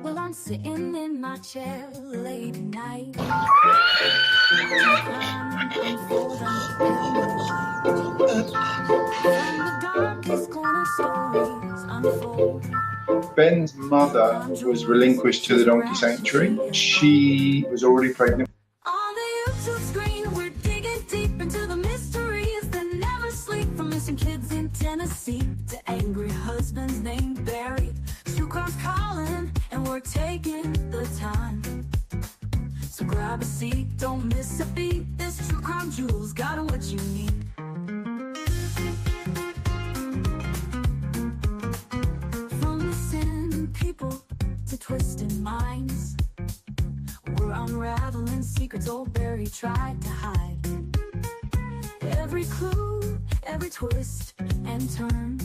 Well, I'm sitting in my chair late at night. From the darkest corner stories unfold. Ben's mother was relinquished to the donkey sanctuary. She was already pregnant. On the YouTube screen, we're digging deep into the mysteries that never sleep. From missing kids in Tennessee to angry husbands named Barry. True crime's calling, and we're taking the time. So grab a seat, don't miss a beat. This true crime jewels got what you need. From missing people to twisted minds, we're unraveling secrets old Barry tried to hide. Every clue, every twist and turn.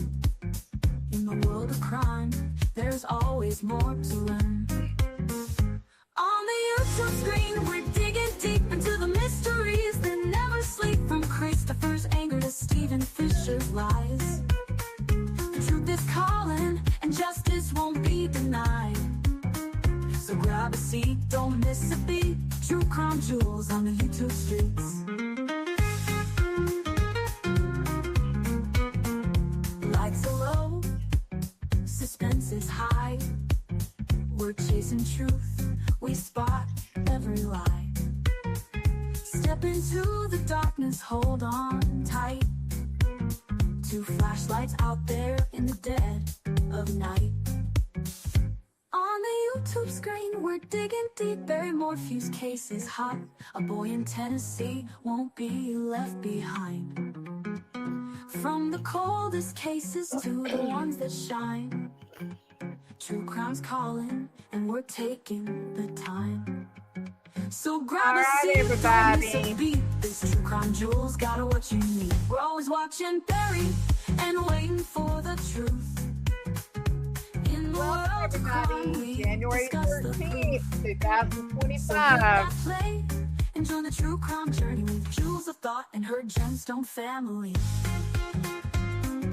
In the world of crime, there's always more to learn. On the YouTube screen, we're digging deep into the mysteries that never sleep. From Christopher's anger to Stephen Fisher's lies. The truth is calling, and justice won't be denied. So grab a seat, don't miss a beat. True crime jewels on the YouTube streets. Lights are low, suspense is high. We're chasing truth, we spot every lie. Step into the darkness, hold on tight. Two flashlights out there in the dead of night. On the YouTube screen, we're digging deep. Barry Morphew's case is hot. A boy in Tennessee won't be left behind. From the coldest cases to the ones that shine. True crime's calling, and we're taking the time. So grab a seat, everybody. Don't miss a beat. This true crime jewels got what you need. We're always watching Barry and waiting for the truth. In the world of crime, January 13th, 2025. And join the true crime journey with Jewels of Thought and her gemstone family.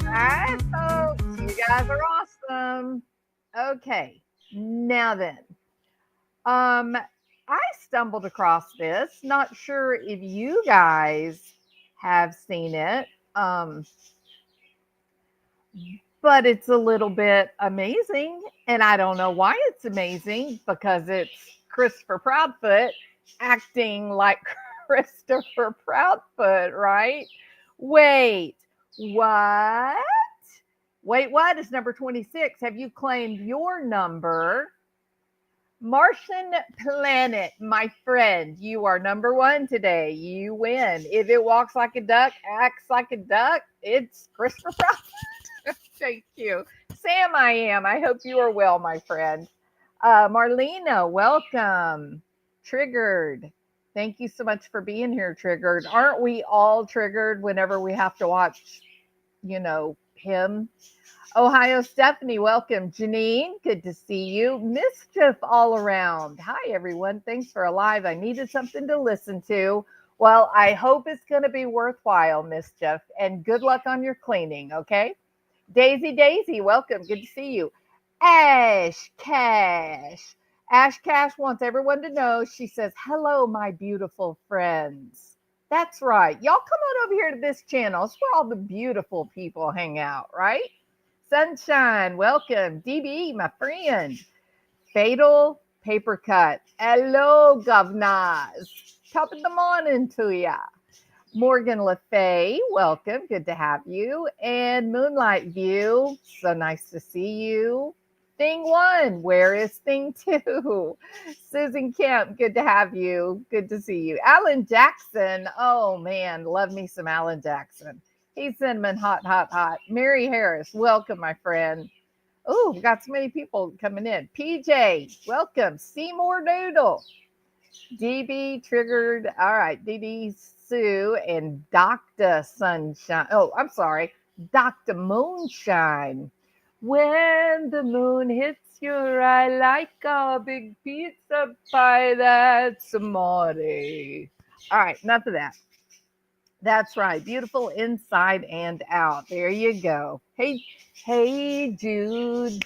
Alright, folks, you guys are awesome. Okay, now then, I stumbled across this. Not sure if you guys have seen it, but it's a little bit amazing, and I don't know why it's amazing, because it's Christopher Proudfoot acting like Christopher Proudfoot, right? Wait, what? Wait, what? It's number 26. Have you claimed your number? Martian Planet, my friend, you are number one today. You win. If it walks like a duck, acts like a duck, it's Christopher Proudfoot. Thank you. Sam, I am. I hope you are well, my friend. Marlena, welcome. Triggered. Thank you so much for being here, Triggered. Aren't we all triggered whenever we have to watch, him? Ohio Stephanie, welcome. Janine, good to see you. Mischief all around. Hi, everyone. Thanks for a live. I needed something to listen to. Well, I hope it's going to be worthwhile, Mischief, and good luck on your cleaning, okay? Daisy, welcome. Good to see you. Ash Cash wants everyone to know, she says, hello, my beautiful friends. That's right. Y'all come on over here to this channel. It's where all the beautiful people hang out, right? Sunshine, welcome. DB, my friend. Fatal Paper Cut. Hello, governors. Top of the morning to ya. Morgan LaFay, welcome. Good to have you. And Moonlight View, so nice to see you. Thing 1, where is Thing 2? Susan Kemp, good to have you. Good to see you. Alan Jackson, oh man, love me some Alan Jackson. He's cinnamon hot. Mary Harris, welcome, my friend. Oh, we got so many people coming in. PJ, welcome. Seymour Noodle. DB triggered. All right, DB Sue and Dr. Sunshine. Oh, I'm sorry, Dr. Moonshine. When the moon hits your eye like a big pizza pie, that's amore. All right, enough of that. That's right. Beautiful inside and out. There you go. Hey, hey, Jude,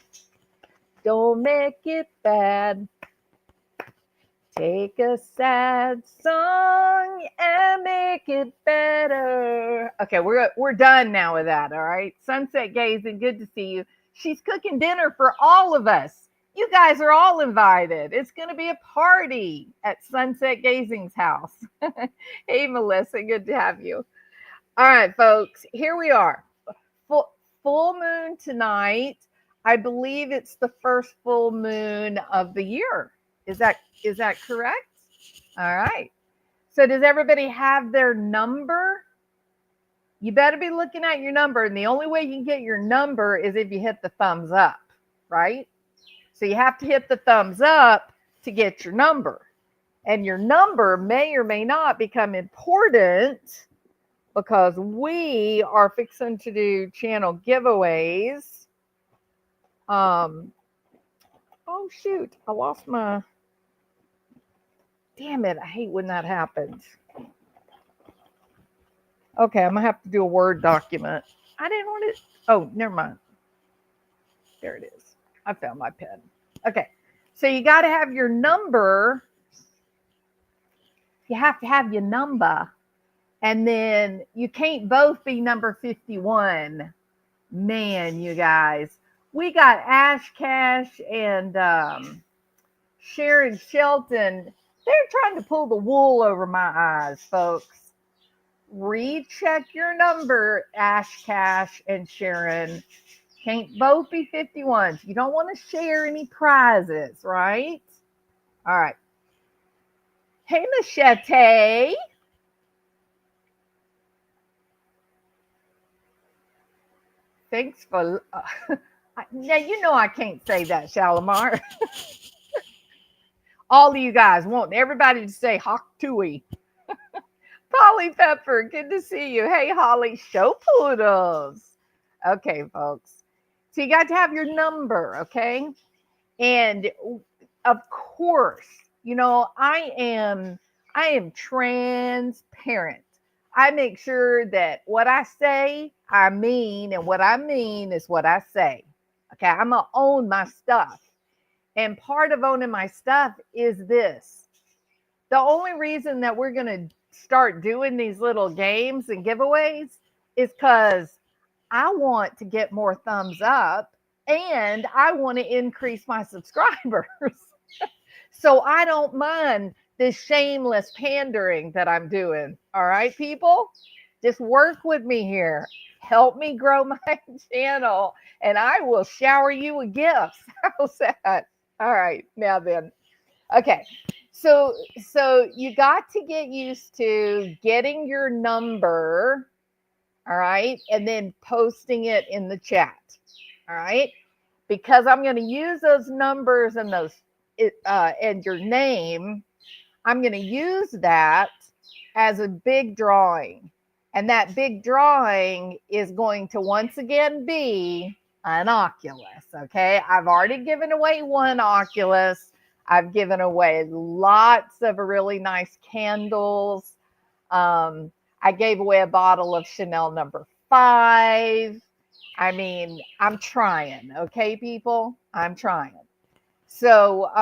don't make it bad. Take a sad song and make it better. Okay, we're done now with that. All right. Sunset gazing. Good to see you. She's cooking dinner for all of us. You guys are all invited. It's going to be a party at Sunset Gazing's house. Hey, Melissa. Good to have you. All right, folks. Here we are. Full moon tonight. I believe it's the first full moon of the year. Is that correct? All right. So does everybody have their number? You better be looking at your number. And the only way you can get your number is if you hit the thumbs up, right? So you have to hit the thumbs up to get your number. And your number may or may not become important because we are fixing to do channel giveaways. Oh, shoot. I lost my... Damn it, I hate when that happens. Okay, I'm going to have to do a Word document. I didn't want it. Oh, never mind. There it is. I found my pen. Okay, so you got to have your number. You have to have your number. And then you can't both be number 51. Man, you guys. We got Ash Cash and Sharon Shelton. They're trying to pull the wool over my eyes, folks. Recheck your number, Ash Cash and Sharon. Can't both be 51s. You don't want to share any prizes, right? All right. Hey, Machete. Thanks for... now, you know I can't say that, Shalimar. All of you guys want everybody to say Hawk Tui. Polly Pepper, good to see you. Hey, Holly, show poodles. Okay, folks. So you got to have your number, okay? And of course, you know, I am transparent. I make sure that what I say, I mean, and what I mean is what I say. Okay, I'm going to own my stuff. And part of owning my stuff is this. The only reason that we're going to start doing these little games and giveaways is because I want to get more thumbs up and I want to increase my subscribers. So I don't mind this shameless pandering that I'm doing. All right, people? Just work with me here. Help me grow my channel and I will shower you with gifts. How's that? All right, now then. Okay, so you got to get used to getting your number, all right, and then posting it in the chat, all right, because I'm going to use those numbers and those and your name. I'm going to use that as a big drawing, and that big drawing is going to once again be an Oculus. Okay, I've already given away one Oculus. I've given away lots of really nice candles. I gave away a bottle of Chanel number 5. I mean, I'm trying. Okay, people, I'm trying. So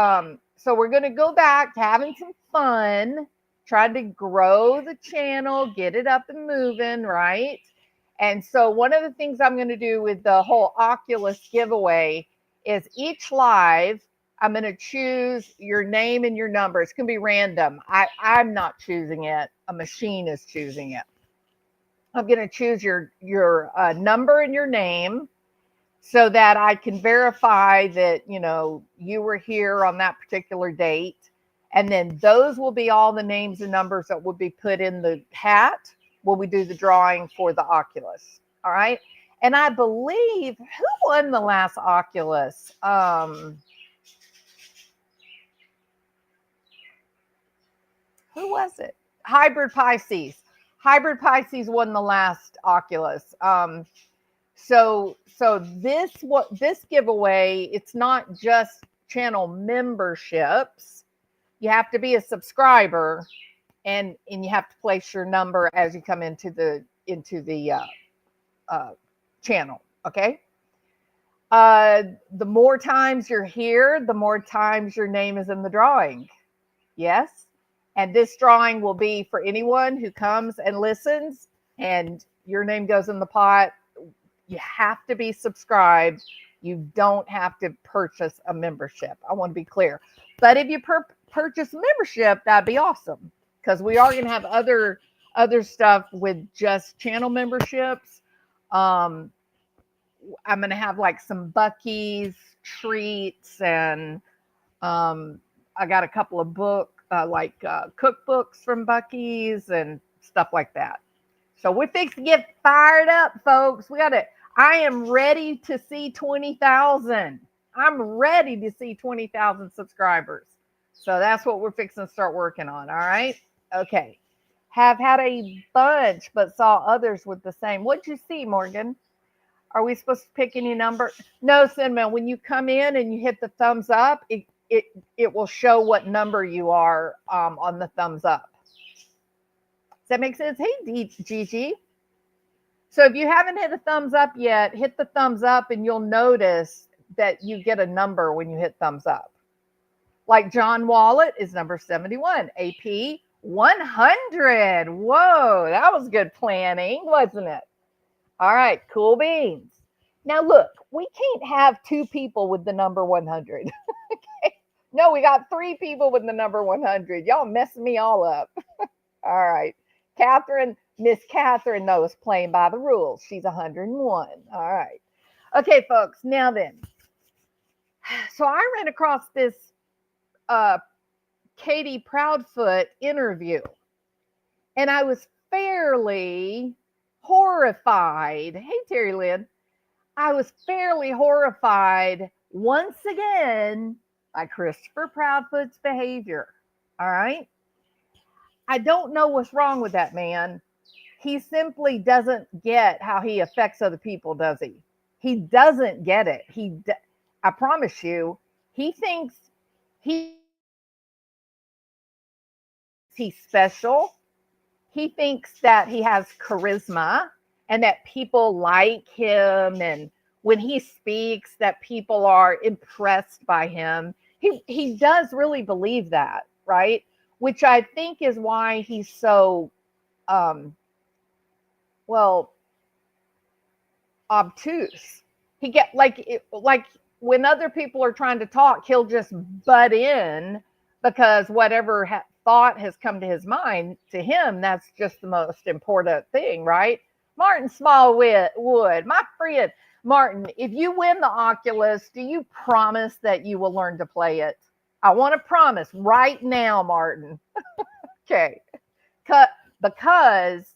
we're going to go back to having some fun, trying to grow the channel, get it up and moving, right? And so one of the things I'm going to do with the whole Oculus giveaway is each live, I'm going to choose your name and your number. It's going to be random. I'm not choosing it. A machine is choosing it. I'm going to choose your number and your name so that I can verify that, you know, you were here on that particular date. And then those will be all the names and numbers that will be put in the hat when we do the drawing for the Oculus. All right. And I believe, who won the last Oculus? Who was it? Hybrid Pisces. Hybrid Pisces won the last Oculus. So this giveaway, it's not just channel memberships. You have to be a subscriber, and you have to place your number as you come into the channel. Okay. The more times you're here, the more times your name is in the drawing. Yes. And this drawing will be for anyone who comes and listens, and your name goes in the pot. You have to be subscribed. You don't have to purchase a membership. I want to be clear. But if you purchase a membership, that'd be awesome, because we are going to have other stuff with just channel memberships. I'm going to have like some Buc-ee's treats, and I got a couple of cookbooks from Buc-ee's and stuff like that. So we're fixing to get fired up, folks. I am ready to see 20,000. I'm ready to see 20,000 subscribers. So that's what we're fixing to start working on. All right. Okay. Have had a bunch, but saw others with the same. What'd you see, Morgan? Are we supposed to pick any number? No, Cinnamon. When you come in and you hit the thumbs up, it will show what number you are on the thumbs up. Does that make sense? Hey, Gigi. So if you haven't hit a thumbs up yet, hit the thumbs up and you'll notice that you get a number when you hit thumbs up. Like John Wallet is number 71. AP 100. Whoa, that was good planning, wasn't it? All right, cool beans. Now look, we can't have two people with the number 100. Okay. No, we got three people with the number 100. Y'all messing me all up. All right. Miss Catherine knows playing by the rules. She's 101. All right. Okay, folks. Now then. So I ran across this Katie Proudfoot interview, and I was fairly horrified. Hey, Terry Lynn. I was fairly horrified once again by Christopher Proudfoot's behavior. All right. I don't know what's wrong with that man. He simply doesn't get how he affects other people, does he? He doesn't get it. I promise you, he thinks he's special. He thinks that he has charisma and that people like him. And when he speaks, that people are impressed by him. He does really believe that, right? Which I think is why he's so, obtuse. He like when other people are trying to talk, he'll just butt in because whatever thought has come to his mind, to him, that's just the most important thing, right? Martin Smallwood, my friend. Martin, if you win the Oculus, do you promise that you will learn to play it? I want to promise right now, Martin. Okay. Because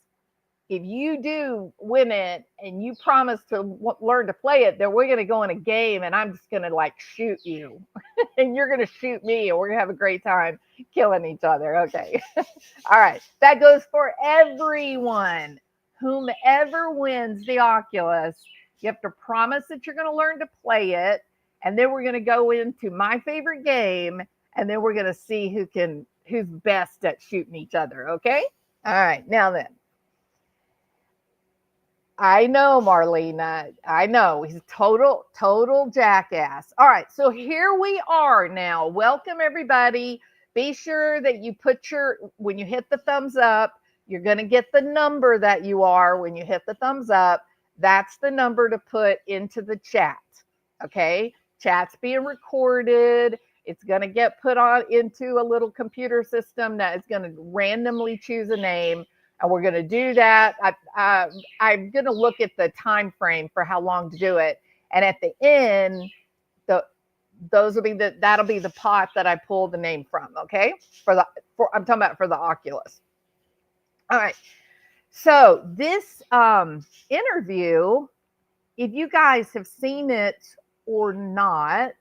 if you do win it and you promise to learn to play it, then we're going to go in a game and I'm just going to like shoot you and you're going to shoot me and we're going to have a great time killing each other. Okay. All right. That goes for everyone. Whomever wins the Oculus, you have to promise that you're going to learn to play it. And then we're going to go into my favorite game. And then we're going to see who's best at shooting each other. Okay. All right. Now then. I know, Marlena. I know. He's a total jackass. All right. So here we are now. Welcome, everybody. Be sure that you when you hit the thumbs up, you're going to get the number that you are when you hit the thumbs up. That's the number to put into the chat. Okay. Chat's being recorded. It's going to get put into a little computer system that is going to randomly choose a name. And we're going to do that. I'm going to look at the time frame for how long to do it. And at the end, that'll be the pot that I pull the name from. Okay. I'm talking about for the Oculus. All right. So this interview, if you guys have seen it or not,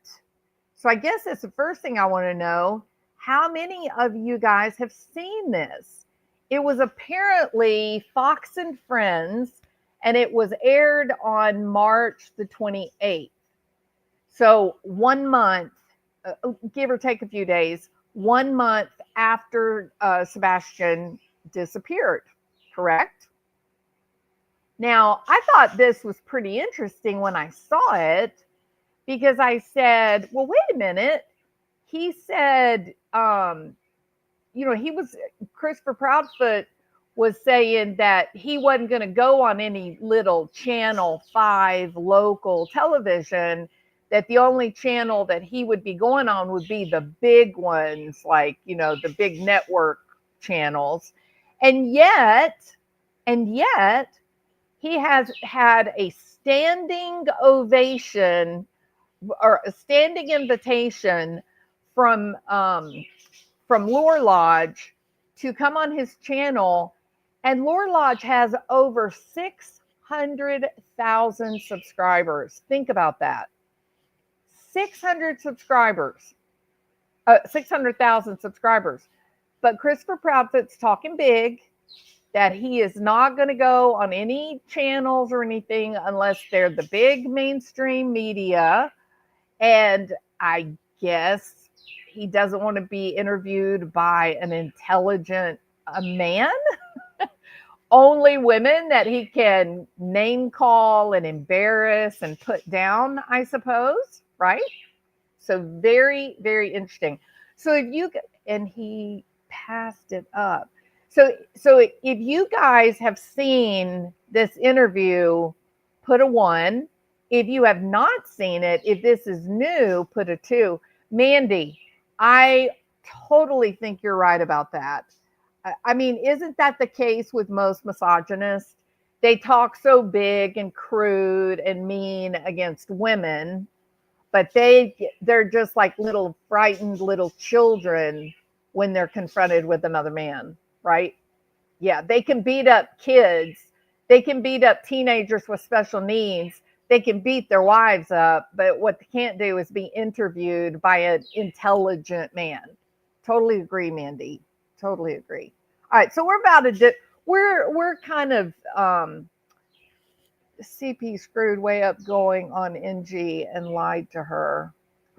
so I guess that's the first thing I want to know. How many of you guys have seen this? it was apparently Fox and Friends, and it was aired on March the 28th. So 1 month, give or take a few days, 1 month after Sebastian disappeared, correct? Now, I thought this was pretty interesting when I saw it because I said, well, wait a minute. He said, Christopher Proudfoot was saying that he wasn't going to go on any little Channel 5 local television, that the only channel that he would be going on would be the big ones, like, the big network channels. And yet, he has had a standing ovation or a standing invitation from Lore Lodge to come on his channel, and Lore Lodge has over 600,000 subscribers. Think about that. 600,000 subscribers. But Christopher Proudfoot's talking big that he is not going to go on any channels or anything unless they're the big mainstream media. And I guess he doesn't want to be interviewed by an intelligent man. Only women that he can name call and embarrass and put down, I suppose, right? So very, very interesting. So and he passed it up. So if you guys have seen this interview, put a 1. If you have not seen it, if this is new, put a 2. Mandy, I totally think you're right about that. I mean, isn't that the case with most misogynists? They talk so big and crude and mean against women, but they're just like little frightened little children when they're confronted with another man, right? Yeah, they can beat up kids. They can beat up teenagers with special needs. They can beat their wives up, but what they can't do is be interviewed by an intelligent man. Totally agree, Mandy. Totally agree. All right, so we're about to we're kind of CP screwed way up going on NG and lied to her.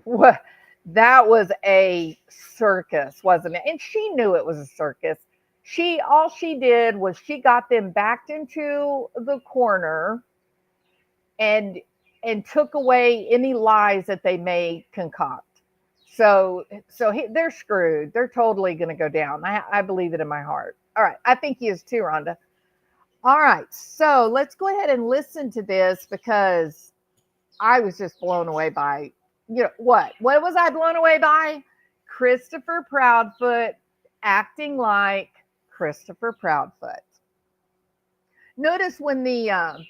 What? That was a circus, wasn't it? And she knew it was a circus. All she did was she got them backed into the corner and took away any lies that they may concoct. So they're screwed. They're totally going to go down. I believe it in my heart. All right. I think he is too, Rhonda. All right. So let's go ahead and listen to this because I was just blown away by, what? What was I blown away by? Christopher Proudfoot acting like Christopher Proudfoot. Notice when the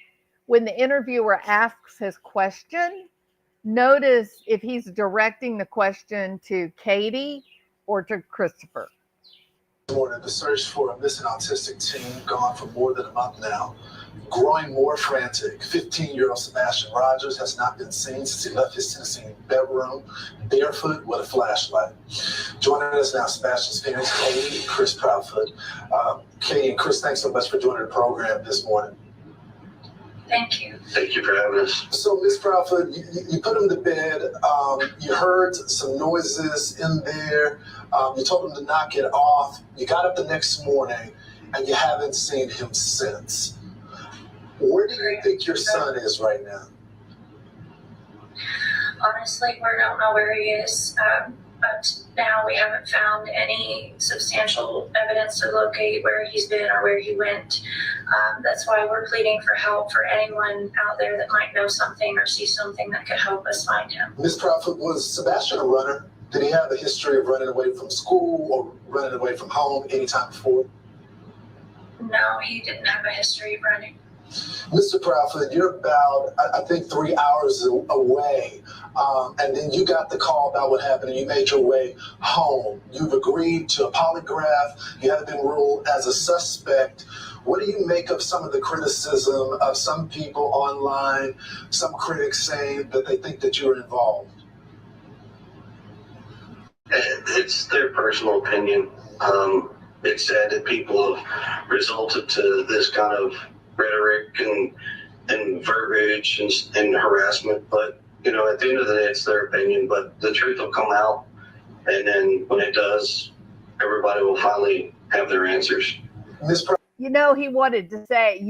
interviewer asks his question, notice if he's directing the question to Katie or to Christopher. The search for a missing autistic teen gone for more than a month now. Growing more frantic. 15-year-old Sebastian Rogers has not been seen since he left his Tennessee bedroom barefoot with a flashlight. Joining us now, Sebastian's parents, Katie and Chris Proudfoot. Katie and Chris, thanks so much for joining the program this morning. Thank you. Thank you for having us. So, Ms. Proudfoot, you put him to bed. You heard some noises in there. You told him to knock it off. You got up the next morning, and you haven't seen him since. Where do you think your son is right now? Honestly, we don't know where he is. But now we haven't found any substantial evidence to locate where he's been or where he went. That's why we're pleading for help for anyone out there that might know something or see something that could help us find him. Ms. Proudfoot, was Sebastian a runner? Did he have a history of running away from school or running away from home anytime before? No, he didn't have a history of running. Mr. Proudfoot, you're about, I think, 3 hours away, and then you got the call about what happened, and you made your way home. You've agreed to a polygraph. You haven't been ruled as a suspect. What do you make of some of the criticism of some people online, some critics saying that they think that you're involved? It's their personal opinion. It's sad that people have resorted to this kind of rhetoric and verbiage and harassment. But, you know, at the end of the day, it's their opinion, but the truth will come out. And then when it does, everybody will finally have their answers. You know, he wanted to say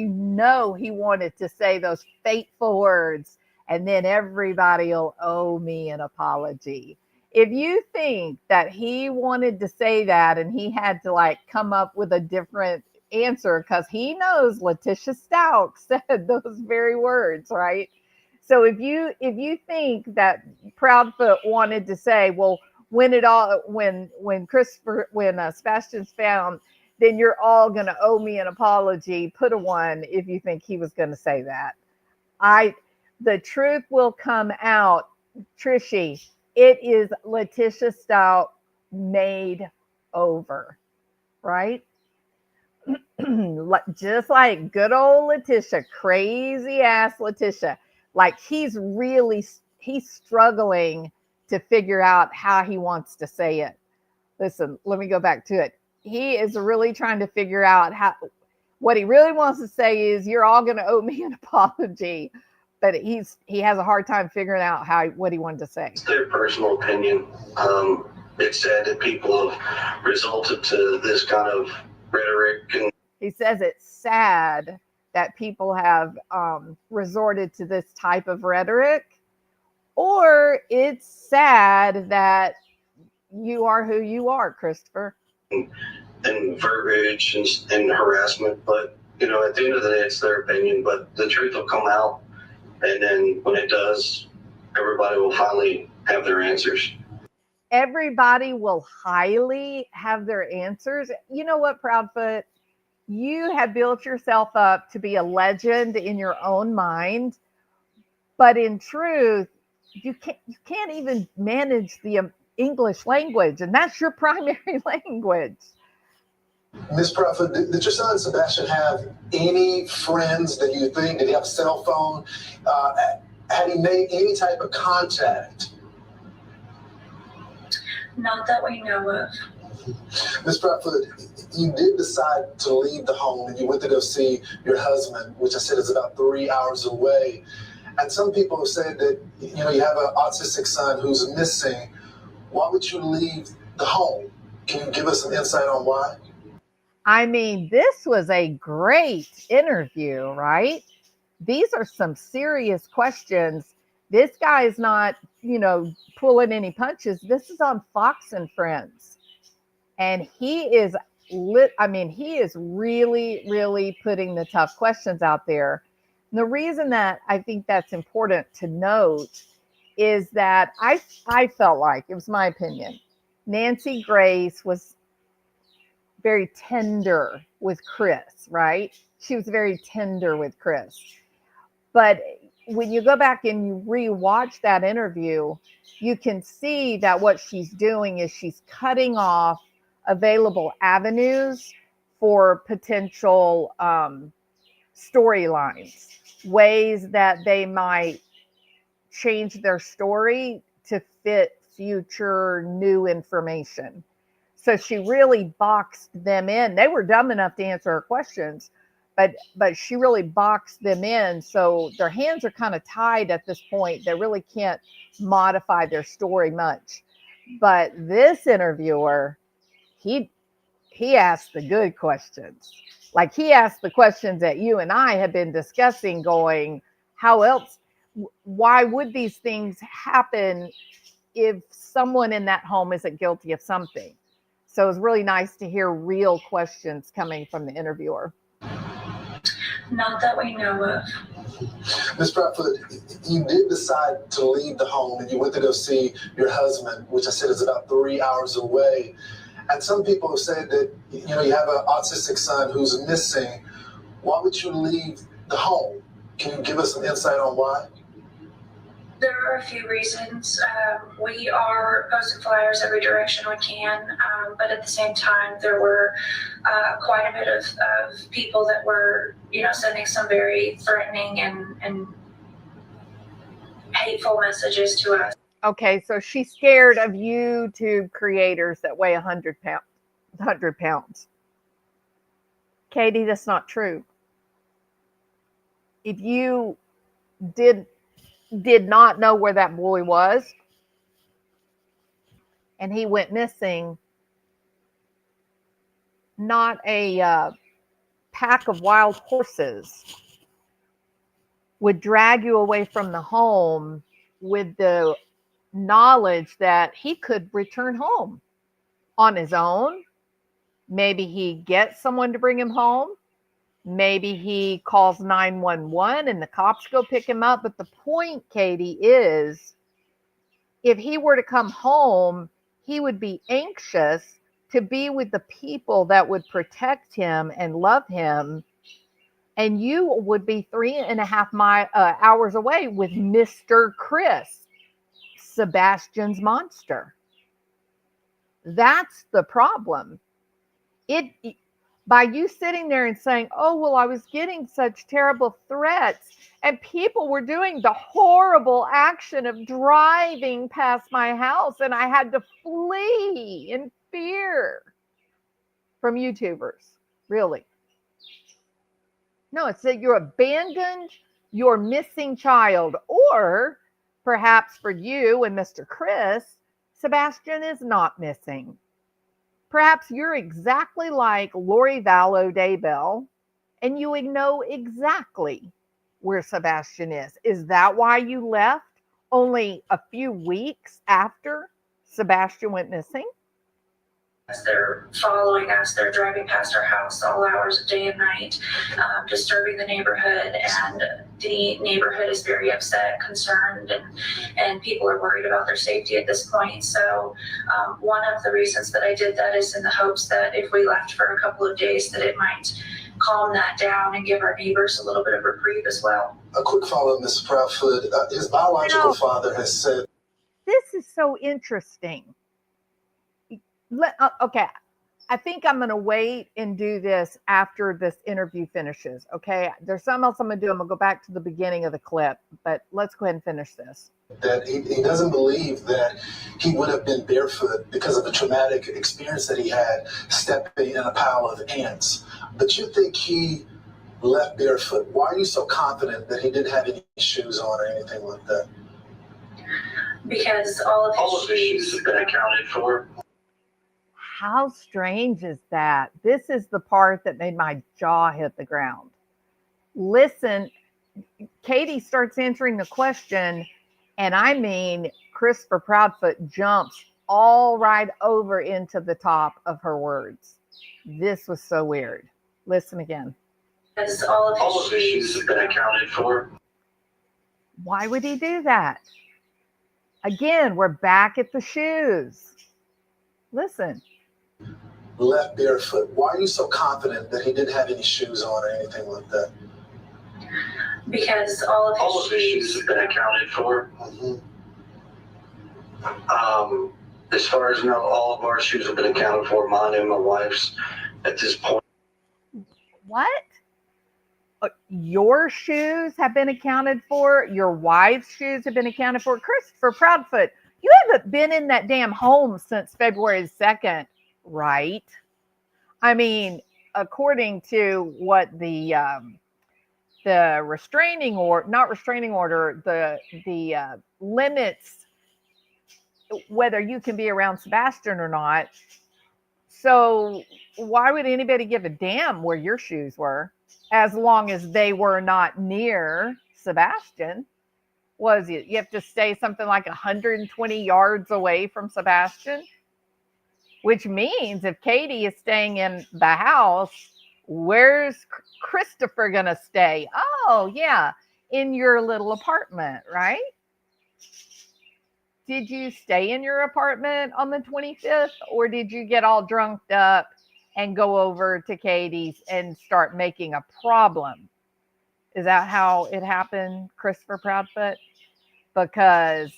those fateful words, and then everybody will owe me an apology. If you think that he wanted to say that and he had to like come up with a different answer because he knows Letitia Stout said those very words, right? So if you think that Proudfoot wanted to say, well, when Sebastian's found, then you're all going to owe me an apology. Put a 1 if you think he was going to say that. The truth will come out, Trishy. It is Letitia Stout made over, right? Just like good old Letitia, crazy ass Letitia. Like he's struggling to figure out how he wants to say it. Listen, let me go back to it. He is really trying to figure out what he really wants to say is you're all going to owe me an apology, but he has a hard time figuring out what he wanted to say. It's their personal opinion. It's sad that people have resorted to this kind of rhetoric. And he says it's sad that people have resorted to this type of rhetoric, or it's sad that you are who you are, Christopher. And verbiage and harassment, but you know, at the end of the day, it's their opinion, but the truth will come out, and then when it does, everybody will finally have their answers. Everybody will highly have their answers. You know what, Proudfoot? You have built yourself up to be a legend in your own mind, but in truth, you can't even manage the English language, and that's your primary language. Ms. Proudfoot, did your son Sebastian have any friends that you think, did he have a cell phone? Had he made any type of contact? Not that we know of. Ms. Proudfoot, you did decide to leave the home and you went to go see your husband, which I said is about 3 hours away. And some people have said that, you know, you have an autistic son who's missing. Why would you leave the home? Can you give us some insight on why? I mean, this was a great interview, right? These are some serious questions. This guy is not, you know, pulling any punches. This is on Fox and Friends. And he is he is really, really putting the tough questions out there. And the reason that I think that's important to note is that I felt like, it was my opinion, Nancy Grace was very tender with Chris, right? She was very tender with Chris. But when you go back and you rewatch that interview, you can see that what she's doing is she's cutting off available avenues for potential storylines, ways that they might change their story to fit future new information. So she really boxed them in. They were dumb enough to answer her questions, but she really boxed them in. So their hands are kind of tied at this point. They really can't modify their story much. But this interviewer, he asked the good questions. Like he asked the questions that you and I have been discussing, going, how else, why would these things happen if someone in that home isn't guilty of something? So it was really nice to hear real questions coming from the interviewer. Not that we know of. Ms. Proudfoot, you did decide to leave the home and you went to go see your husband, which I said is about 3 hours away. And some people have said that, you know, you have an autistic son who's missing. Why would you leave the home? Can you give us some insight on why? There are a few reasons. We are posting flyers every direction we can, but at the same time, there were quite a bit of people that were, you know, sending some very threatening and hateful messages to us. Okay, so she's scared of YouTube creators that weigh 100 pounds. Katie, that's not true. If you did not know where that boy was and he went missing, not a pack of wild horses would drag you away from the home with the knowledge that he could return home on his own. Maybe he gets someone to bring him home. Maybe he calls 911 and the cops go pick him up. But the point, Katie, is if he were to come home, he would be anxious to be with the people that would protect him and love him. And you would be 3.5 hours away with Mr. Chris, Sebastian's monster. That's the problem. By you sitting there and saying, oh, well, I was getting such terrible threats, and people were doing the horrible action of driving past my house, and I had to flee in fear from YouTubers. Really? No, it's that you're abandoned your missing child, or perhaps for you and Mr. Chris, Sebastian is not missing. Perhaps you're exactly like Lori Vallow Daybell, and you know exactly where Sebastian is. Is that why you left only a few weeks after Sebastian went missing? They're following us. They're driving past our house all hours of day and night, disturbing the neighborhood. And the neighborhood is very upset, concerned, and people are worried about their safety at this point. So one of the reasons that I did that is in the hopes that if we left for a couple of days, that it might calm that down and give our neighbors a little bit of reprieve as well. A quick follow-up, Mrs. Proudfoot. His biological father has said... This is so interesting. Okay, I think I'm going to wait and do this after this interview finishes. Okay, there's something else I'm going to do. I'm going to go back to the beginning of the clip, but let's go ahead and finish this. That he doesn't believe that he would have been barefoot because of the traumatic experience that he had stepping in a pile of ants. But you think he left barefoot. Why are you so confident that he didn't have any shoes on or anything like that? Because all of his shoes have been accounted for. How strange is that? This is the part that made my jaw hit the ground. Listen, Katie starts answering the question, and I mean, Chris Proudfoot jumps all right over into the top of her words. This was so weird. Listen again. Because all of his shoes have been accounted for. Why would he do that? Again, we're back at the shoes. Listen. Left barefoot. Why are you so confident that he didn't have any shoes on or anything like that? Because all of his shoes have been accounted for. As far as now, all of our shoes have been accounted for, mine and my wife's at this point. What? Your shoes have been accounted for? Your wife's shoes have been accounted for? Christopher Proudfoot, you haven't been in that damn home since February 2nd, right? I mean, according to what the restraining order, not restraining order, the limits whether you can be around Sebastian or not. So why would anybody give a damn where your shoes were, as long as they were not near Sebastian? Was it you have to stay something like 120 yards away from Sebastian? Which means if Katie is staying in the house, where's Christopher gonna stay? Oh yeah, in your little apartment, right? Did you stay in your apartment on the 25th, or did you get all drunked up and go over to Katie's and start making a problem? Is that how it happened, Christopher Proudfoot? Because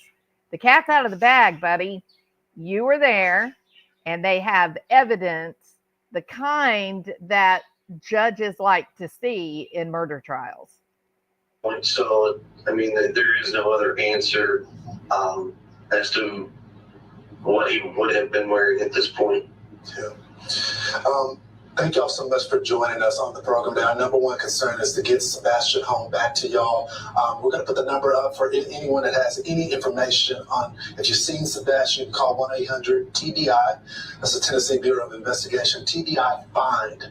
the cat's out of the bag, buddy. You were there, and they have evidence, the kind that judges like to see in murder trials. So, I mean, there is no other answer as to what he would have been wearing at this point. Yeah. Thank y'all so much for joining us on the program today. Our number one concern is to get Sebastian home back to y'all. We're going to put the number up for anyone that has any information on if you've seen Sebastian, call 1-800-TBI. That's the Tennessee Bureau of Investigation, TBI Find.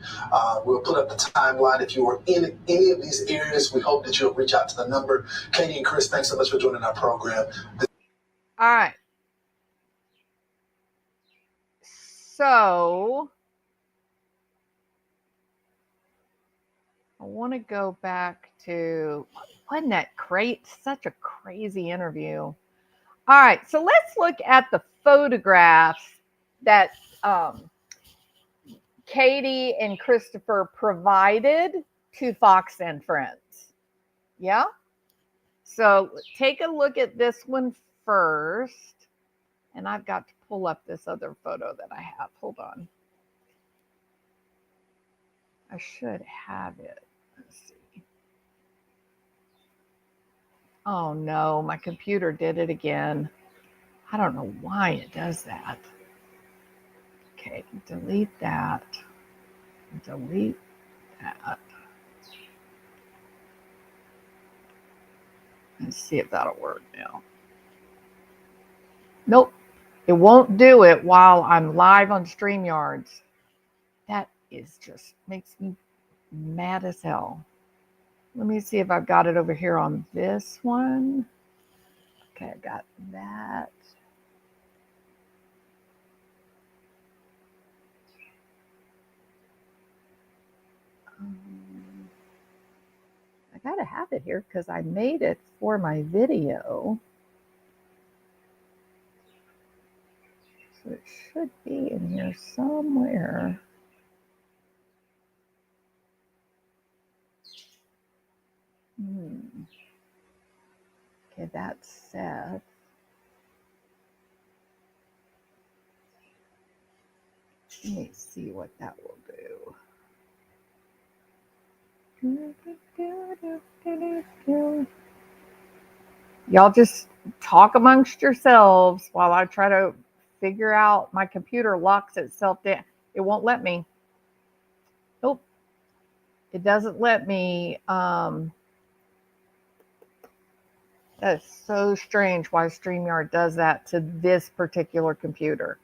We'll put up the timeline. If you were in any of these areas, we hope that you'll reach out to the number. Katie and Chris, thanks so much for joining our program. All right. So I want to go back to, wasn't that great? Such a crazy interview. All right, so let's look at the photographs that Katie and Christopher provided to Fox and Friends. Yeah? So take a look at this one first. And I've got to pull up this other photo that I have. Hold on. I should have it. Let's see. Oh no, my computer did it again. I don't know why it does that. Okay, delete that. Delete that. Let's see if that'll work now. Nope, it won't do it while I'm live on StreamYards. That is just makes me mad as hell. Let me see if I've got it over here on this one. Okay, I got that. I gotta have it here because I made it for my video. So it should be in here somewhere. Okay, that's Seth. Let me see what that will do. Y'all just talk amongst yourselves while I try to figure out. My computer locks itself down. It won't let me. Nope. It doesn't let me. That's so strange why StreamYard does that to this particular computer.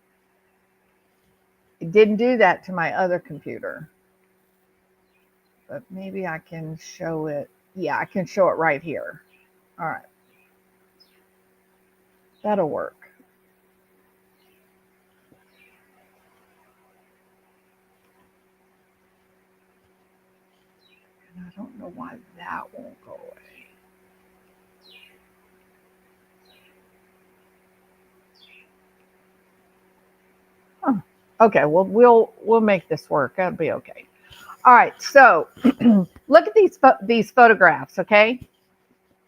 It didn't do that to my other computer. But maybe I can show it. Yeah, I can show it right here. All right. That'll work. And I don't know why that won't go away. Huh. Okay, well we'll make this work. That'll be okay. All right, so look at these photographs, okay?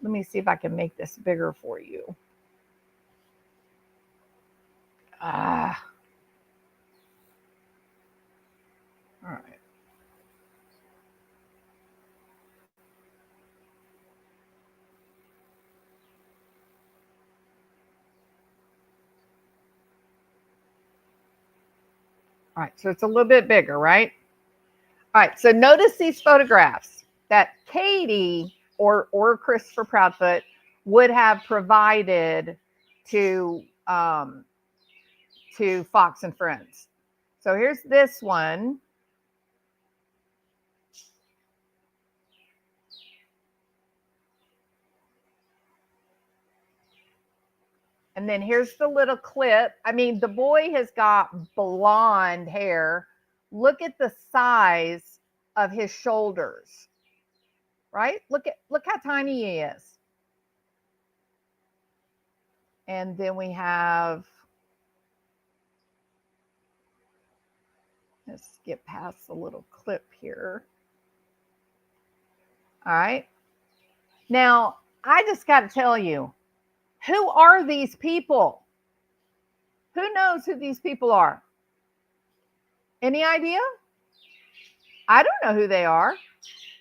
Let me see if I can make this bigger for you. All right. All right, so it's a little bit bigger, right? All right, so notice these photographs that Katie or Christopher Proudfoot would have provided to Fox and Friends. So here's this one. And then here's the little clip. I mean, the boy has got blonde hair. Look at the size of his shoulders, right? Look how tiny he is. And then we have, let's skip past the little clip here. All right. Now, I just got to tell you, who are these people? Who knows who these people are? Any idea? I don't know who they are.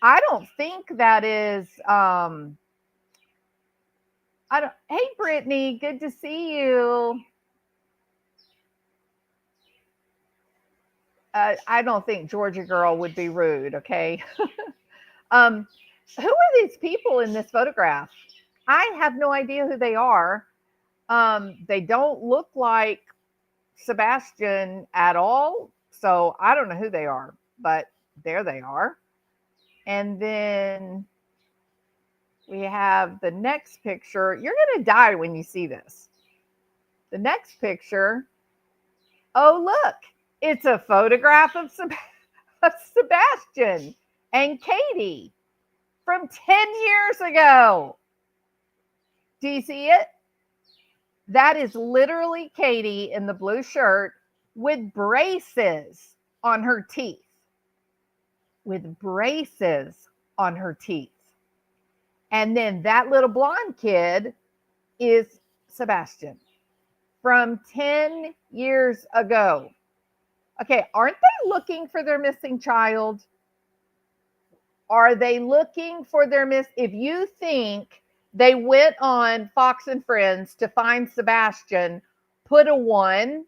I don't think that is, hey, Brittany, good to see you. I don't think Georgia girl would be rude. Okay. um, who are these people in this photograph? I have no idea who they are. They don't look like Sebastian at all. So I don't know who they are, but there they are. And then we have the next picture. You're going to die when you see this. The next picture. Oh, look, it's a photograph of Sebastian and Katie from 10 years ago. Do you see it? That is literally Katie in the blue shirt with braces on her teeth. With braces on her teeth. And then that little blonde kid is Sebastian from 10 years ago. Okay, aren't they looking for their missing child? Are they looking for their if you think they went on Fox and Friends to find Sebastian, put a 1.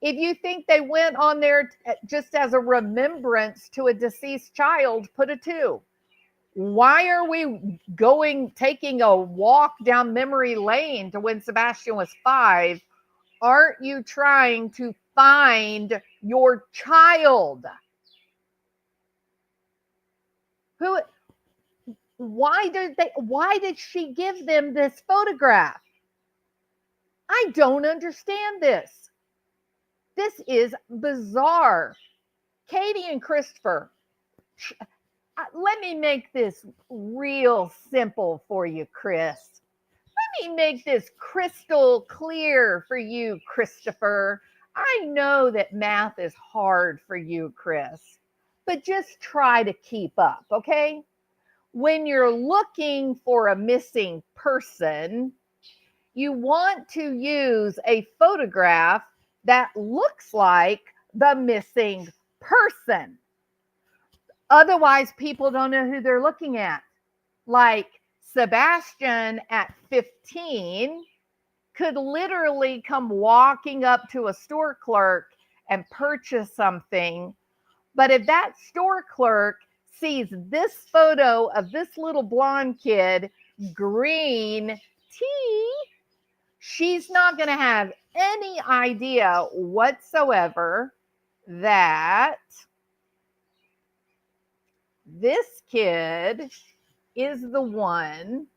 If you think they went on there just as a remembrance to a deceased child, put a 2. Why are we taking a walk down memory lane to when Sebastian was 5? Aren't you trying to find your child? Why did she give them this photograph? I don't understand this. This is bizarre. Katie and Christopher, let me make this real simple for you, Chris. Let me make this crystal clear for you, Christopher. I know that math is hard for you, Chris, but just try to keep up, okay? When you're looking for a missing person, you want to use a photograph that looks like the missing person. Otherwise, people don't know who they're looking at. Like Sebastian at 15 could literally come walking up to a store clerk and purchase something. But if that store clerk sees this photo of this little blonde kid, green tea, she's not going to have any idea whatsoever that this kid is the one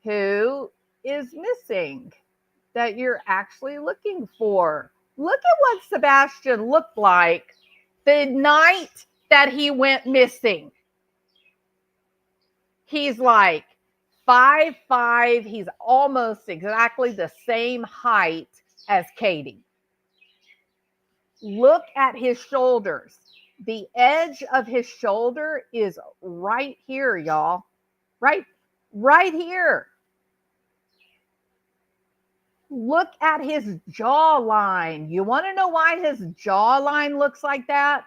who is missing, that you're actually looking for. Look at what Sebastian looked like the night that he went missing. He's like 5'5". He's almost exactly the same height as Katie. Look at his shoulders. The edge of his shoulder is right here, y'all. Right here. Look at his jawline. You want to know why his jawline looks like that?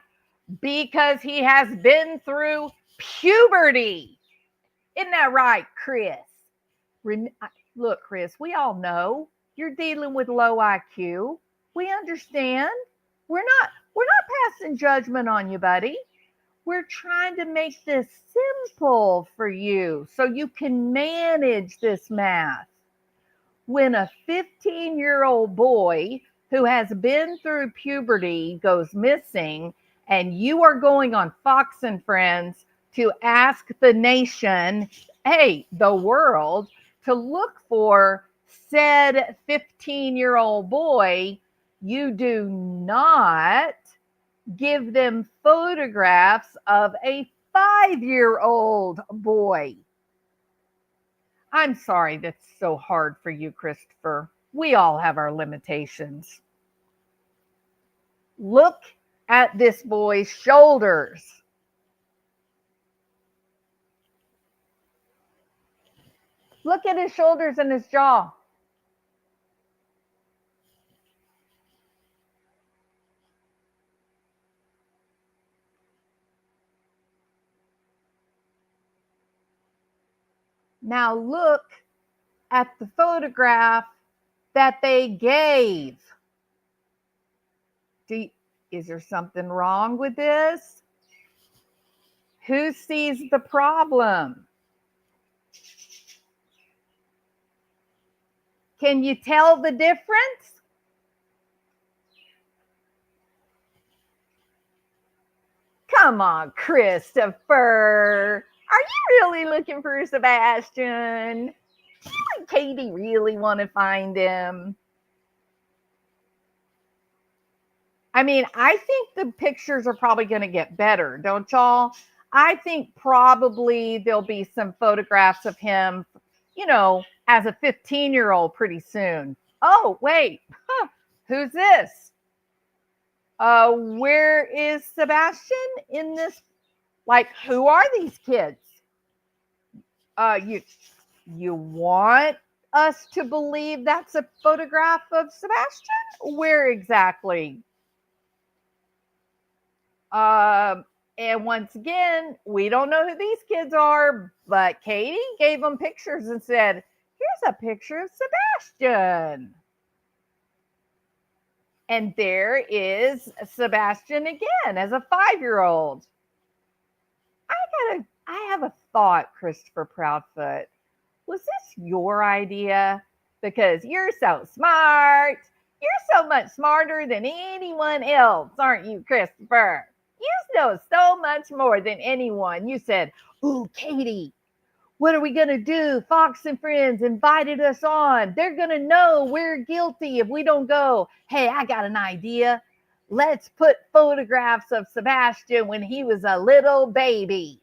Because he has been through puberty. Isn't that right, Chris? Look, Chris, we all know you're dealing with low IQ. We understand. We're not passing judgment on you, buddy. We're trying to make this simple for you so you can manage this math. When a 15-year-old boy who has been through puberty goes missing, and you are going on Fox and Friends to ask the nation, hey, the world, to look for said 15-year-old boy, you do not give them photographs of a 5-year-old boy. I'm sorry that's so hard for you, Christopher. We all have our limitations. Look at this boy's shoulders. Look at his shoulders and his jaw. Now look at the photograph that they gave. Is Is there something wrong with this? Who sees the problem? Can you tell the difference? Come on, Christopher. Are you really looking for Sebastian? Do you and Katie really want to find him? I mean, I think the pictures are probably going to get better, don't y'all? I think probably there'll be some photographs of him, as a 15-year-old pretty soon. Oh, wait. Huh. Who's this? Where is Sebastian in this? Like, who are these kids? You want us to believe that's a photograph of Sebastian? Where exactly? And once again, we don't know who these kids are, but Katie gave them pictures and said, here's a picture of Sebastian. And there is Sebastian again as a 5-year-old. I have a thought, Christopher Proudfoot. Was this your idea? Because you're so smart. You're so much smarter than anyone else, aren't you, Christopher? You know so much more than anyone. You said, ooh, Katie, what are we going to do? Fox and Friends invited us on. They're going to know we're guilty if we don't go. Hey, I got an idea. Let's put photographs of Sebastian when he was a little baby.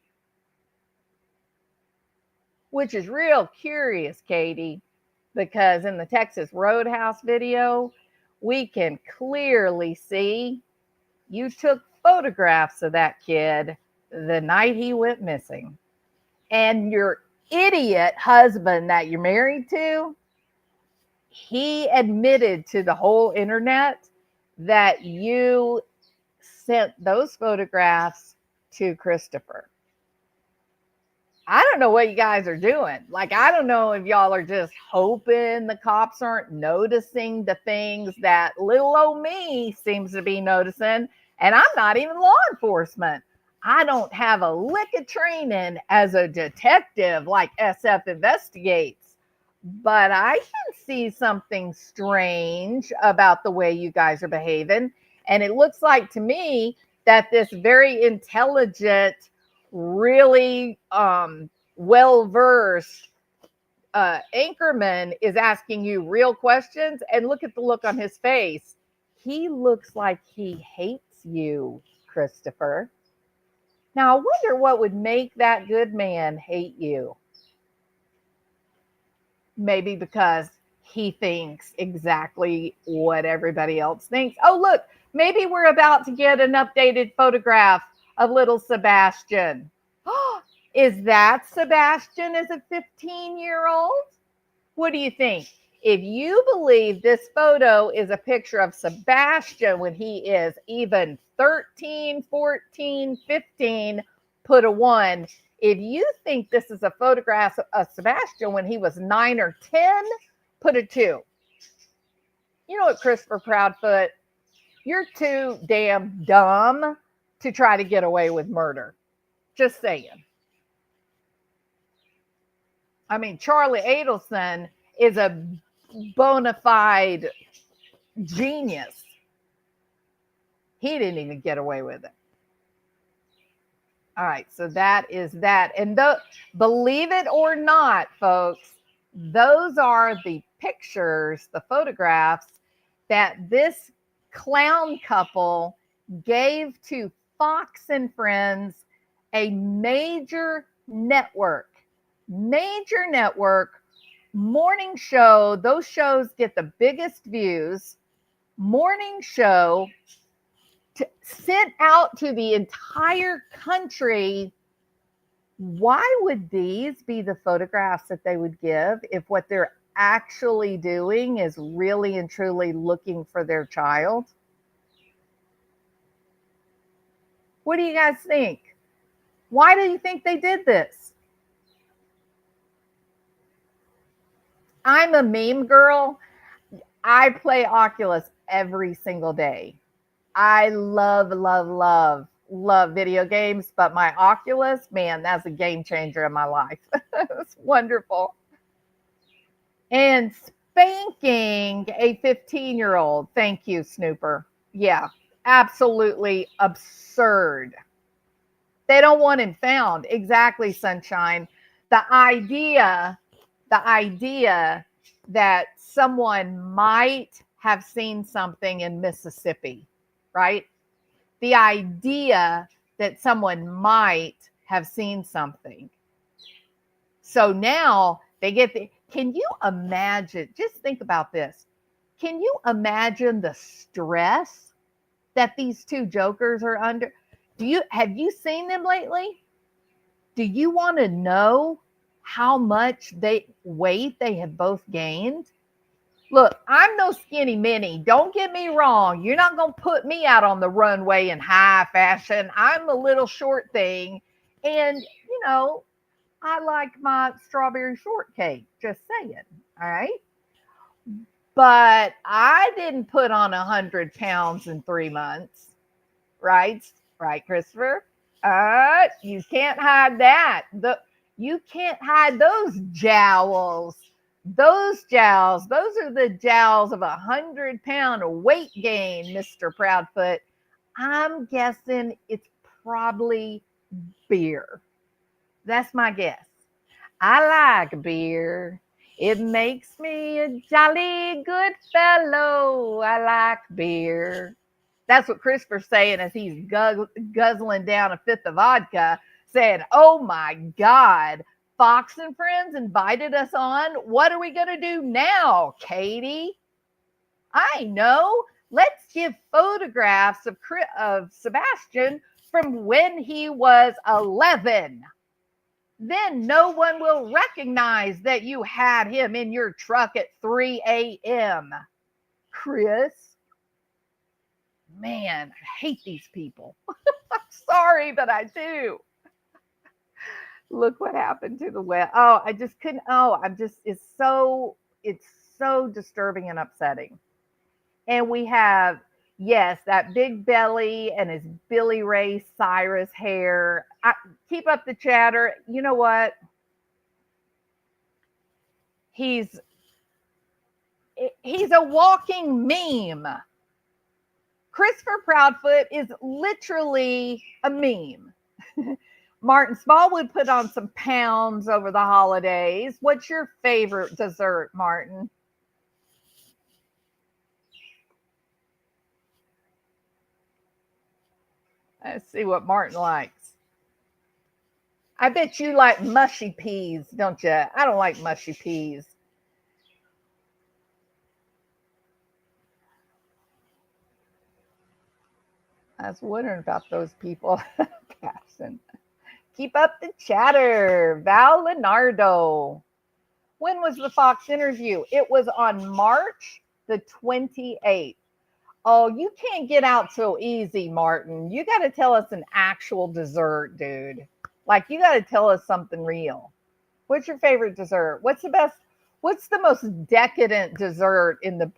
Which is real curious, Katie, because in the Texas Roadhouse video, we can clearly see you took photographs of that kid the night he went missing. And your idiot husband that you're married to, he admitted to the whole internet that you sent those photographs to Christopher. I don't know what you guys are doing. Like, I don't know if y'all are just hoping the cops aren't noticing the things that little old me seems to be noticing. And I'm not even law enforcement. I don't have a lick of training as a detective like SF Investigates. But I can see something strange about the way you guys are behaving. And it looks like to me that this very intelligent, really well-versed anchorman is asking you real questions. And look at the look on his face. He looks like he hates you, Christopher. Now, I wonder what would make that good man hate you. Maybe because he thinks exactly what everybody else thinks. Oh, look, maybe we're about to get an updated photograph of little Sebastian. Is that Sebastian as a 15-year-old? What do you think? If you believe this photo is a picture of Sebastian when he is even 13, 14, 15, put a 1. If you think this is a photograph of Sebastian when he was 9 or 10, put a 2. You know what, Christopher Proudfoot? You're too damn dumb to try to get away with murder. Just saying. I mean, Charlie Adelson is a bona fide genius. He didn't even get away with it. All right, so that is that. And believe it or not, folks, those are the pictures, the photographs that this clown couple gave to Fox and Friends, a major network, morning show. Those shows get the biggest views. Morning show sent out to the entire country. Why would these be the photographs that they would give if what they're actually doing is really and truly looking for their child? What do you guys think? Why do you think they did this? I'm a meme girl. I play Oculus every single day. I love video games, but my Oculus, man, that's a game changer in my life. It's wonderful. And spanking a 15-year-old. Thank you, Snooper. Yeah, absolutely absurd. They don't want him found. Exactly, Sunshine. The idea, the idea that someone might have seen something in Mississippi, right? The idea that someone might have seen something. So now they get the, can you imagine? Just think about this. Can you imagine the stress that these two jokers are under? Have you seen them lately? Do you want to know how much weight they have both gained? Look, I'm no skinny mini. Don't get me wrong. You're not going to put me out on the runway in high fashion. I'm a little short thing. And, I like my strawberry shortcake. Just saying. All right. But I didn't put on 100 pounds in 3 months. Right? Right, Christopher? You can't hide that. You can't hide those jowls. Those jowls, those are the jowls of 100-pound weight gain, Mr. Proudfoot. I'm guessing it's probably beer. That's my guess. I like beer. It makes me a jolly good fellow. I like beer. That's what Christopher's saying as he's guzzling down a fifth of vodka, saying, oh my God, Fox and Friends invited us on. What are we going to do now, Katie? I know. Let's give photographs of Sebastian from when he was 11. Then no one will recognize that you had him in your truck at 3 a.m. Chris? Man, I hate these people. I'm sorry, but I do. Look what happened to the web. Oh, I just couldn't. Oh, it's so disturbing and upsetting. And we have, yes, that big belly and his Billy Ray Cyrus hair. Keep up the chatter. You know what? He's a walking meme. Christopher Proudfoot is literally a meme. Martin Smallwood put on some pounds over the holidays. What's your favorite dessert, Martin? Let's see what Martin likes. I bet you like mushy peas, don't you? I don't like mushy peas. I was wondering about those people. Caption. Keep up the chatter. Val Leonardo. When was the Fox interview? It was on March the 28th. Oh, you can't get out so easy, Martin. You got to tell us an actual dessert, dude. Like, you got to tell us something real. What's your favorite dessert? What's the most decadent dessert in the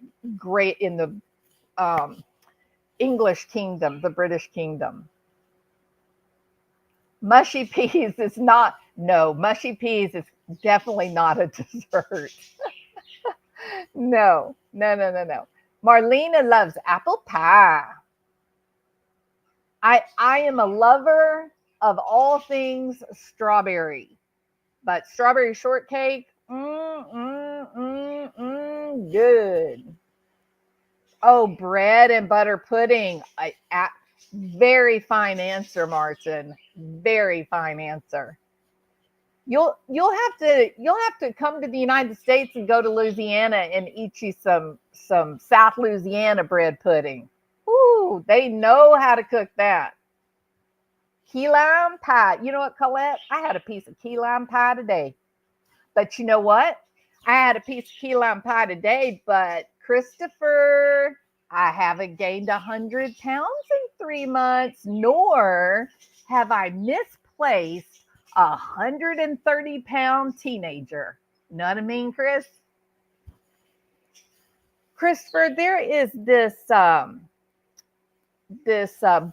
English kingdom, the British kingdom? Mushy peas is not, no, mushy peas is definitely not a dessert. No. Marlena loves apple pie. I am a lover of all things strawberry, but strawberry shortcake, good. Oh, bread and butter pudding. Very fine answer, Martin. Very fine answer. You'll have to come to the United States and go to Louisiana and eat you some South Louisiana bread pudding. Ooh, they know how to cook that. Key lime pie. You know what, Colette? I had a piece of key lime pie today. But you know what? I had a piece of key lime pie today, but Christopher, I haven't gained 100 pounds in 3 months, nor have I misplaced 130-pound teenager. You know what I mean, Chris? Christopher, there is this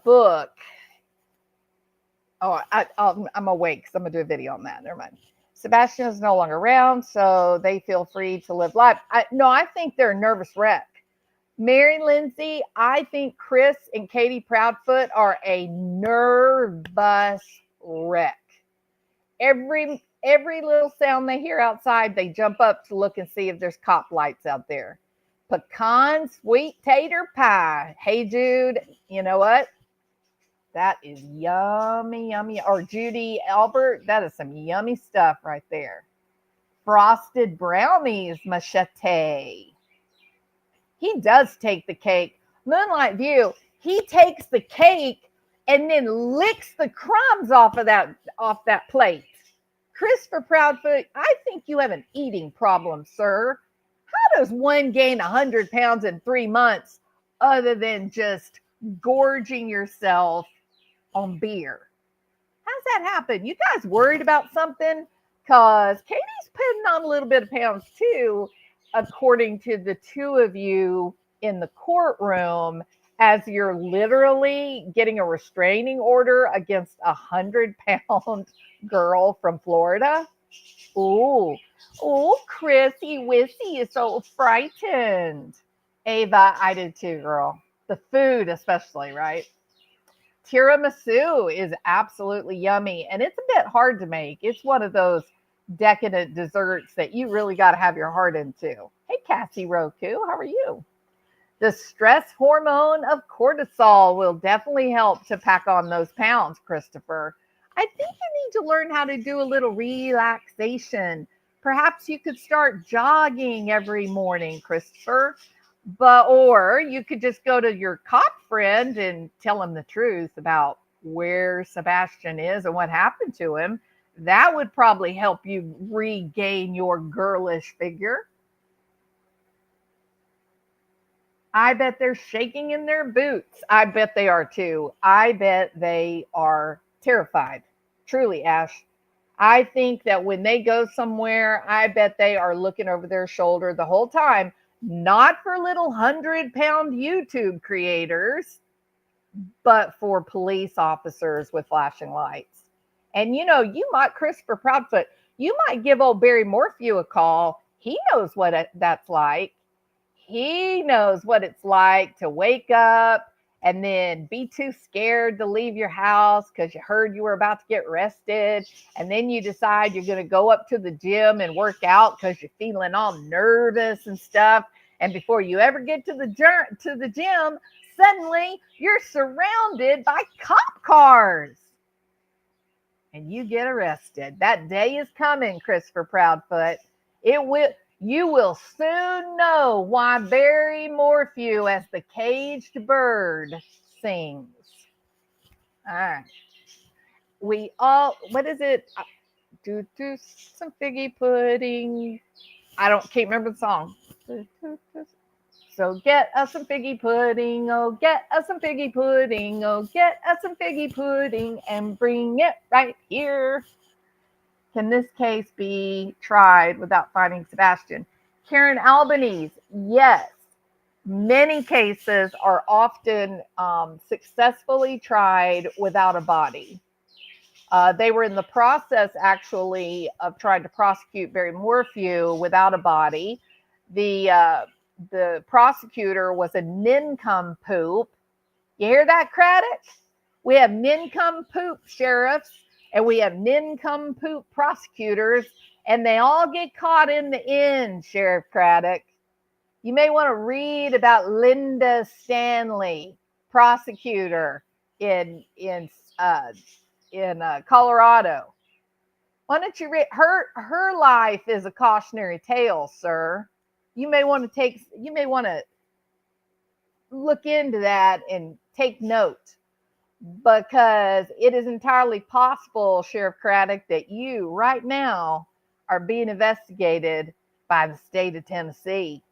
book. Oh, I'm awake, so I'm gonna do a video on that. Never mind. Sebastian is no longer around, so they feel free to live life. I think they're a nervous wreck. Mary Lindsay, I think Chris and Katie Proudfoot are a nervous wreck. Every little sound they hear outside, they jump up to look and see if there's cop lights out there. Pecan sweet tater pie. Hey, Jude, you know what? That is yummy, yummy. Or Judy Albert, that is some yummy stuff right there. Frosted brownies, Machete. He does take the cake. Moonlight View, he takes the cake and then licks the crumbs off that plate. Christopher Proudfoot, I think you have an eating problem, sir. How does one gain 100 pounds in 3 months other than just gorging yourself on beer? How's that happen? You guys worried about something? Because Katie's putting on a little bit of pounds too, according to the two of you in the courtroom, as you're literally getting a restraining order against a 100-pound girl from Florida. Ooh, Chrissy Wissy is so frightened. Ava, I did too, girl. The food especially, right? Tiramisu is absolutely yummy, and it's a bit hard to make. It's one of those decadent desserts that you really got to have your heart into. Hey, Cassie Roku, how are you? The stress hormone of cortisol will definitely help to pack on those pounds, Christopher. I think you need to learn how to do a little relaxation. Perhaps you could start jogging every morning, Christopher. Or you could just go to your cop friend and tell him the truth about where Sebastian is and what happened to him. That would probably help you regain your girlish figure. I bet they're shaking in their boots. I bet they are too. I bet they are terrified. Truly, Ash. I think that when they go somewhere, I bet they are looking over their shoulder the whole time. Not for little 100-pound YouTube creators, but for police officers with flashing lights. And you might, Christopher Proudfoot, you might give old Barry Morphew a call. He knows what that's like. He knows what it's like to wake up and then be too scared to leave your house because you heard you were about to get arrested. And then you decide you're going to go up to the gym and work out because you're feeling all nervous and stuff. And before you ever get to the gym, suddenly you're surrounded by cop cars. And you get arrested. That day is coming, Christopher Proudfoot. You will soon know why Barry Morphew, as the caged bird, sings. All right. What is it? Do some figgy pudding. Can't remember the song. So get us some figgy pudding. Oh, get us some figgy pudding. Oh, get us some figgy pudding and bring it right here. Can this case be tried without finding Sebastian? Karen Albanese, yes. Many cases are often successfully tried without a body. They were in the process, actually, of trying to prosecute Barry Morphew without a body. The prosecutor was a nincompoop. You hear that, Craddock? We have nincompoop sheriffs. And we have nincompoop prosecutors, and they all get caught in the end, Sheriff Craddock. You may want to read about Linda Stanley, prosecutor in Colorado. Why don't you read her life is a cautionary tale, sir. You may want to look into that and take note. Because it is entirely possible, Sheriff Craddock, that you right now are being investigated by the state of Tennessee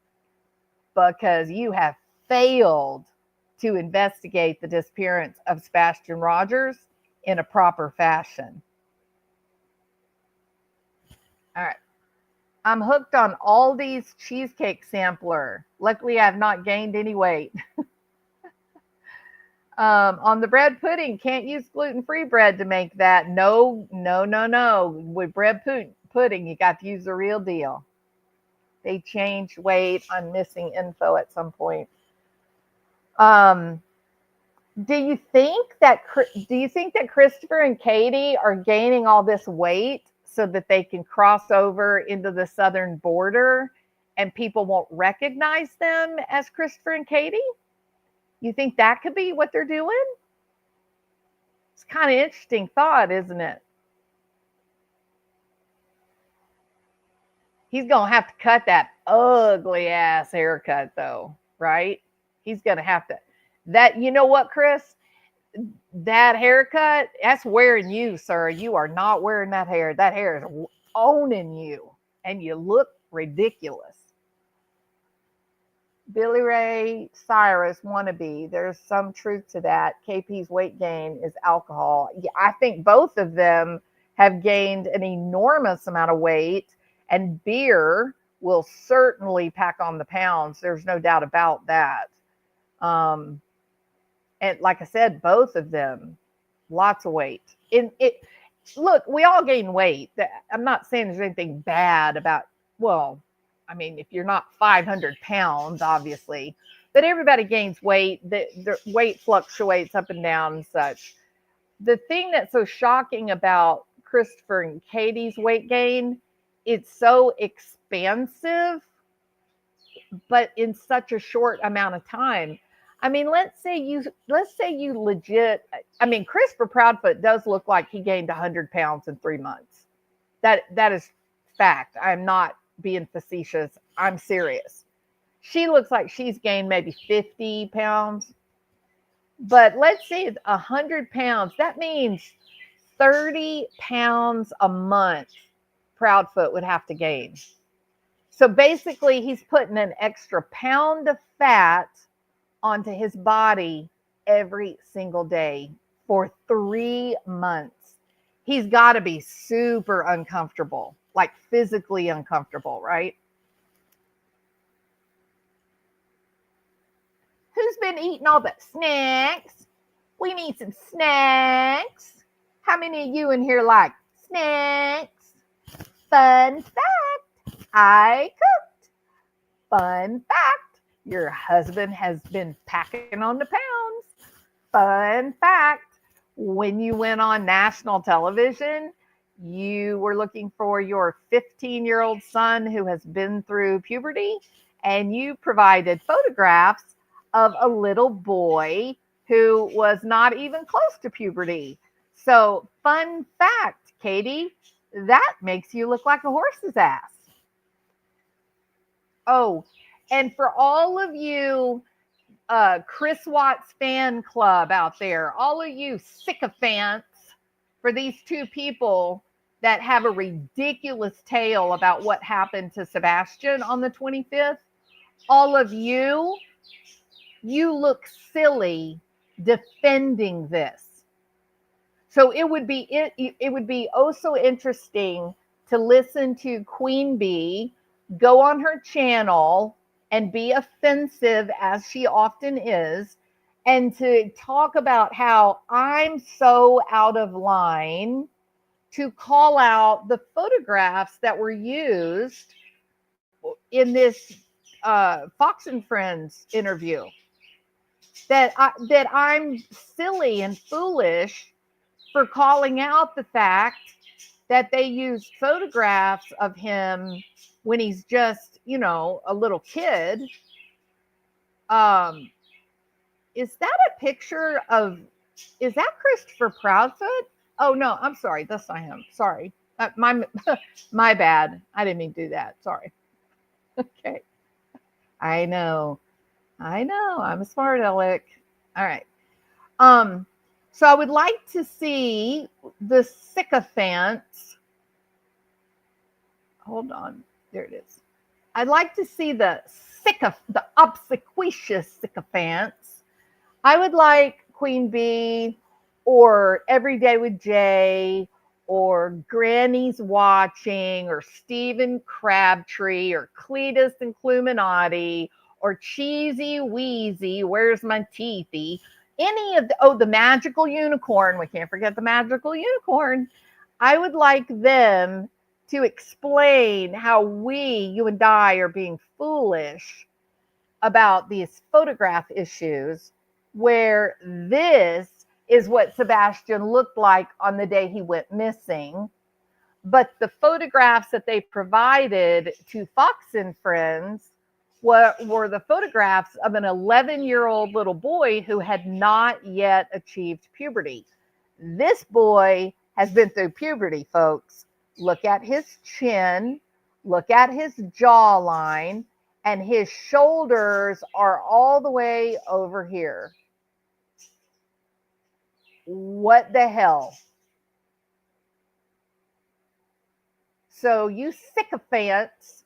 because you have failed to investigate the disappearance of Sebastian Rogers in a proper fashion. All right. I'm hooked on Aldi's cheesecake sampler. Luckily, I have not gained any weight. On the bread pudding, can't use gluten-free bread to make that. No, no, no, no. With bread pudding, you got to use the real deal. They changed. Wait, I'm missing info at some point. Do you think that Christopher and Katie are gaining all this weight so that they can cross over into the southern border and people won't recognize them as Christopher and Katie? You think that could be what they're doing? It's kind of interesting thought, isn't it? He's going to have to cut that ugly ass haircut though, right? He's going to have to. That, you know what, Chris? That haircut, that's wearing you, sir. You are not wearing that hair. That hair is owning you, and you look ridiculous. Billy Ray Cyrus wannabe. There's some truth to that. KP's weight gain is alcohol. Yeah, I think both of them have gained an enormous amount of weight, and beer will certainly pack on the pounds. There's no doubt about that. And like I said, both of them, lots of weight. Look, we all gain weight. I'm not saying there's anything bad about, well, I mean, if you're not 500 pounds, obviously, but everybody gains weight. The weight fluctuates up and down and such. The thing that's so shocking about Christopher and Katie's weight gain, it's so expansive, but in such a short amount of time. I mean, let's say you legit, I mean, Christopher Proudfoot does look like he gained 100 pounds in 3 months. That is fact. I'm not being facetious. I'm serious. She looks like she's gained maybe 50 pounds. But let's say 100 pounds. That means 30 pounds a month Proudfoot would have to gain. So basically, he's putting an extra pound of fat onto his body every single day for 3 months. He's got to be super uncomfortable, like physically uncomfortable, right? Who's been eating all the snacks? We need some snacks. How many of you in here like snacks? Fun fact, I cooked. Fun fact, your husband has been packing on the pounds. Fun fact, when you went on national television, you were looking for your 15-year-old son who has been through puberty, and you provided photographs of a little boy who was not even close to puberty. So, fun fact, Katie, that makes you look like a horse's ass. Oh, and for all of you Chris Watts fan club out there, all of you sycophants for these two people that have a ridiculous tale about what happened to Sebastian on the 25th, all of you look silly defending this. So it would be oh so interesting to listen to Queen Bee go on her channel and be offensive as she often is, and to talk about how I'm so out of line to call out the photographs that were used in this Fox and Friends interview. That I'm silly and foolish for calling out the fact that they used photographs of him when he's just, a little kid. Is that a picture of, is that Christopher Proudfoot? Oh no, I'm sorry. That's not him. Sorry. My bad. I didn't mean to do that. Sorry. Okay. I know. I'm a smart aleck. All right. So I would like to see the sycophants. Hold on. There it is. I'd like to see the obsequious sycophants. I would like Queen Bee or Everyday with Jay or Granny's Watching or Stephen Crabtree or Cletus and Cluminati or Cheesy Wheezy, Where's My Teethy, any of the magical unicorn, we can't forget the magical unicorn. I would like them to explain how you and I, are being foolish about these photograph issues, where this is what Sebastian looked like on the day he went missing. But the photographs that they provided to Fox and Friends were the photographs of an 11-year-old little boy who had not yet achieved puberty. This boy has been through puberty, folks. Look at his chin, look at his jawline, and his shoulders are all the way over here. What the hell? So you sycophants,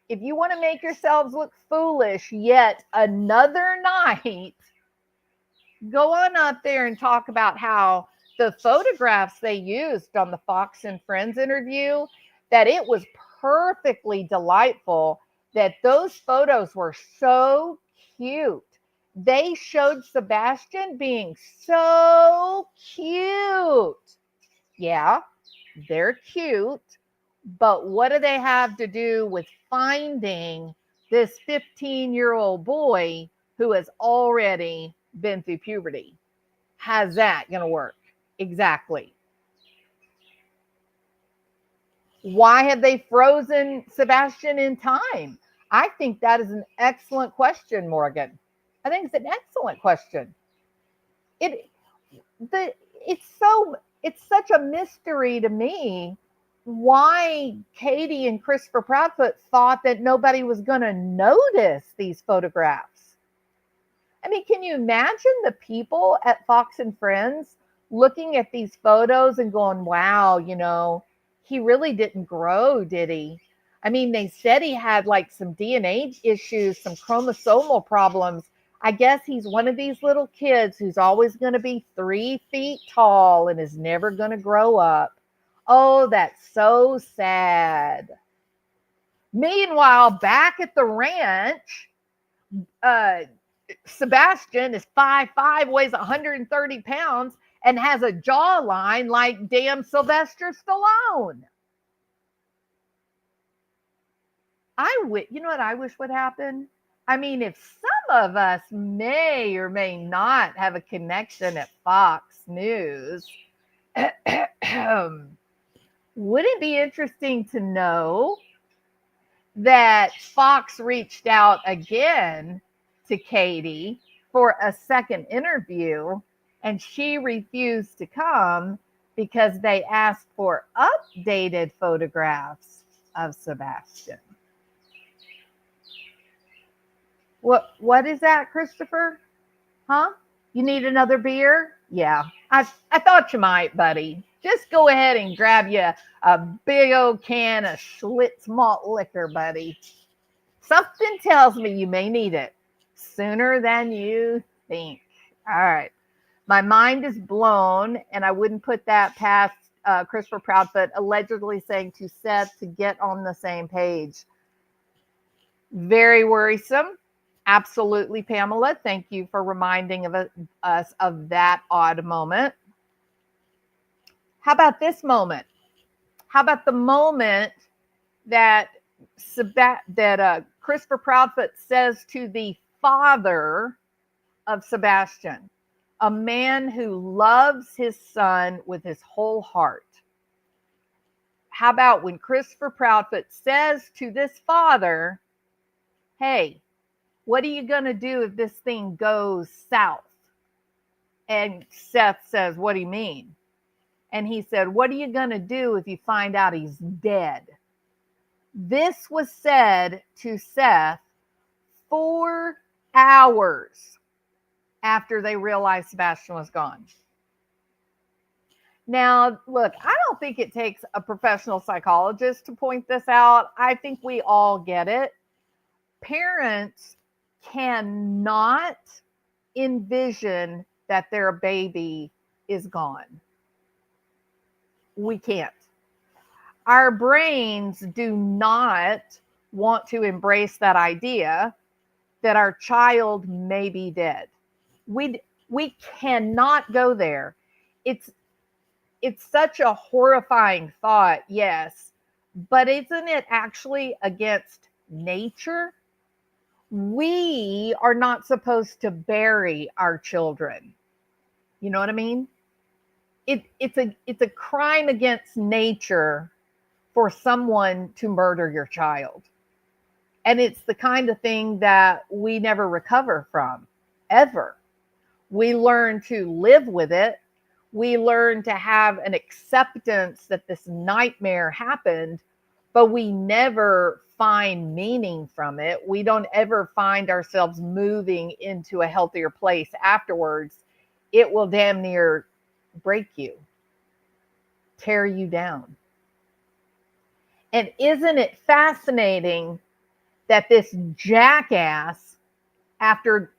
if you want to make yourselves look foolish yet another night, go on up there and talk about how the photographs they used on the Fox and Friends interview, that it was perfectly delightful, that those photos were so cute. They showed Sebastian being so cute. Yeah, they're cute. But what do they have to do with finding this 15-year-old boy who has already been through puberty? How's that going to work? Exactly. Why have they frozen Sebastian in time? I think that is an excellent question, Morgan. I think it's an excellent question. It's such a mystery to me why Katie and Christopher Proudfoot thought that nobody was going to notice these photographs. I mean, can you imagine the people at Fox and Friends looking at these photos and going, wow, he really didn't grow, did he? I mean, they said he had like some DNA issues, some chromosomal problems. I guess he's one of these little kids who's always going to be 3 feet tall and is never going to grow up. Oh, that's so sad. Meanwhile, back at the ranch, Sebastian is 5'5", weighs 130 pounds, and has a jawline like damn Sylvester Stallone. You know what I wish would happen? I mean, if some of us may or may not have a connection at Fox News, would it be interesting to know that Fox reached out again to Katie for a second interview, and she refused to come because they asked for updated photographs of Sebastian? What is that, Christopher? Huh? You need another beer? Yeah, I thought you might, buddy. Just go ahead and grab you a big old can of Schlitz malt liquor, buddy. Something tells me you may need it sooner than you think. All right. My mind is blown, and I wouldn't put that past Christopher Proudfoot allegedly saying to Seth to get on the same page. Very worrisome. Absolutely, Pamela. Thank you for reminding us of that odd moment. How about this moment? How about the moment that Christopher Proudfoot says to the father of Sebastian, a man who loves his son with his whole heart? How about when Christopher Proudfoot says to this father, hey, what are you going to do if this thing goes south? And Seth says, what do you mean? And he said, what are you going to do if you find out he's dead? This was said to Seth 4 hours after they realized Sebastian was gone. Now, look, I don't think it takes a professional psychologist to point this out. I think we all get it. Parents cannot envision that their baby is gone. We can't. Our brains do not want to embrace that idea that our child may be dead. We cannot go there. It's such a horrifying thought, yes, but isn't it actually against nature? We are not supposed to bury our children. You know what I mean? It's a crime against nature for someone to murder your child. And it's the kind of thing that we never recover from, ever. We learn to live with it. We learn to have an acceptance that this nightmare happened, but we never find meaning from it. We don't ever find ourselves moving into a healthier place afterwards. It will damn near break you, tear you down. And isn't it fascinating that this jackass, after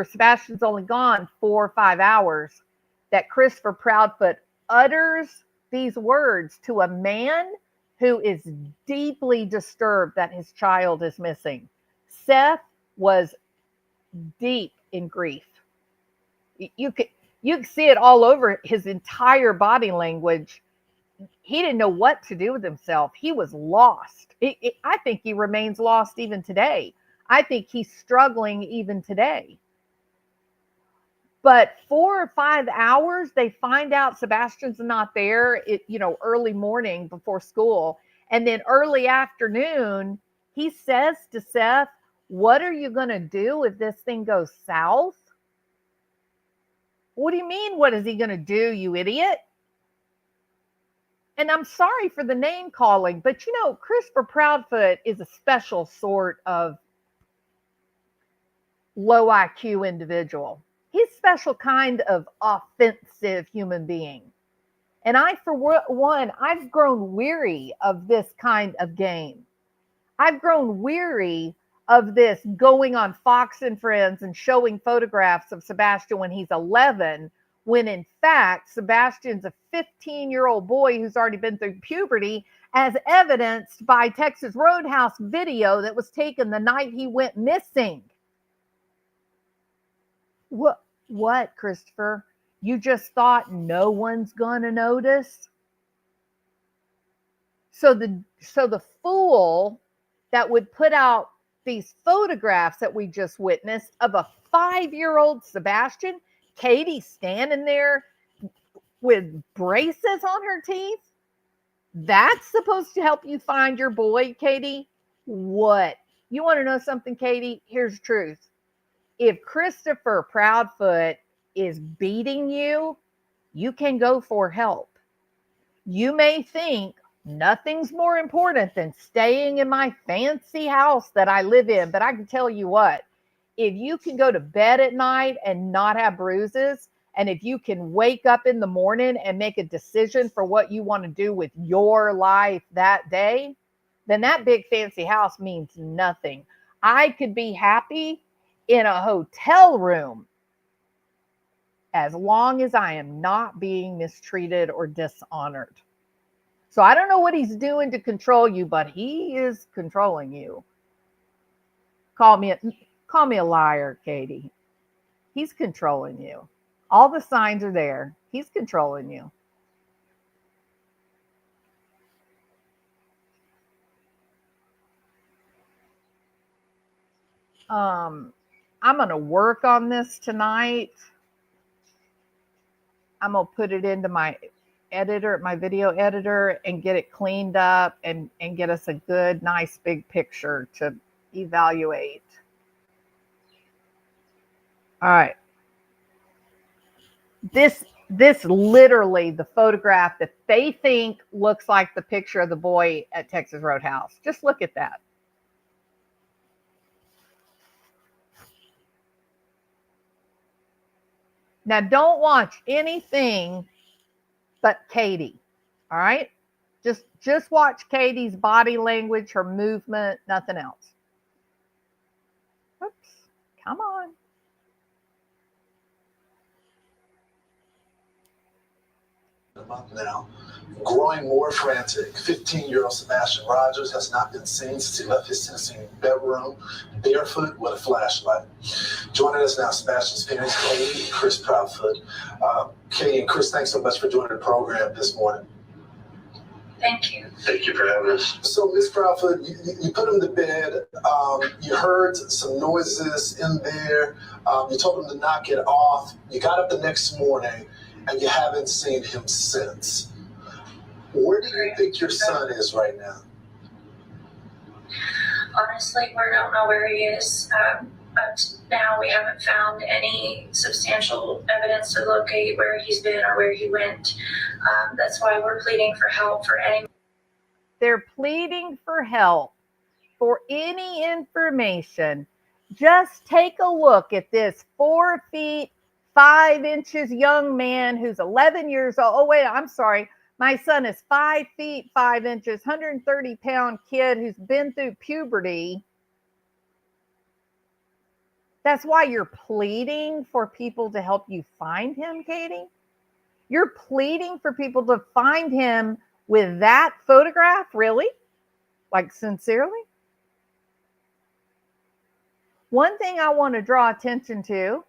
Sebastian's only gone 4 or 5 hours, that Christopher Proudfoot utters these words to a man who is deeply disturbed that his child is missing. Seth was deep in grief. You could see it all over his entire body language. He didn't know what to do with himself. He was lost. I think he remains lost even today. I think he's struggling even today. But 4 or 5 hours, they find out Sebastian's not there, early morning before school. And then early afternoon, he says to Seth, "What are you going to do if this thing goes south?" What do you mean, what is he going to do, you idiot? And I'm sorry for the name calling, but Christopher Proudfoot is a special sort of low IQ individual. He's a special kind of offensive human being. And for one, I've grown weary of this kind of game. I've grown weary of this going on Fox and Friends and showing photographs of Sebastian when he's 11, when in fact, Sebastian's a 15-year-old boy who's already been through puberty, as evidenced by Texas Roadhouse video that was taken the night he went missing. What, Christopher? You just thought no one's gonna notice? So the fool that would put out these photographs that we just witnessed of a 5-year-old Sebastian, Katie standing there with braces on her teeth, that's supposed to help you find your boy, Katie? What? You want to know something, Katie? Here's the truth. If Christopher Proudfoot is beating you, you can go for help. You may think nothing's more important than staying in my fancy house that I live in, but I can tell you what, if you can go to bed at night and not have bruises, and if you can wake up in the morning and make a decision for what you want to do with your life that day, then that big fancy house means nothing. I could be happy in a hotel room as long as I am not being mistreated or dishonored. So I don't know what he's doing to control you, but he is controlling you. Call me a liar, Katie. He's controlling you. All the signs are there. He's controlling you. I'm going to work on this tonight. I'm going to put it into my video editor, and get it cleaned up and get us a good, nice, big picture to evaluate. All right. This literally, the photograph that they think looks like the picture of the boy at Texas Roadhouse. Just look at that. Now, don't watch anything but Katie. All right? Just watch Katie's body language, her movement, nothing else. Oops. Come on. a month now. Growing more frantic, 15-year-old Sebastian Rogers has not been seen since he left his Tennessee bedroom barefoot with a flashlight. Joining us now, Sebastian's parents, Katie and Chris Proudfoot. Katie and Chris, thanks so much for joining the program this morning. Thank you. Thank you for having us. So, Ms. Proudfoot, you put him to bed. You heard some noises in there. You told him to knock it off. You got up the next morning, and you haven't seen him since. Where do you think your son is right now? Honestly, we don't know where he is. But now we haven't found any substantial evidence to locate where he's been or where he went. That's why we're pleading for help for any. They're pleading for help for any information. Just take a look at this 4 feet 5 inches young man who's 11 years old. Oh, wait, I'm sorry. My son is 5 feet 5 inches, 130-pound kid who's been through puberty. That's why you're pleading for people to help you find him, Katie. You're pleading for people to find him with that photograph? Really? Like, sincerely? One thing I want to draw attention to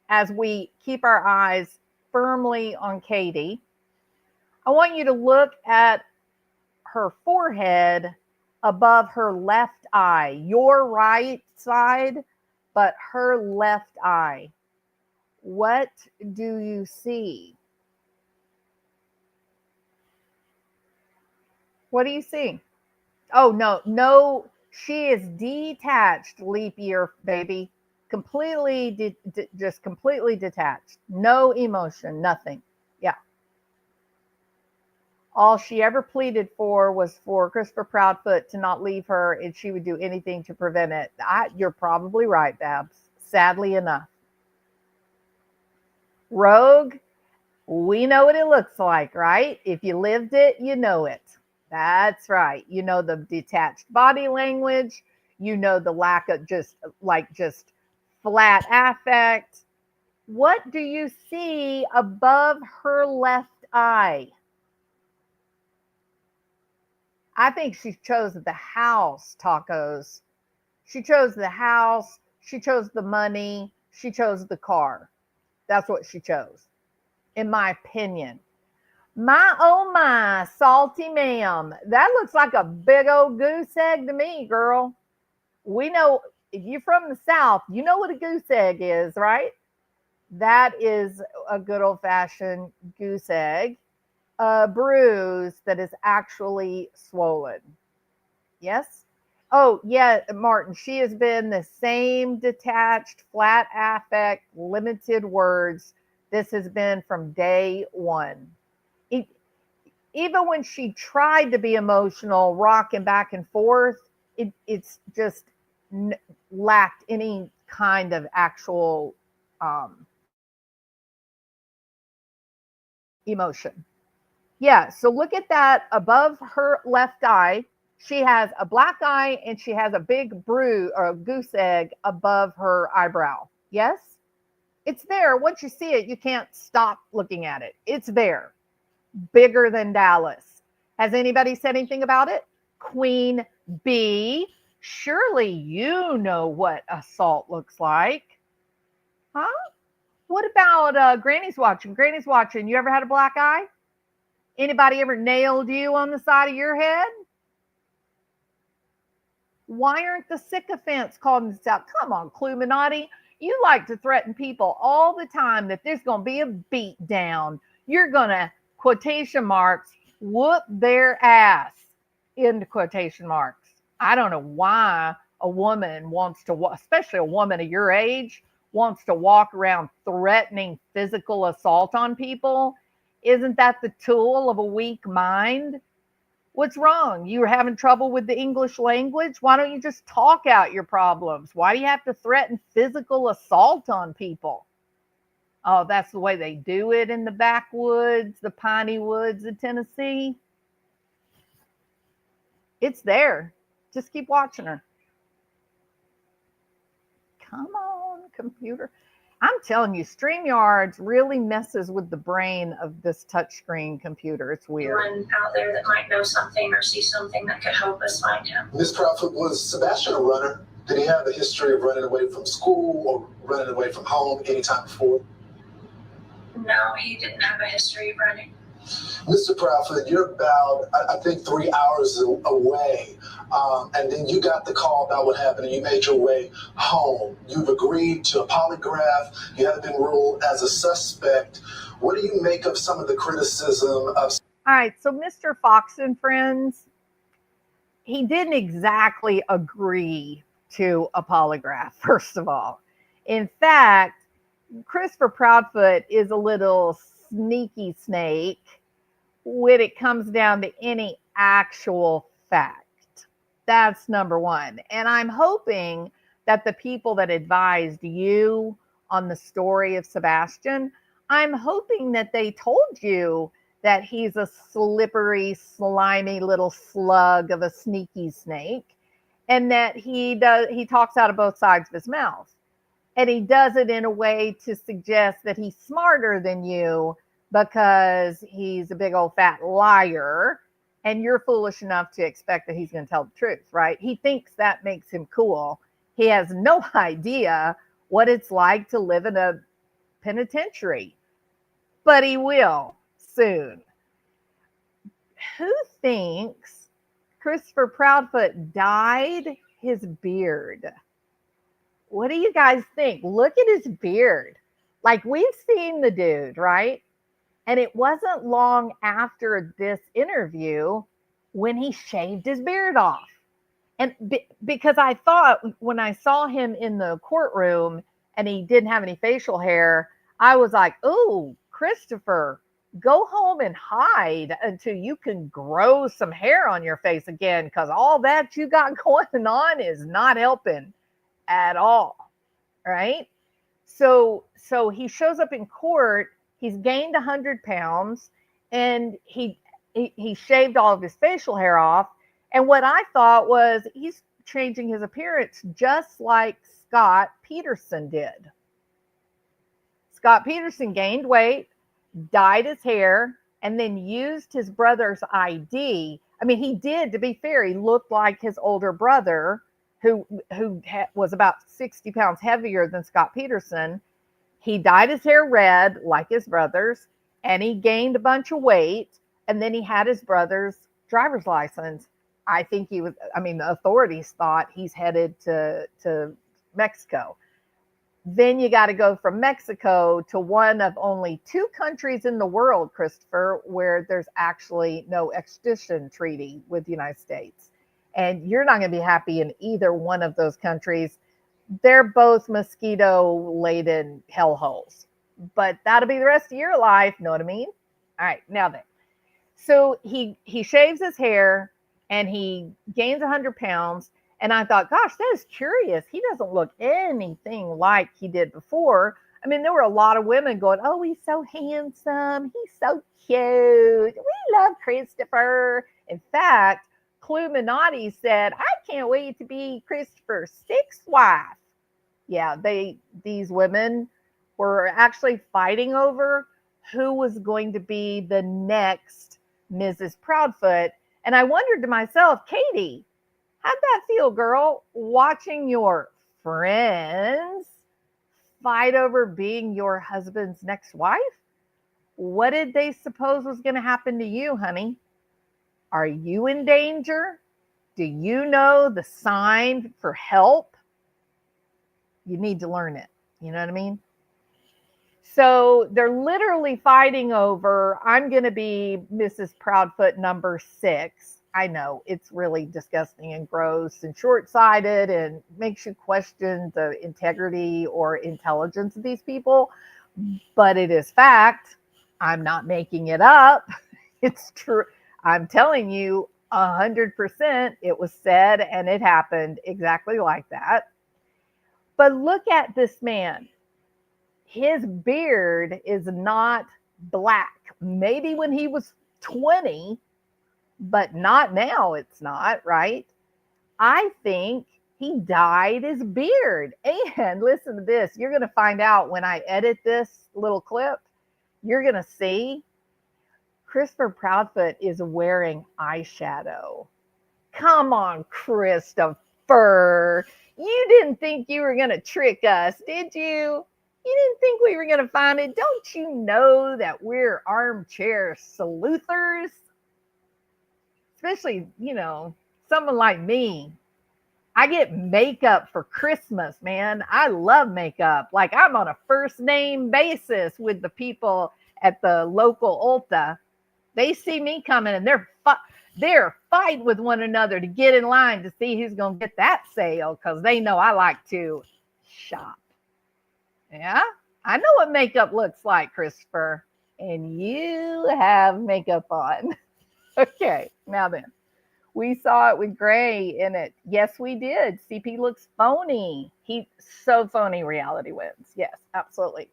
as we keep our eyes firmly on Katie, I want you to look at her forehead above her left eye, your right side, but her left eye. What do you see? What do you see? Oh, no, she is detached, leap year, baby. Completely, just completely detached. No emotion, nothing. Yeah. All she ever pleaded for was for Christopher Proudfoot to not leave her, and she would do anything to prevent it. You're probably right, Babs, sadly enough. Rogue, we know what it looks like, right? If you lived it, you know it. That's right. You know the detached body language. You know the lack of just flat affect. What do you see above her left eye? I think she chose the house, tacos. She chose the house. She chose the money. She chose the car. That's what she chose, in my opinion. My, oh my, salty ma'am. That looks like a big old goose egg to me, girl. We know, if you're from the South, you know what a goose egg is, right? That is a good old-fashioned goose egg. A bruise that is actually swollen. Yes? Oh, yeah, Martin, she has been the same detached, flat affect, limited words. This has been from day one. Even when she tried to be emotional, rocking back and forth, it's just lacked any kind of actual emotion. Yeah, so look at that above her left eye. She has a black eye and she has a big bruise or a goose egg above her eyebrow. Yes? It's there. Once you see it, you can't stop looking at it. It's there. Bigger than Dallas. Has anybody said anything about it? Queen Bee, surely you know what assault looks like. Huh? What about Granny's watching? Granny's watching. You ever had a black eye? Anybody ever nailed you on the side of your head? Why aren't the sycophants calling this out? Come on, Cluminati. You like to threaten people all the time that there's going to be a beat down. You're going to, quotation marks, whoop their ass, into quotation marks. I don't know why a woman wants to, especially a woman of your age, wants to walk around threatening physical assault on people. Isn't that the tool of a weak mind? What's wrong? You're having trouble with the English language? Why don't you just talk out your problems? Why do you have to threaten physical assault on people? Oh, that's the way they do it in the backwoods, the piney woods of Tennessee. It's there. Just keep watching her. Come on, computer. I'm telling you, StreamYards really messes with the brain of this touchscreen computer. It's weird. Anyone out there that might know something or see something that could help us find him. Ms. Proudfoot, was Sebastian a runner? Did he have a history of running away from school or running away from home anytime before? No, he didn't have a history of running. Mr. Proudfoot, you're about, I think, 3 hours away. And then you got the call about what happened and you made your way home. You've agreed to a polygraph. You haven't been ruled as a suspect. What do you make of some of the criticism of... All right, so Mr. Fox and Friends, he didn't exactly agree to a polygraph, first of all. In fact, Christopher Proudfoot is a little sneaky snake when it comes down to any actual fact. That's number one. And I'm hoping that the people that advised you on the story of Sebastian, I'm hoping that they told you that he's a slippery, slimy little slug of a sneaky snake, and that he talks out of both sides of his mouth. And he does it in a way to suggest that he's smarter than you because he's a big old fat liar and you're foolish enough to expect that he's going to tell the truth, right? He thinks that makes him cool. He has no idea what it's like to live in a penitentiary, but he will soon. Who thinks Christopher Proudfoot dyed his beard? What do you guys think? Look at his beard. Like, we've seen the dude, right? And it wasn't long after this interview when he shaved his beard off. And because I thought when I saw him in the courtroom and he didn't have any facial hair, I was like, oh, Christopher, go home and hide until you can grow some hair on your face again, because all that you got going on is not helping at all, right? So he shows up in court. He's gained 100 pounds, and he shaved all of his facial hair off. And what I thought was he's changing his appearance just like Scott Peterson did. Scott Peterson gained weight, dyed his hair, and then used his brother's ID. I mean, he did, to be fair, he looked like his older brother, who was about 60 pounds heavier than Scott Peterson. He dyed his hair red like his brother's, and he gained a bunch of weight, and then he had his brother's driver's license. I think the authorities thought he's headed to Mexico. Then you got to go from Mexico to one of only 2 countries in the world, Christopher, where there's actually no extradition treaty with the United States. And you're not going to be happy in either one of those countries. They're both mosquito-laden hellholes. But that'll be the rest of your life, know what I mean? All right, now then. So he shaves his hair and he gains 100 pounds. And I thought, gosh, that is curious. He doesn't look anything like he did before. I mean, there were a lot of women going, oh, he's so handsome. He's so cute. We love Christopher. In fact, Cluminati said, I can't wait to be Christopher's 6th wife. Yeah, these women were actually fighting over who was going to be the next Mrs. Proudfoot. And I wondered to myself, Katie, how'd that feel, girl, watching your friends fight over being your husband's next wife? What did they suppose was going to happen to you, honey? Are you in danger? Do you know the sign for help? You need to learn it. You know what I mean? So they're literally fighting over, I'm going to be Mrs. Proudfoot number 6. I know it's really disgusting and gross and short-sighted and makes you question the integrity or intelligence of these people. But it is fact. I'm not making it up. It's true. I'm telling you 100% it was said and it happened exactly like that. But look at this man. His beard is not black. Maybe when he was 20, but not now, it's not, right? I think He dyed his beard. And listen to this. You're going to find out when I edit this little clip, you're going to see Christopher Proudfoot is wearing eyeshadow. Come on, Christopher. You didn't think you were going to trick us, did you? You didn't think we were going to find it. Don't you know that we're armchair sleuthers? Especially, someone like me. I get makeup for Christmas, man. I love makeup. Like I'm on a first name basis with the people at the local Ulta. They see me coming and they're fighting with one another to get in line to see who's going to get that sale because they know I like to shop. Yeah, I know what makeup looks like, Christopher. And you have makeup on. Okay, now then. We saw it with Gray in it. Yes, we did. CP looks phony. He's so phony. Reality wins. Yes, absolutely.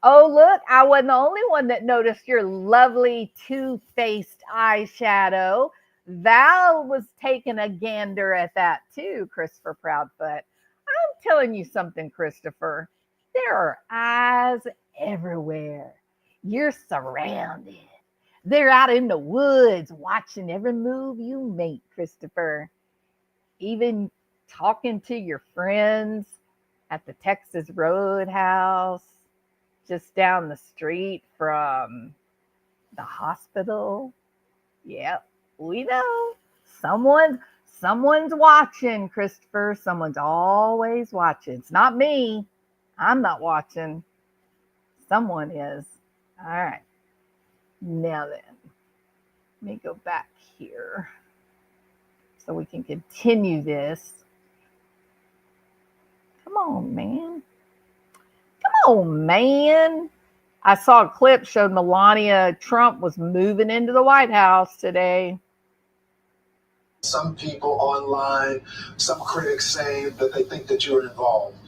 Oh, look, I wasn't the only one that noticed your lovely two-faced eyeshadow. Val was taking a gander at that too, Christopher Proudfoot. I'm telling you something, Christopher. There are eyes everywhere. You're surrounded. They're out in the woods watching every move you make, Christopher. Even talking to your friends at the Texas Roadhouse, just down the street from the hospital. Yep, we know. Someone's watching, Christopher. Someone's always watching. It's not me. I'm not watching. Someone is. All right. Now then, let me go back here so we can continue this. Come on, man. Come on, man. I saw a clip showed Melania Trump was moving into the White House today. Some people online, some critics saying that they think that you're involved.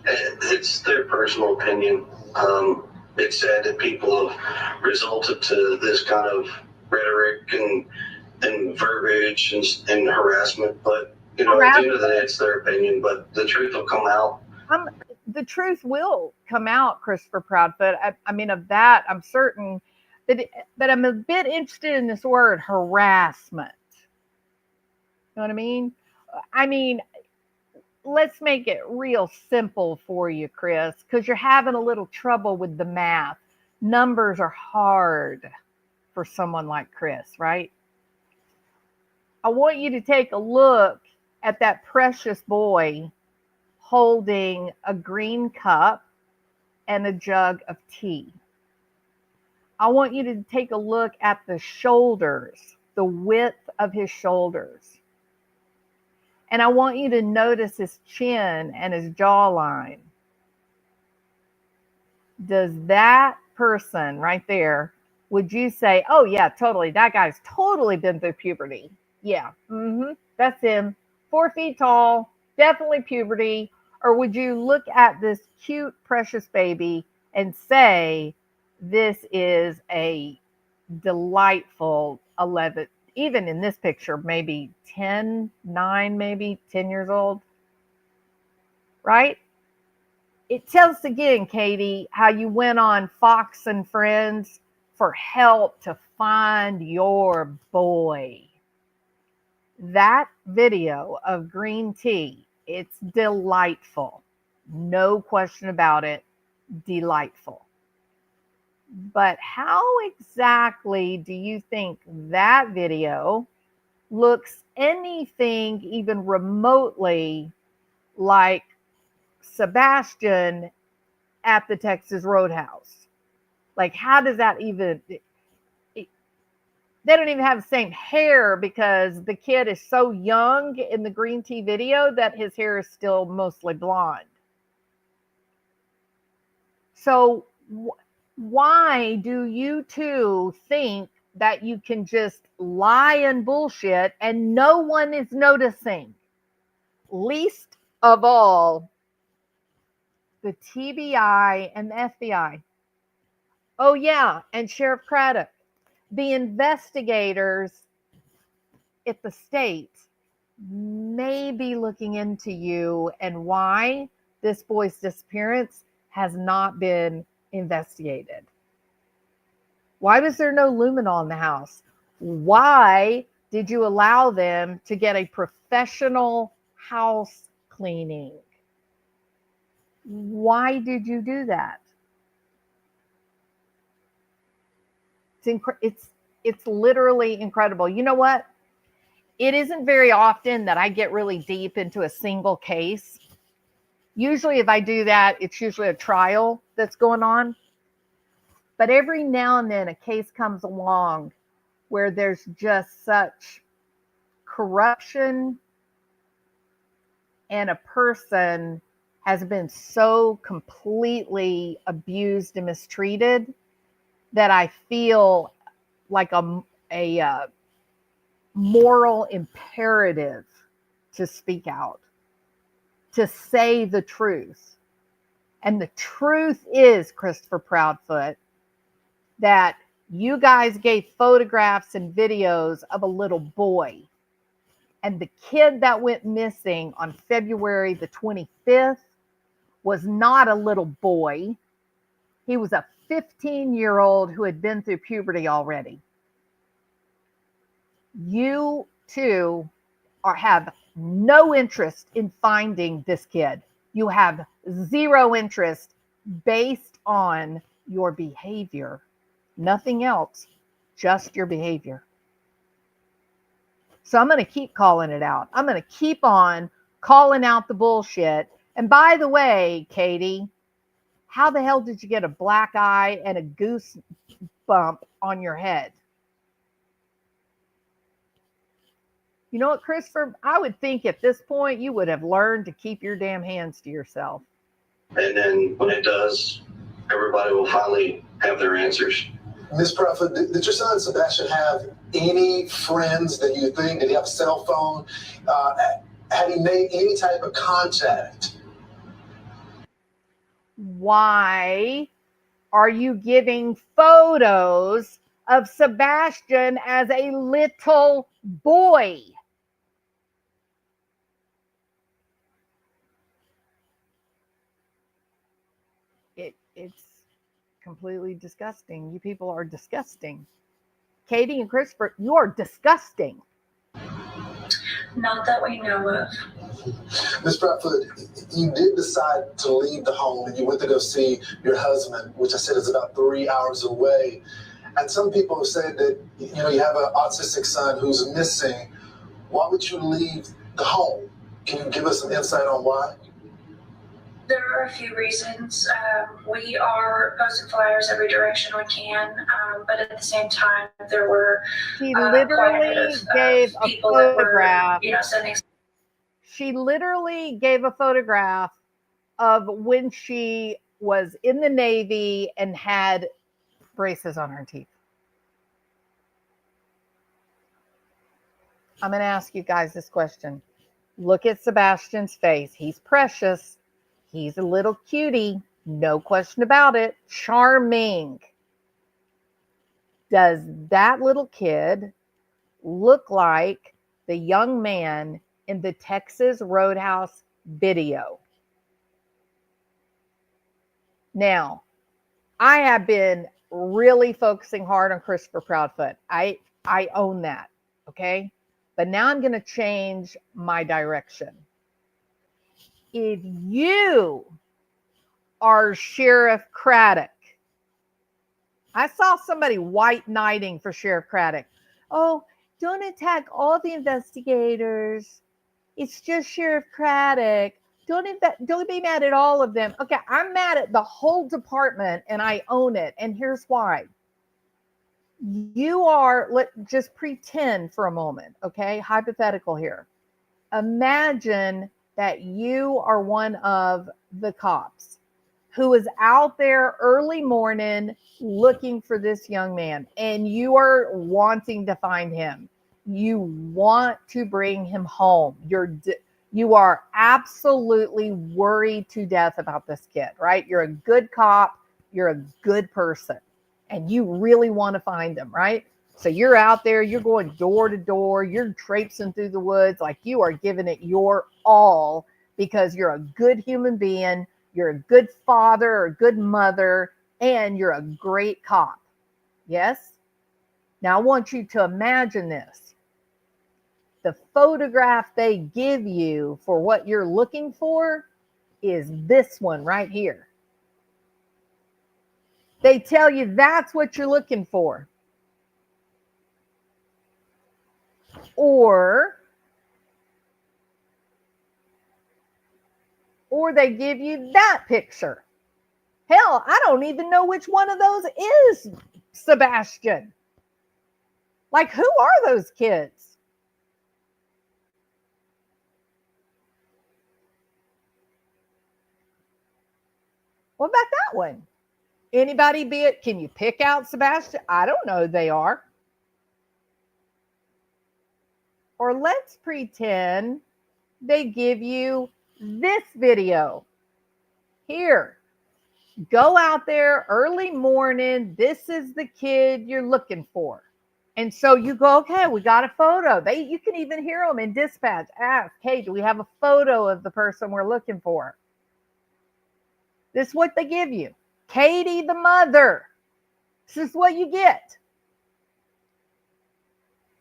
It's their personal opinion. It's sad that people have resorted to this kind of rhetoric and verbiage and harassment. But, at the end of the day, it's their opinion. But the truth will come out. The truth will come out, Christopher Proudfoot. I mean, of that, I'm certain. But I'm a bit interested in this word, harassment. You know what I mean? I mean, let's make it real simple for you, Chris, because you're having a little trouble with the math. Numbers are hard for someone like Chris, right? I want you to take a look at that precious boy holding a green cup and a jug of tea. I want you to take a look at the shoulders, the width of his shoulders. And I want you to notice his chin and his jawline. Does that person right there, would you say, oh yeah, totally, that guy's totally been through puberty? Yeah, that's him. 4 feet tall, definitely puberty. Or would you look at this cute, precious baby and say, this is a delightful 11, even in this picture, maybe 10, 9, maybe 10 years old, right? It tells us again, Katie, how you went on Fox and Friends for help to find your boy. That video of green tea, it's delightful. No question about it, delightful. But how exactly do you think that video looks anything even remotely like Sebastian at the Texas Roadhouse? Like, how does that even... They don't even have the same hair because the kid is so young in the green tea video that his hair is still mostly blonde. So why do you two think that you can just lie and bullshit and no one is noticing? Least of all, the TBI and the FBI. Oh yeah, and Sheriff Craddock. The investigators at the state may be looking into you and why this boy's disappearance has not been investigated. Why was there no luminol in the house? Why did you allow them to get a professional house cleaning? Why did you do that? It's literally incredible. You know what? It isn't very often that I get really deep into a single case. Usually if I do that, it's usually a trial that's going on. But every now and then a case comes along where there's just such corruption and a person has been so completely abused and mistreated that I feel like a moral imperative to speak out, to say the truth. And the truth is, Christopher Proudfoot, that you guys gave photographs and videos of a little boy. And the kid that went missing on February the 25th was not a little boy. He was a 15-year-old who had been through puberty already. You two have no interest in finding this kid. You have zero interest based on your behavior. Nothing else, just your behavior. So I'm going to keep calling it out. I'm going to keep on calling out the bullshit. And by the way, Katie, how the hell did you get a black eye and a goose bump on your head? You know what, Christopher? I would think at this point you would have learned to keep your damn hands to yourself. And then when it does, everybody will finally have their answers. Ms. Proudfoot, did your son Sebastian have any friends that you think, did he have a cell phone? Had he made any type of contact? Why are you giving photos of Sebastian as a little boy? It's completely disgusting. You people are disgusting. Katie and Christopher, you are disgusting. Not that we know of. Ms. Proudfoot, you did decide to leave the home and you went to go see your husband, which I said is about 3 hours away. And some people have said that, you have an autistic son who's missing. Why would you leave the home? Can you give us some insight on why? There are a few reasons. We are posting flyers every direction we can, but at the same time, there were She literally gave a photograph. Sending. She literally gave a photograph of when she was in the Navy and had braces on her teeth. I'm going to ask you guys this question. Look at Sebastian's face. He's precious. He's a little cutie. No question about it. Charming. Does that little kid look like the young man in the Texas Roadhouse video? Now, I have been really focusing hard on Christopher Proudfoot. I own that, okay? But now I'm going to change my direction. If you are Sheriff Craddock, I saw somebody white knighting for Sheriff Craddock. Oh, don't attack all the investigators. It's just Sheriff Craddock. Don't be mad at all of them. Okay, I'm mad at the whole department and I own it. And here's why. Let's just pretend for a moment, okay? Hypothetical here. Imagine that you are one of the cops who is out there early morning looking for this young man, and you are wanting to find him. You want to bring him home. You are absolutely worried to death about this kid, right? You're a good cop. You're a good person, and you really want to find him, right? So you're out there, you're going door to door, you're traipsing through the woods like you are giving it your all because you're a good human being, you're a good father or a good mother, and you're a great cop. Yes? Now I want you to imagine this. The photograph they give you for what you're looking for is this one right here. They tell you that's what you're looking for. Or they give you that picture. Hell, I don't even know which one of those is Sebastian. Like, who are those kids? What about that one? Anybody be it? Can you pick out Sebastian? I don't know who they are. Or let's pretend they give you this video. Here, go out there early morning. This is the kid you're looking for. And so you go, okay, we got a photo. You can even hear them in dispatch. Ask, hey, do we have a photo of the person we're looking for? This is what they give you. Katie, the mother. This is what you get.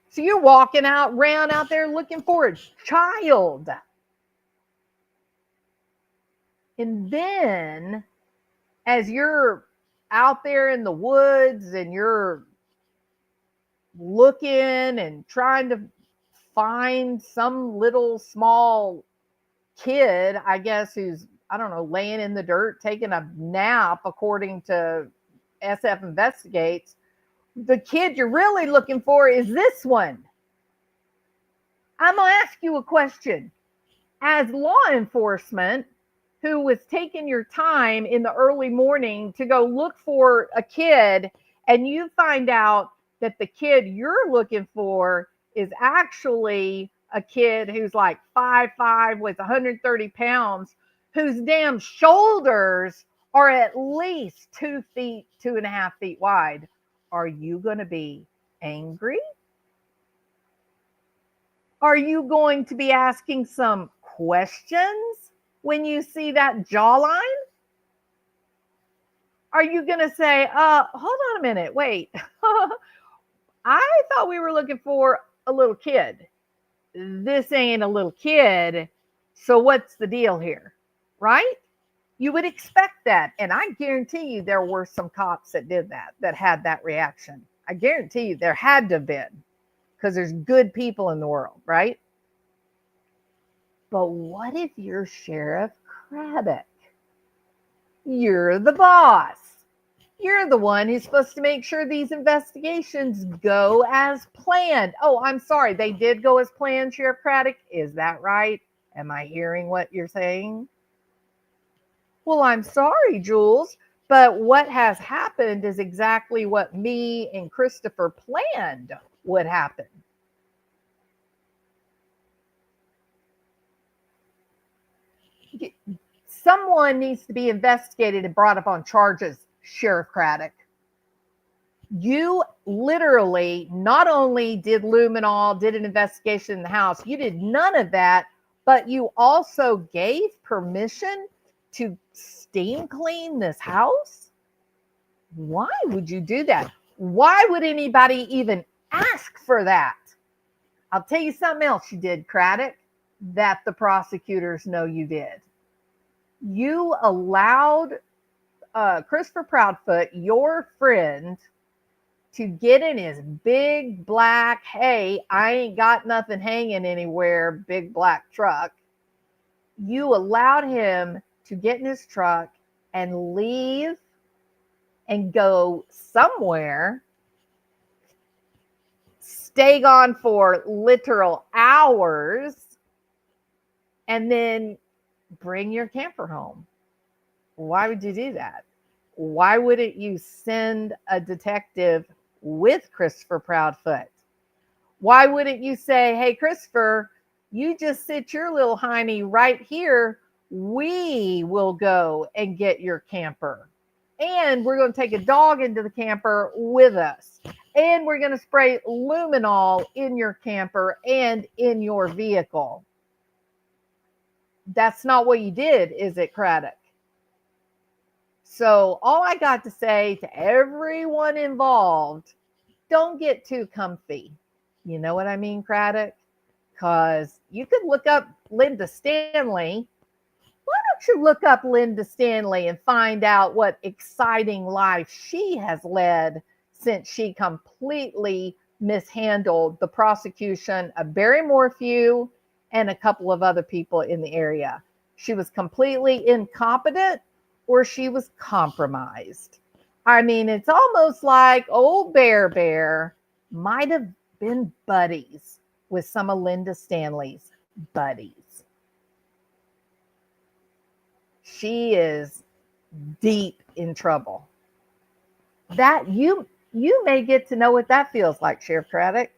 So you're walking around out there looking for a child. And then as you're out there in the woods and you're looking and trying to find some little small kid, I guess, who's, I don't know, laying in the dirt, taking a nap, according to SF Investigates, the kid you're really looking for is this one. I'm going to ask you a question. As law enforcement, who was taking your time in the early morning to go look for a kid, and you find out that the kid you're looking for is actually a kid who's like 5'5", weighs 130 pounds, whose damn shoulders are at least 2 feet, 2.5 feet wide, are you going to be angry? Are you going to be asking some questions when you see that jawline? Are you going to say, hold on a minute, wait. I thought we were looking for a little kid. This ain't a little kid. So what's the deal here? Right? You would expect that. And I guarantee you there were some cops that did that, that had that reaction. I guarantee you there had to have been, because there's good people in the world, right? But what if you're Sheriff Craddock? You're the boss. You're the one who's supposed to make sure these investigations go as planned. Oh, I'm sorry. They did go as planned, Sheriff Craddock. Is that right? Am I hearing what you're saying? Well, I'm sorry, Jules, but what has happened is exactly what me and Christopher planned would happen. Someone needs to be investigated and brought up on charges, Sheriff Craddock. You literally not only did luminol, did an investigation in the house, you did none of that, but you also gave permission to steam clean this house? Why would you do that? Why would anybody even ask for that? I'll tell you something else you did, Craddock, that the prosecutors know you did. You allowed Christopher Proudfoot, your friend, to get in his big black, hey, I ain't got nothing hanging anywhere, big black truck. You allowed him to get in his truck and leave and go somewhere, stay gone for literal hours, and then bring your camper home. Why would you do that? Why wouldn't you send a detective with Christopher Proudfoot? Why wouldn't you say, hey, Christopher, you just sit your little hiney right here. We will go and get your camper. And we're going to take a dog into the camper with us. And we're going to spray luminol in your camper and in your vehicle. That's not what you did, is it, Craddock? So all I got to say to everyone involved, don't get too comfy. You know what I mean, Craddock? Because you could look up Linda Stanley. Why don't you look up Linda Stanley and find out what exciting life she has led since she completely mishandled the prosecution of Barry Morphew and a couple of other people in the area. She was completely incompetent or she was compromised. I mean, it's almost like old Bear might have been buddies with some of Linda Stanley's buddies. She is deep in trouble. That you may get to know what that feels like, Sheriff Craddock.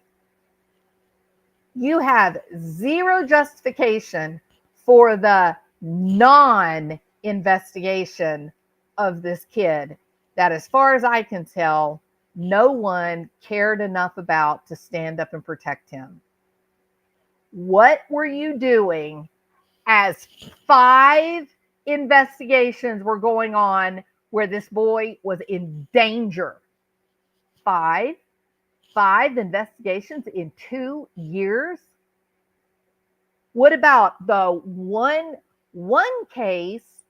You have zero justification for the non-investigation of this kid that, as far as I can tell, no one cared enough about to stand up and protect him. What were you doing as 5 investigations were going on where this boy was in danger? 5 investigations in 2 years? What about the one case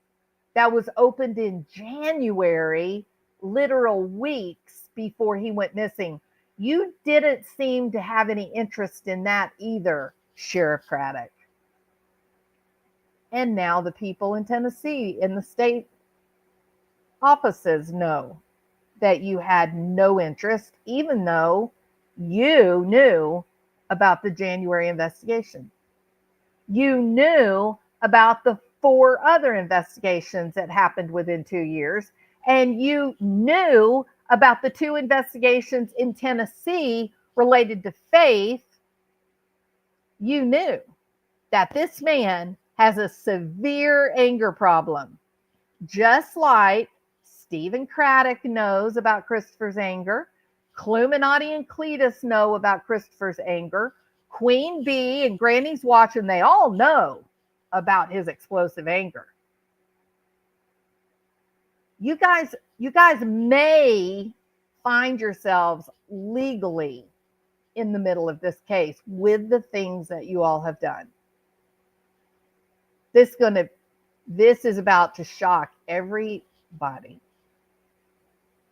that was opened in January, literal weeks before he went missing? You didn't seem to have any interest in that either, Sheriff Craddock. And now the people in Tennessee in the state offices know that you had no interest, even though you knew about the January investigation. You knew about the 4 other investigations that happened within 2 years. And you knew about the 2 investigations in Tennessee related to Faith. You knew that this man has a severe anger problem, just like Stephen Craddock knows about Christopher's anger. Cluminati and Cletus know about Christopher's anger. Queen Bee and Granny's watching, they all know about his explosive anger. You guys may find yourselves legally in the middle of this case with the things that you all have done. This is about to shock everybody.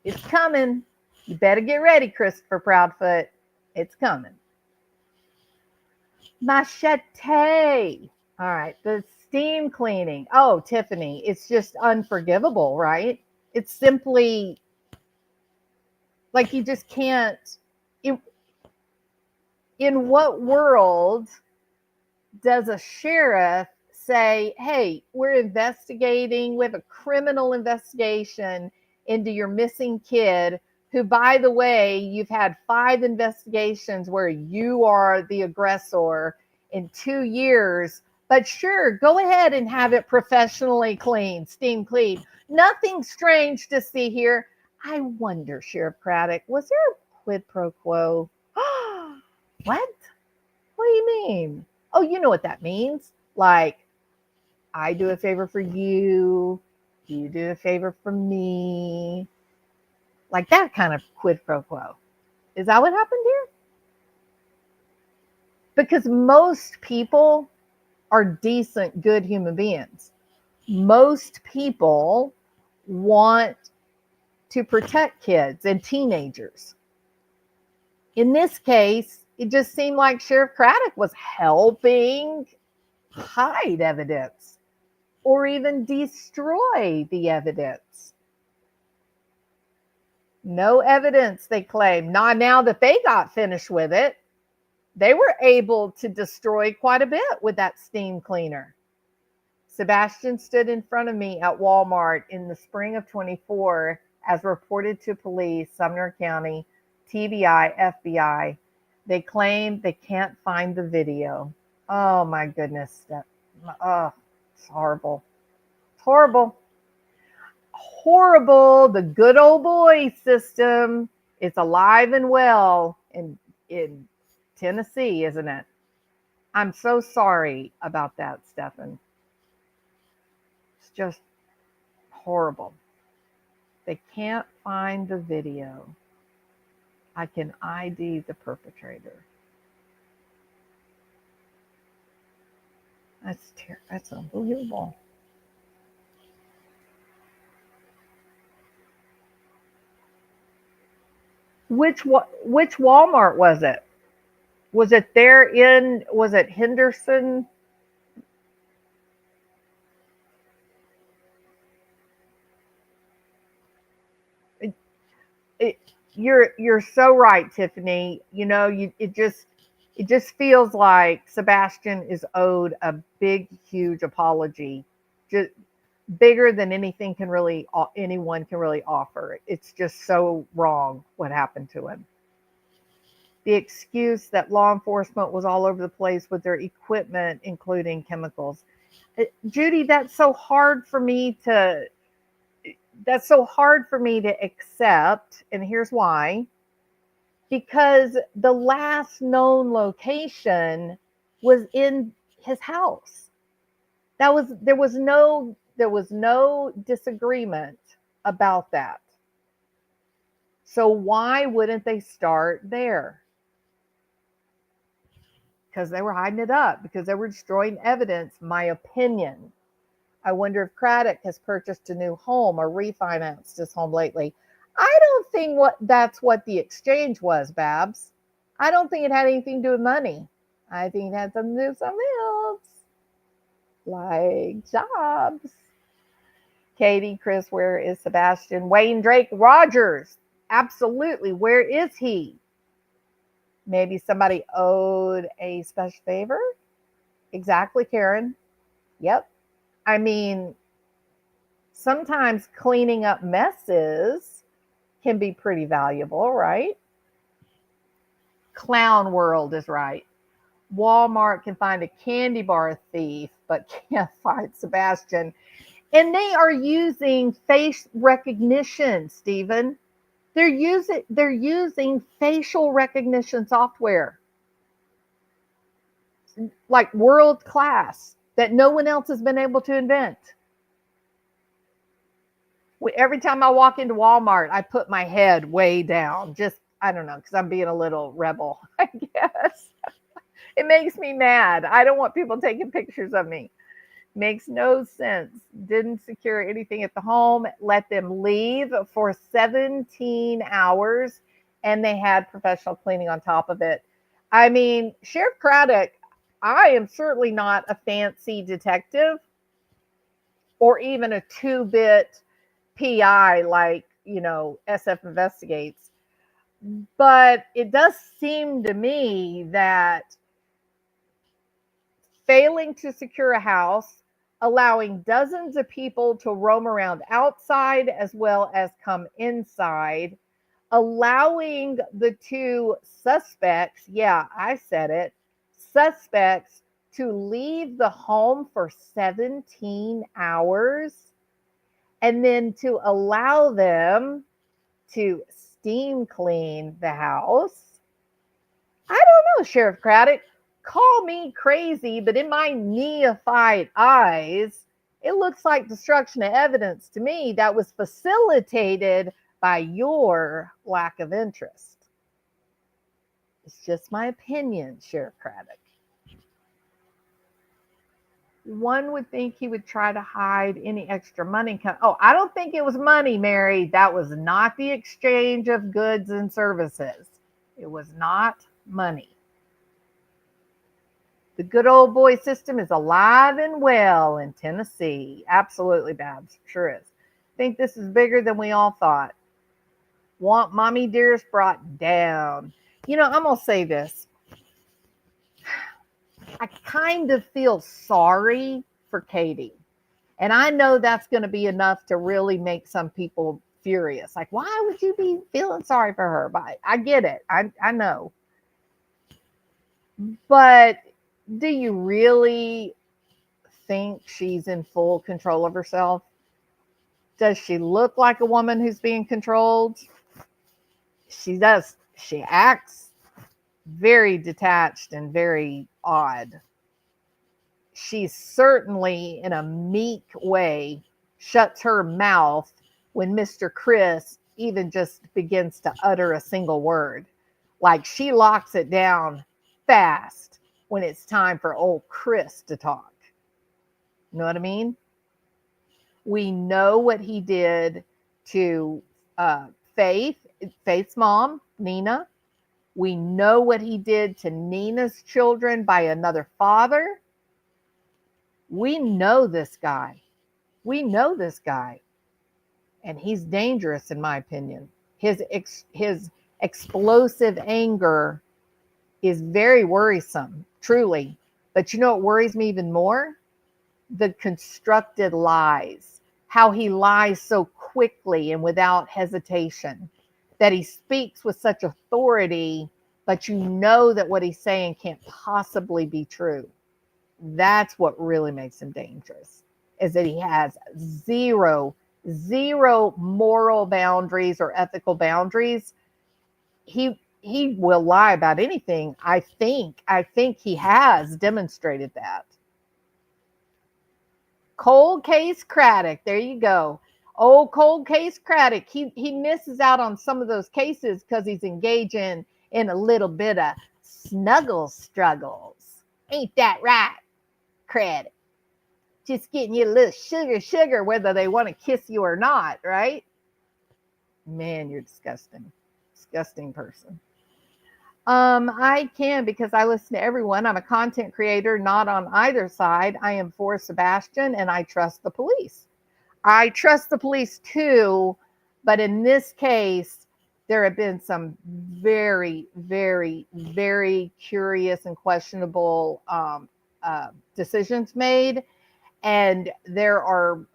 It's coming. You better get ready, Christopher Proudfoot. It's coming. Machete. All right, the steam cleaning. Oh, Tiffany, it's just unforgivable, right? It's simply like you just can't. In what world does a sheriff say, hey, we're investigating, we have a criminal investigation into your missing kid, who, by the way, you've had 5 investigations where you are the aggressor in 2 years, but sure, go ahead and have it professionally cleaned, steam cleaned. Nothing strange to see here. I wonder, Sheriff Craddock, was there a quid pro quo? What? What do you mean? Oh, you know what that means. Like, I do a favor for you, you do a favor for me. Like that kind of quid pro quo. Is that what happened here? Because most people are decent, good human beings. Most people want to protect kids and teenagers. In this case, it just seemed like Sheriff Craddock was helping hide evidence or even destroy the evidence. No evidence, they claim. Now that they got finished with it, they were able to destroy quite a bit with that steam cleaner. Sebastian stood in front of me at Walmart in the spring of 24, as reported to police, Sumner County, TBI, FBI. They claim they can't find the video. Oh my goodness. Oh, it's horrible. It's horrible. horrible. The good old boy system is alive and well in Tennessee, isn't it? I'm so sorry about that, Stefan. It's just horrible. They can't find the video. I can ID the perpetrator. That's unbelievable. Which Walmart was it? Was it was it Henderson? You're so right, Tiffany. It just feels like Sebastian is owed a big, huge apology, just bigger than anyone can really offer. It's just so wrong what happened to him. The excuse that law enforcement was all over the place with their equipment, including chemicals. Judy, that's so hard for me to accept, and here's why. Because the last known location was in his house. There was no disagreement about that. So why wouldn't they start there? Because they were hiding it up, because they were destroying evidence, my opinion. I wonder if Craddock has purchased a new home or refinanced his home lately. I don't think that's what the exchange was, Babs. I don't think it had anything to do with money. I think it had something to do with something else, like jobs. Katie, Chris, where is Sebastian? Wayne Drake Rogers. Absolutely. Where is he? Maybe somebody owed a special favor? Exactly, Karen. Yep. I mean, sometimes cleaning up messes can be pretty valuable, right? Clown World is right. Walmart can find a candy bar thief, but can't find Sebastian. And they are using face recognition, Stephen. They're using facial recognition software, like world class, that no one else has been able to invent. Every time I walk into Walmart, I put my head way down. Just, I don't know, because I'm being a little rebel, I guess. It makes me mad. I don't want people taking pictures of me. Makes no sense. Didn't secure anything at the home. Let them leave for 17 hours, and they had professional cleaning on top of it. I mean, Sheriff Craddock, I am certainly not a fancy detective or even a 2-bit PI like, SF Investigates. But it does seem to me that failing to secure a house, allowing dozens of people to roam around outside as well as come inside, allowing the two suspects, yeah, I said it, suspects to leave the home for 17 hours, and then to allow them to steam clean the house. I don't know, Sheriff Craddock. Call me crazy, but in my neophyte eyes, it looks like destruction of evidence to me that was facilitated by your lack of interest. It's just my opinion, Sheriff Craddock. One would think he would try to hide any extra money. Oh, I don't think it was money, Mary. That was not the exchange of goods and services. It was not money. The good old boy system is alive and well in Tennessee. Absolutely, Babs. Sure is. Think this is bigger than we all thought. Want Mommy Dearest brought down. I'm going to say this. I kind of feel sorry for Katie. And I know that's going to be enough to really make some people furious. Like, why would you be feeling sorry for her? But I get it. I know. But do you really think she's in full control of herself? Does she look like a woman who's being controlled? She does. She acts very detached and very odd. She certainly, in a meek way, shuts her mouth when Mr. Chris even just begins to utter a single word. Like she locks it down fast when it's time for old Chris to talk. You know what I mean? We know what he did to Faith's mom, Nina. We know what he did to Nina's children by another father. We know this guy. We know this guy. And he's dangerous, in my opinion. His explosive anger is very worrisome, truly. But you know what worries me even more? The constructed lies. How he lies so quickly and without hesitation. That he speaks with such authority, but you know that what he's saying can't possibly be true. That's what really makes him dangerous, is that he has zero moral boundaries or ethical boundaries. He will lie about anything. I think he has demonstrated that. Cold Case Craddock, there you go. Oh, Cold Case Craddock. He misses out on some of those cases because he's engaging in a little bit of snuggle struggles. Ain't that right, Craddock? Just getting you a little sugar, whether they want to kiss you or not, right? Man, you're disgusting. Disgusting person. I can, because I listen to everyone. I'm a content creator, not on either side. I am for Sebastian, and I trust the police. I trust the police too, but in this case, there have been some very, very, very curious and questionable decisions made. And there are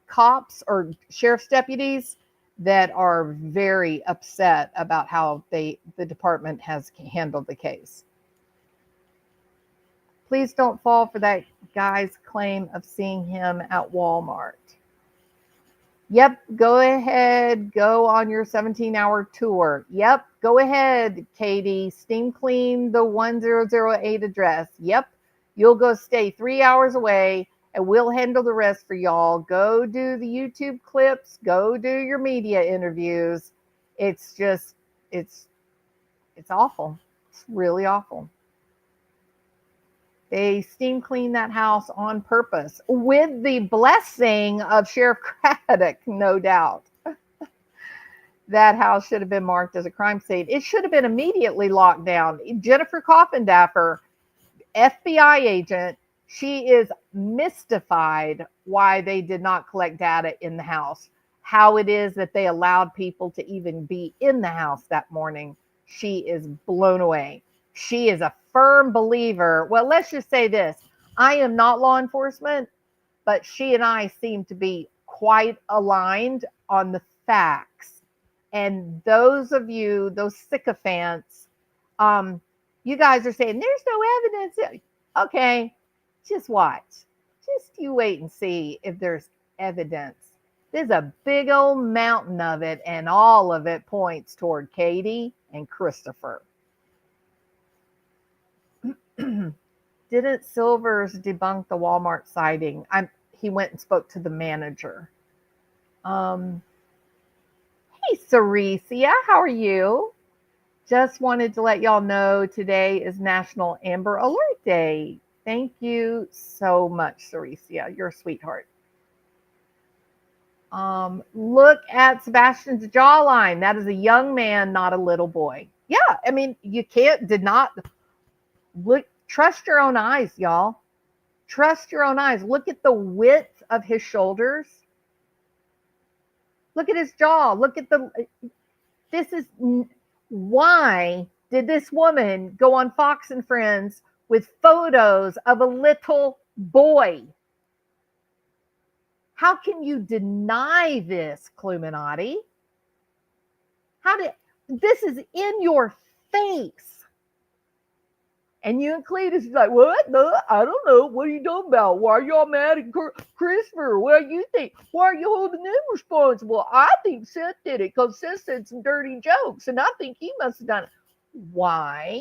cops or sheriff's deputies that are very upset about how the department has handled the case. Please don't fall for that guy's claim of seeing him at Walmart. Yep, go ahead. Go on your 17-hour tour. Yep, go ahead, Katie. Steam clean the 1008 address. Yep, you'll go stay 3 hours away, and we'll handle the rest for y'all. Go do the YouTube clips. Go do your media interviews. It's just, it's awful. It's really awful. They steam clean that house on purpose with the blessing of Sheriff Craddock, no doubt. That house should have been marked as a crime scene. It should have been immediately locked down. Jennifer Coffindaffer, FBI agent, she is mystified why they did not collect data in the house. How it is that they allowed people to even be in the house that morning. She is blown away. She is a firm believer. Well, let's just say this. I am not law enforcement, but she and I seem to be quite aligned on the facts. And those of you, those sycophants, you guys are saying there's no evidence. Okay, just watch. Just you wait and see if there's evidence. There's a big old mountain of it, and all of it points toward Katie and Christopher. Didn't Silvers debunk the Walmart sighting? He went and spoke to the manager. Hey, Ceresia, how are you? Just wanted to let y'all know today is National Amber Alert Day. Thank you so much, Ceresia. You're a sweetheart. Look at Sebastian's jawline. That is a young man, not a little boy. Yeah, I mean, you did not look. Trust your own eyes, y'all. Trust your own eyes. Look at the width of his shoulders. Look at his jaw. Look at why did this woman go on Fox and Friends with photos of a little boy? How can you deny this, Cluminati? This is in your face. And you and Cletus is like, what? No, I don't know. What are you talking about? Why are y'all mad at Christopher? What do you think? Why are you holding him responsible? I think Seth did it because Seth said some dirty jokes, and I think he must have done it. Why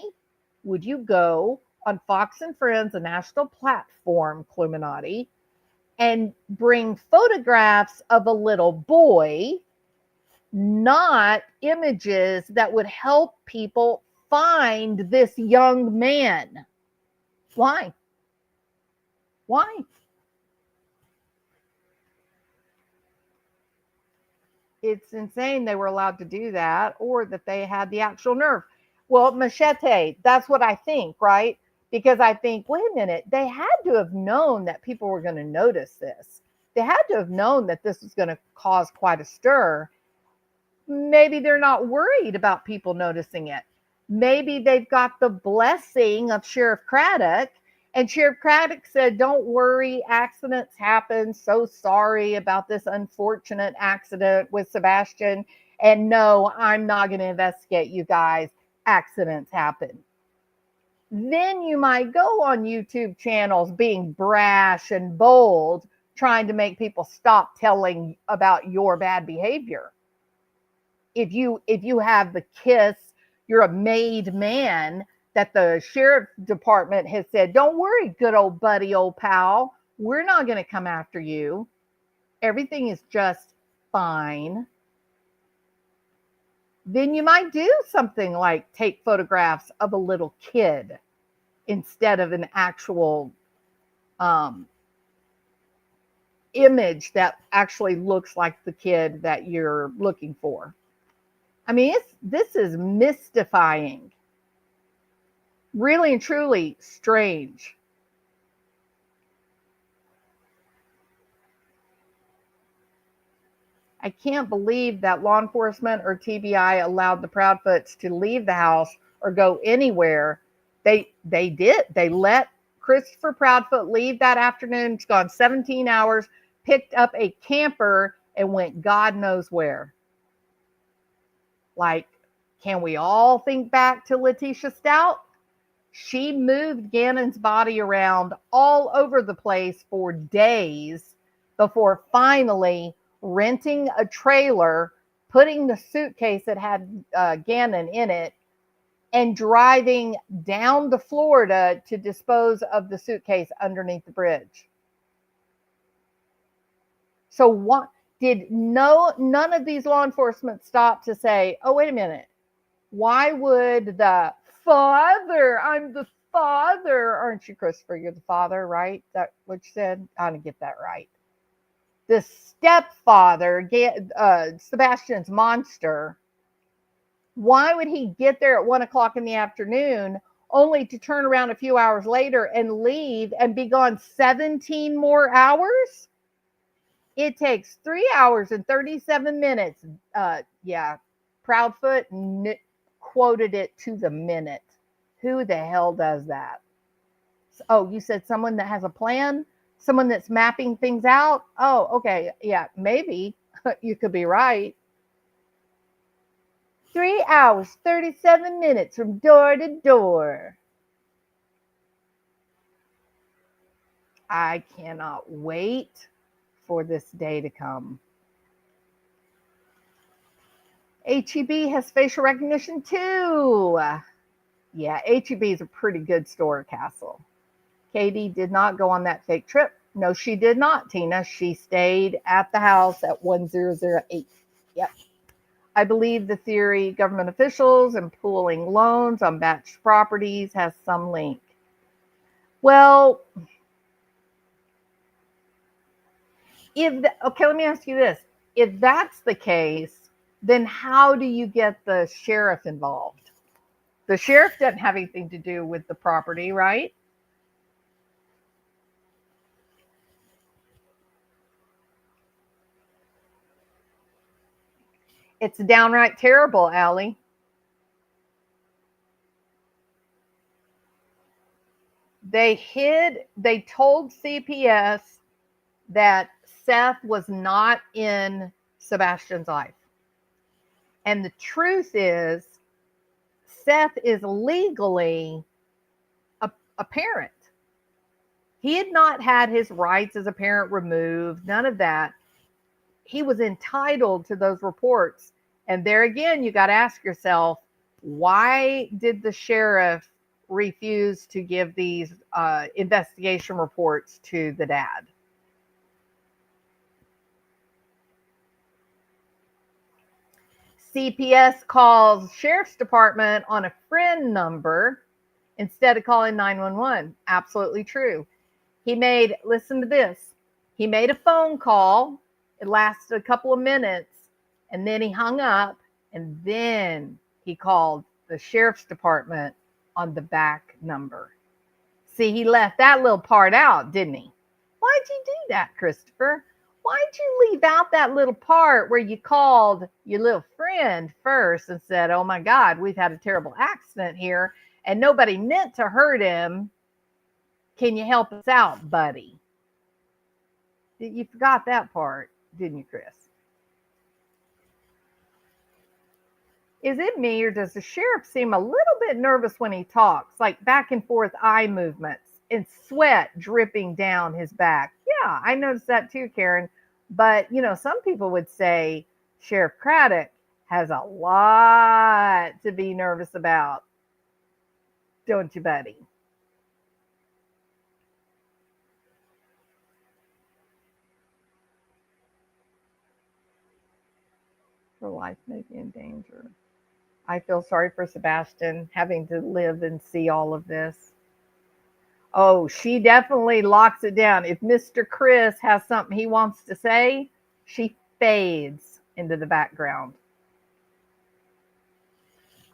would you go on Fox and Friends, a national platform, Cluminati, and bring photographs of a little boy, not images that would help people find this young man? Why? Why? It's insane they were allowed to do that, or that they had the actual nerve. Well, Machete, that's what I think, right? Because I think, wait a minute, they had to have known that people were going to notice this. They had to have known that this was going to cause quite a stir. Maybe they're not worried about people noticing it. Maybe they've got the blessing of Sheriff Craddock, and Sheriff Craddock said, don't worry, accidents happen. So sorry about this unfortunate accident with Sebastian. And no, I'm not going to investigate, you guys. Accidents happen. Then you might go on YouTube channels being brash and bold, trying to make people stop telling about your bad behavior. If you have the kiss, you're a made man, that the sheriff department has said, don't worry, good old buddy, old pal, we're not going to come after you. Everything is just fine. Then you might do something like take photographs of a little kid instead of an actual image that actually looks like the kid that you're looking for. I mean, this is mystifying. Really and truly strange. I can't believe that law enforcement or TBI allowed the Proudfoots to leave the house or go anywhere. They did. They let Christopher Proudfoot leave that afternoon. It's gone 17 hours, picked up a camper, and went God knows where. Like, can we all think back to Letitia Stout? She moved Gannon's body around all over the place for days before finally renting a trailer, putting the suitcase that had Gannon in it, and driving down to Florida to dispose of the suitcase underneath the bridge. So what did none of these law enforcement stop to say, oh, wait a minute, why would the father, I'm the father, aren't you, Christopher? You're the father, right? That what you said? I didn't get that right. The stepfather, Sebastian's monster, why would he get there at 1 o'clock in the afternoon only to turn around a few hours later and leave and be gone 17 more hours? It takes 3 hours and 37 minutes. Proudfoot quoted it to the minute. Who the hell does that? Oh, you said someone that has a plan? Someone that's mapping things out? Oh, okay. Yeah, maybe. You could be right. 3 hours, 37 minutes from door to door. I cannot wait for this day to come. HEB has facial recognition too. Yeah, HEB is a pretty good store, Castle. Katie did not go on that fake trip. No, she did not, Tina. She stayed at the house at 1008. Yep. I believe the theory government officials and pooling loans on batched properties has some link. Well, okay, let me ask you this. If that's the case, then how do you get the sheriff involved? The sheriff doesn't have anything to do with the property, right? It's downright terrible, Allie. They told CPS that Seth was not in Sebastian's life. And the truth is, Seth is legally a parent. He had not had his rights as a parent removed, none of that. He was entitled to those reports. And there again, you got to ask yourself, why did the sheriff refuse to give these investigation reports to the dad? CPS calls sheriff's department on a friend number instead of calling 911. Absolutely true. Listen to this. He made a phone call. It lasted a couple of minutes, and then he hung up, and then he called the sheriff's department on the back number. See, he left that little part out, didn't he? Why'd you do that, Christopher? Why'd you leave out that little part where you called your little friend first and said, oh my God, we've had a terrible accident here and nobody meant to hurt him. Can you help us out, buddy? You forgot that part, didn't you, Chris? Is it me, or does the sheriff seem a little bit nervous when he talks, like back and forth eye movements and sweat dripping down his back? Yeah, I noticed that too, Karen. But, you know, some people would say Sheriff Craddock has a lot to be nervous about. Don't you, buddy? Her life may be in danger. I feel sorry for Sebastian having to live and see all of this. Oh, she definitely locks it down. If Mr. Chris has something he wants to say, she fades into the background.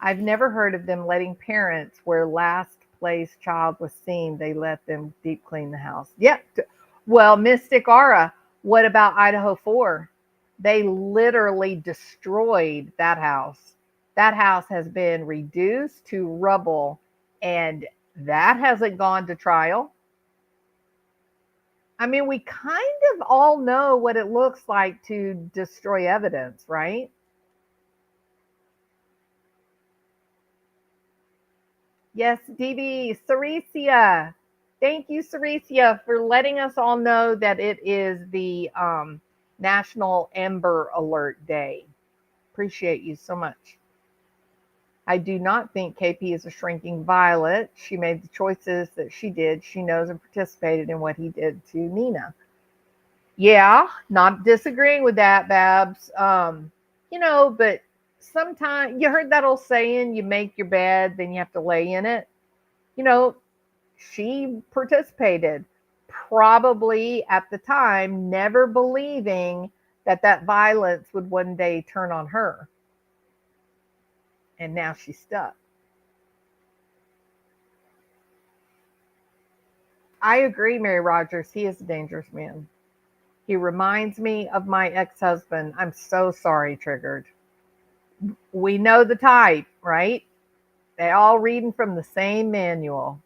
I've never heard of them letting parents, where last place child was seen, they let them deep clean the house. Yep. Well, Mystic Aura, what about Idaho 4? They literally destroyed that house. That house has been reduced to rubble, and that hasn't gone to trial. I mean, we kind of all know what it looks like to destroy evidence, right? Yes, DB, Ceresia. Thank you, Ceresia, for letting us all know that it is the National Amber Alert Day. Appreciate you so much. I do not think KP is a shrinking violet. She made the choices that she did. She knows and participated in what he did to Nina. Yeah, not disagreeing with that, Babs. You know, but sometimes you heard that old saying, you make your bed, then you have to lay in it. You know, she participated, probably at the time, never believing that that violence would one day turn on her. And now she's stuck. I agree, Mary Rogers. He is a dangerous man. He reminds me of my ex-husband. I'm so sorry, Triggered. We know the type, right? They all reading from the same manual.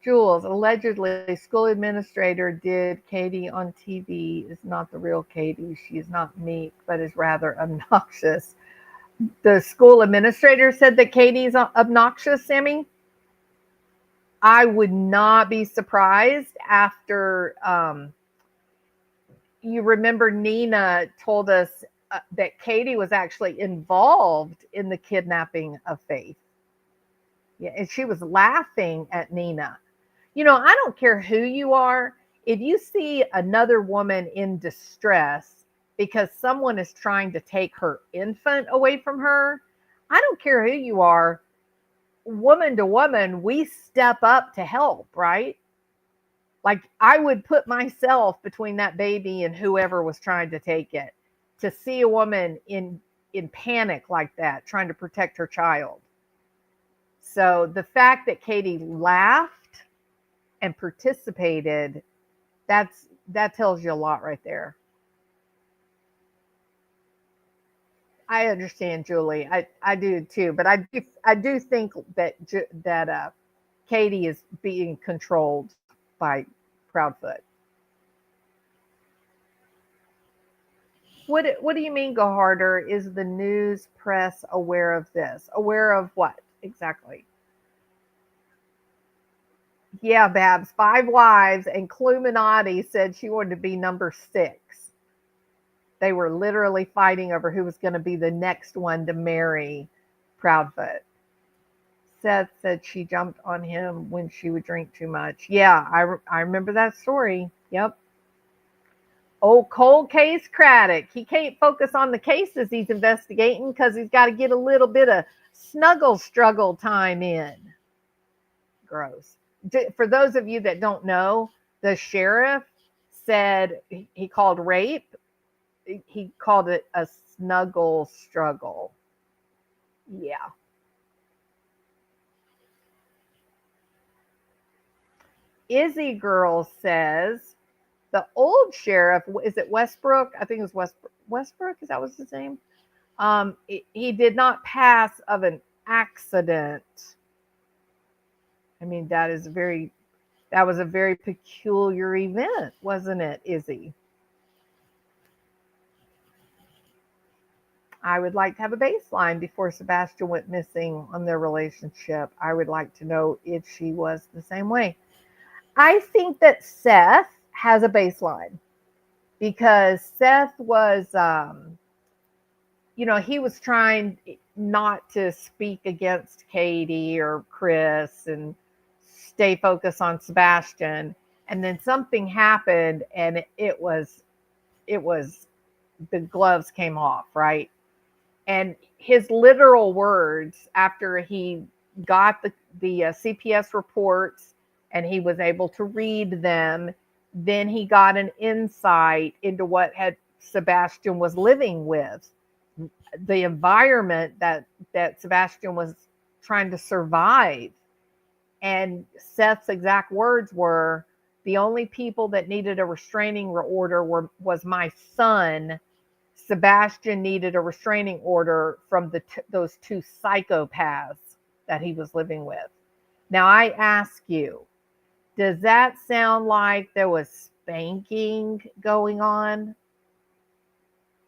Jules, allegedly, school administrator did Katie on TV is not the real Katie. She is not meek, but is rather obnoxious. The school administrator said that Katie's obnoxious, Sammy. I would not be surprised after you remember Nina told us that Katie was actually involved in the kidnapping of Faith. Yeah, and she was laughing at Nina. You know, I don't care who you are. If you see another woman in distress because someone is trying to take her infant away from her, I don't care who you are. Woman to woman, we step up to help, right? Like, I would put myself between that baby and whoever was trying to take it. To see a woman in panic like that, trying to protect her child. So the fact that Katie laughed and participated, that tells you a lot right there. I understand, Julie. I do too, but I do think that Katie is being controlled by Proudfoot. What do you mean, go harder? Is the news press aware of this? Aware of what exactly? Yeah, Babs, 5 wives, and Cluminati said she wanted to be number 6. They were literally fighting over who was going to be the next one to marry Proudfoot. Seth said she jumped on him when she would drink too much. Yeah, I remember that story. Yep. Oh, cold case Craddock. He can't focus on the cases he's investigating because he's got to get a little bit of snuggle struggle time in. Gross. For those of you that don't know, the sheriff said he called rape, he called it a snuggle struggle. Yeah. Izzy Girl says the old sheriff, is it Westbrook? I think it was Westbrook. Is that was his name? He did not pass of an accident. I mean, that was a very peculiar event, wasn't it, Izzy? I would like to have a baseline before Sebastian went missing on their relationship. I would like to know if she was the same way. I think that Seth has a baseline because Seth was, he was trying not to speak against Katie or Chris and stay focused on Sebastian. And then something happened and it was the gloves came off, right? And his literal words after he got the CPS reports and he was able to read them, then he got an insight into what Sebastian was living with, the environment that Sebastian was trying to survive. And Seth's exact words were, the only people that needed a restraining order was my son. Sebastian needed a restraining order from those 2 psychopaths that he was living with. Now, I ask you, does that sound like there was spanking going on?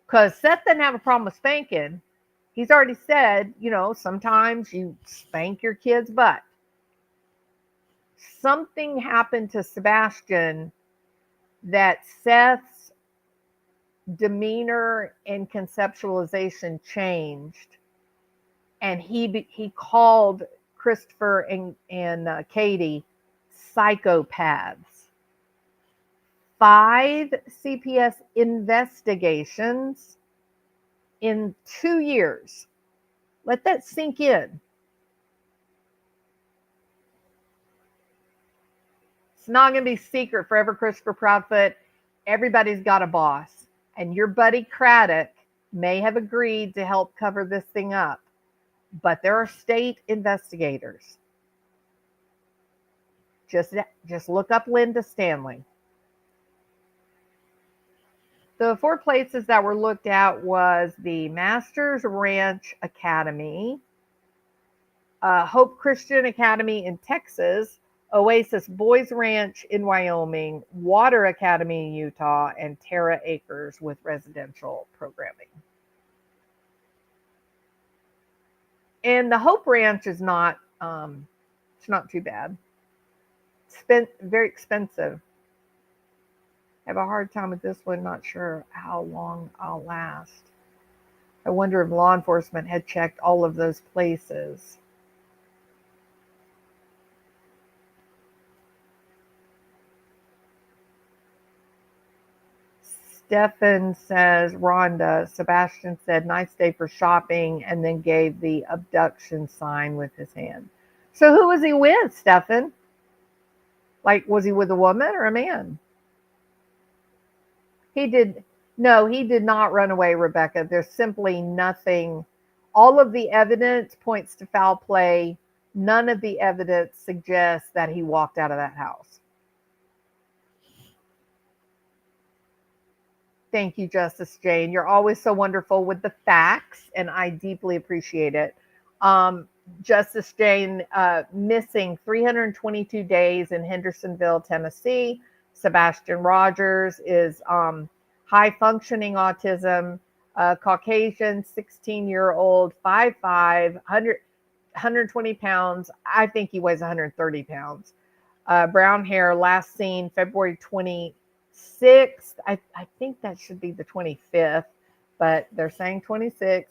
Because Seth didn't have a problem with spanking. He's already said, sometimes you spank your kid's butt. Something happened to Sebastian that Seth's demeanor and conceptualization changed, and he called Christopher and Katie psychopaths. 5 CPS investigations in 2 years. Let that sink in. It's not going to be secret forever, Christopher Proudfoot. Everybody's got a boss. And your buddy Craddock may have agreed to help cover this thing up. But there are state investigators. Just look up Linda Stanley. The 4 places that were looked at was the Masters Ranch Academy, Hope Christian Academy in Texas, Oasis Boys Ranch in Wyoming, Water Academy in Utah, and Terra Acres with residential programming. And the Hope Ranch is not, it's not too bad. Very expensive. I have a hard time with this one, not sure how long I'll last. I wonder if law enforcement had checked all of those places. Stefan says, Rhonda, Sebastian said, nice day for shopping, and then gave the abduction sign with his hand. So who was he with, Stefan? Like, was he with a woman or a man? He did not run away, Rebecca. There's simply nothing. All of the evidence points to foul play. None of the evidence suggests that he walked out of that house. Thank you, Justice Jane. You're always so wonderful with the facts, and I deeply appreciate it. Justice Jane, missing 322 days in Hendersonville, Tennessee. Sebastian Rogers is high-functioning autism, Caucasian, 16-year-old, 5'5", 120 pounds. I think he weighs 130 pounds. Brown hair, last seen February 26th. I think that should be the 25th, but they're saying 26th,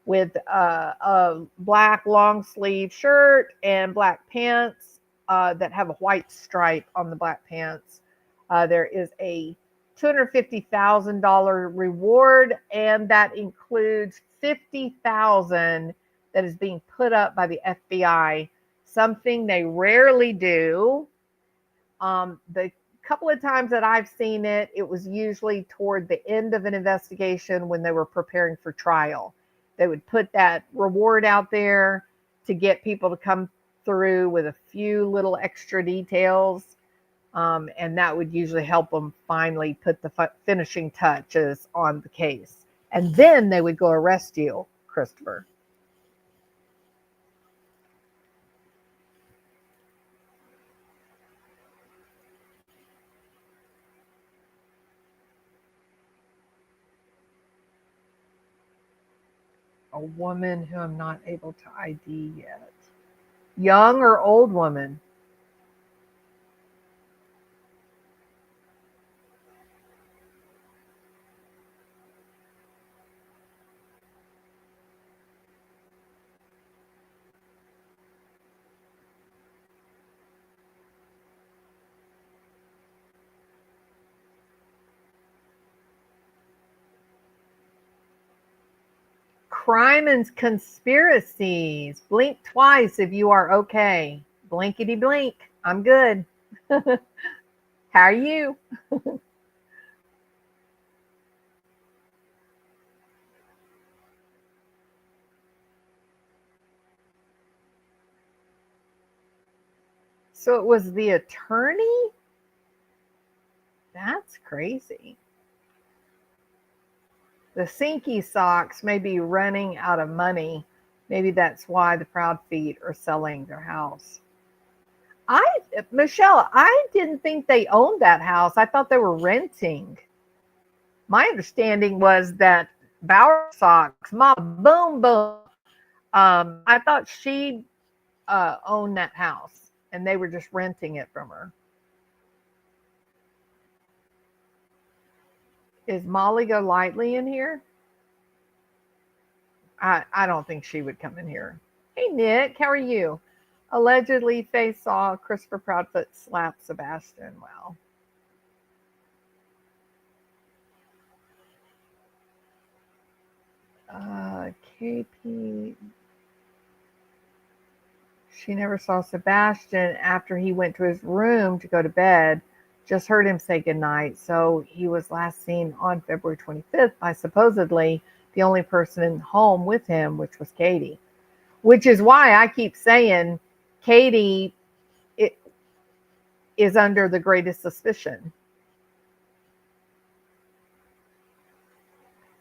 with a black long sleeve shirt and black pants that have a white stripe on the black pants. There is a $250,000 reward, and that includes $50,000 that is being put up by the FBI, something they rarely do. The couple of times that I've seen it, it was usually toward the end of an investigation when they were preparing for trial. They would put that reward out there to get people to come through with a few little extra details. And that would usually help them finally put the finishing touches on the case. And then they would go arrest you, Christopher. A woman who I'm not able to ID yet. Young or old woman? Crime and conspiracies. Blink twice if you are okay. Blinkety blink. I'm good. How are you? So it was the attorney? That's crazy. The Sinky Socks may be running out of money. Maybe that's why the Proudfeet are selling their house. Michelle, I didn't think they owned that house. I thought they were renting. My understanding was that Bauer Socks, Mama Boom Boom, I thought she owned that house and they were just renting it from her. Is Molly Golightly in here? I don't think she would come in here. Hey, Nick, how are you? Allegedly, Faye saw Christopher Proudfoot slap Sebastian. Wow. KP. She never saw Sebastian after he went to his room to go to bed. Just heard him say goodnight. So he was last seen on February 25th by supposedly the only person in home with him, which was Katie. Which is why I keep saying Katie is under the greatest suspicion.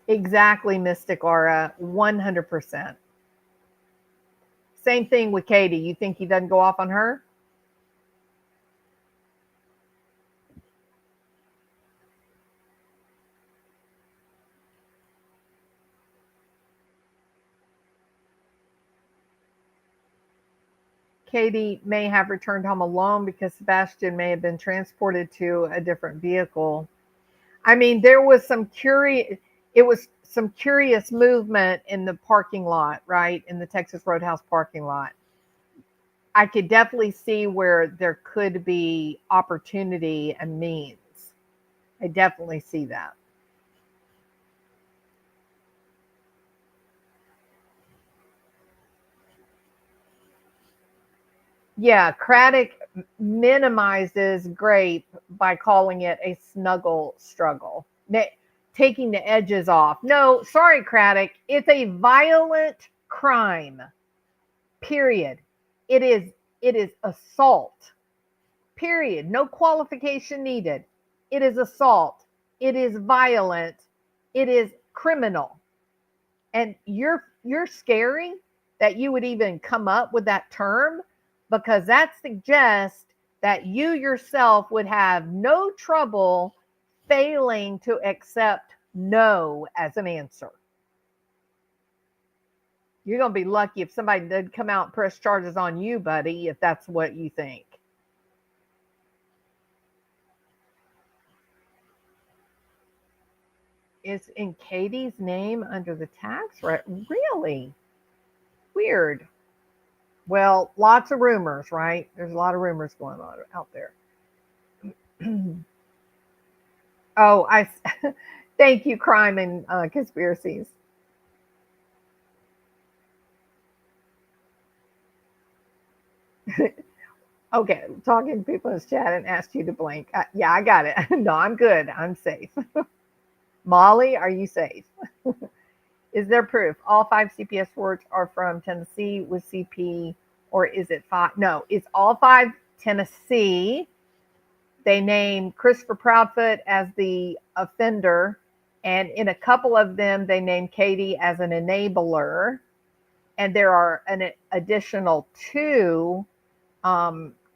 Exactly, Mystic Aura, 100%. Same thing with Katie. You think he doesn't go off on her? Katie may have returned home alone because Sebastian may have been transported to a different vehicle. I mean, there was some curious movement in the parking lot, right? In the Texas Roadhouse parking lot. I could definitely see where there could be opportunity and means. I definitely see that. Yeah, Craddock minimizes grape by calling it a snuggle struggle, taking the edges off. No, sorry, Craddock. It's a violent crime. Period. It is assault. Period. No qualification needed. It is assault. It is violent. It is criminal. And you're scary that you would even come up with that term, because that suggests that you yourself would have no trouble failing to accept no as an answer. You're going to be lucky if somebody did come out and press charges on you, buddy, if that's what you think. is in Katie's name under the tax right? Really weird. Well, lots of rumors, right? There's a lot of rumors going on out there. Oh, I thank you, crime and conspiracies. Okay, talking to people in this chat and asked you to blink. Yeah, I got it. No, I'm good. I'm safe. Molly, are you safe? Is there proof all 5 CPS words are from Tennessee with CP, or is it 5? No, it's all 5 Tennessee. They name Christopher Proudfoot as the offender, and in a couple of them, they name Katie as an enabler. And there are an additional 2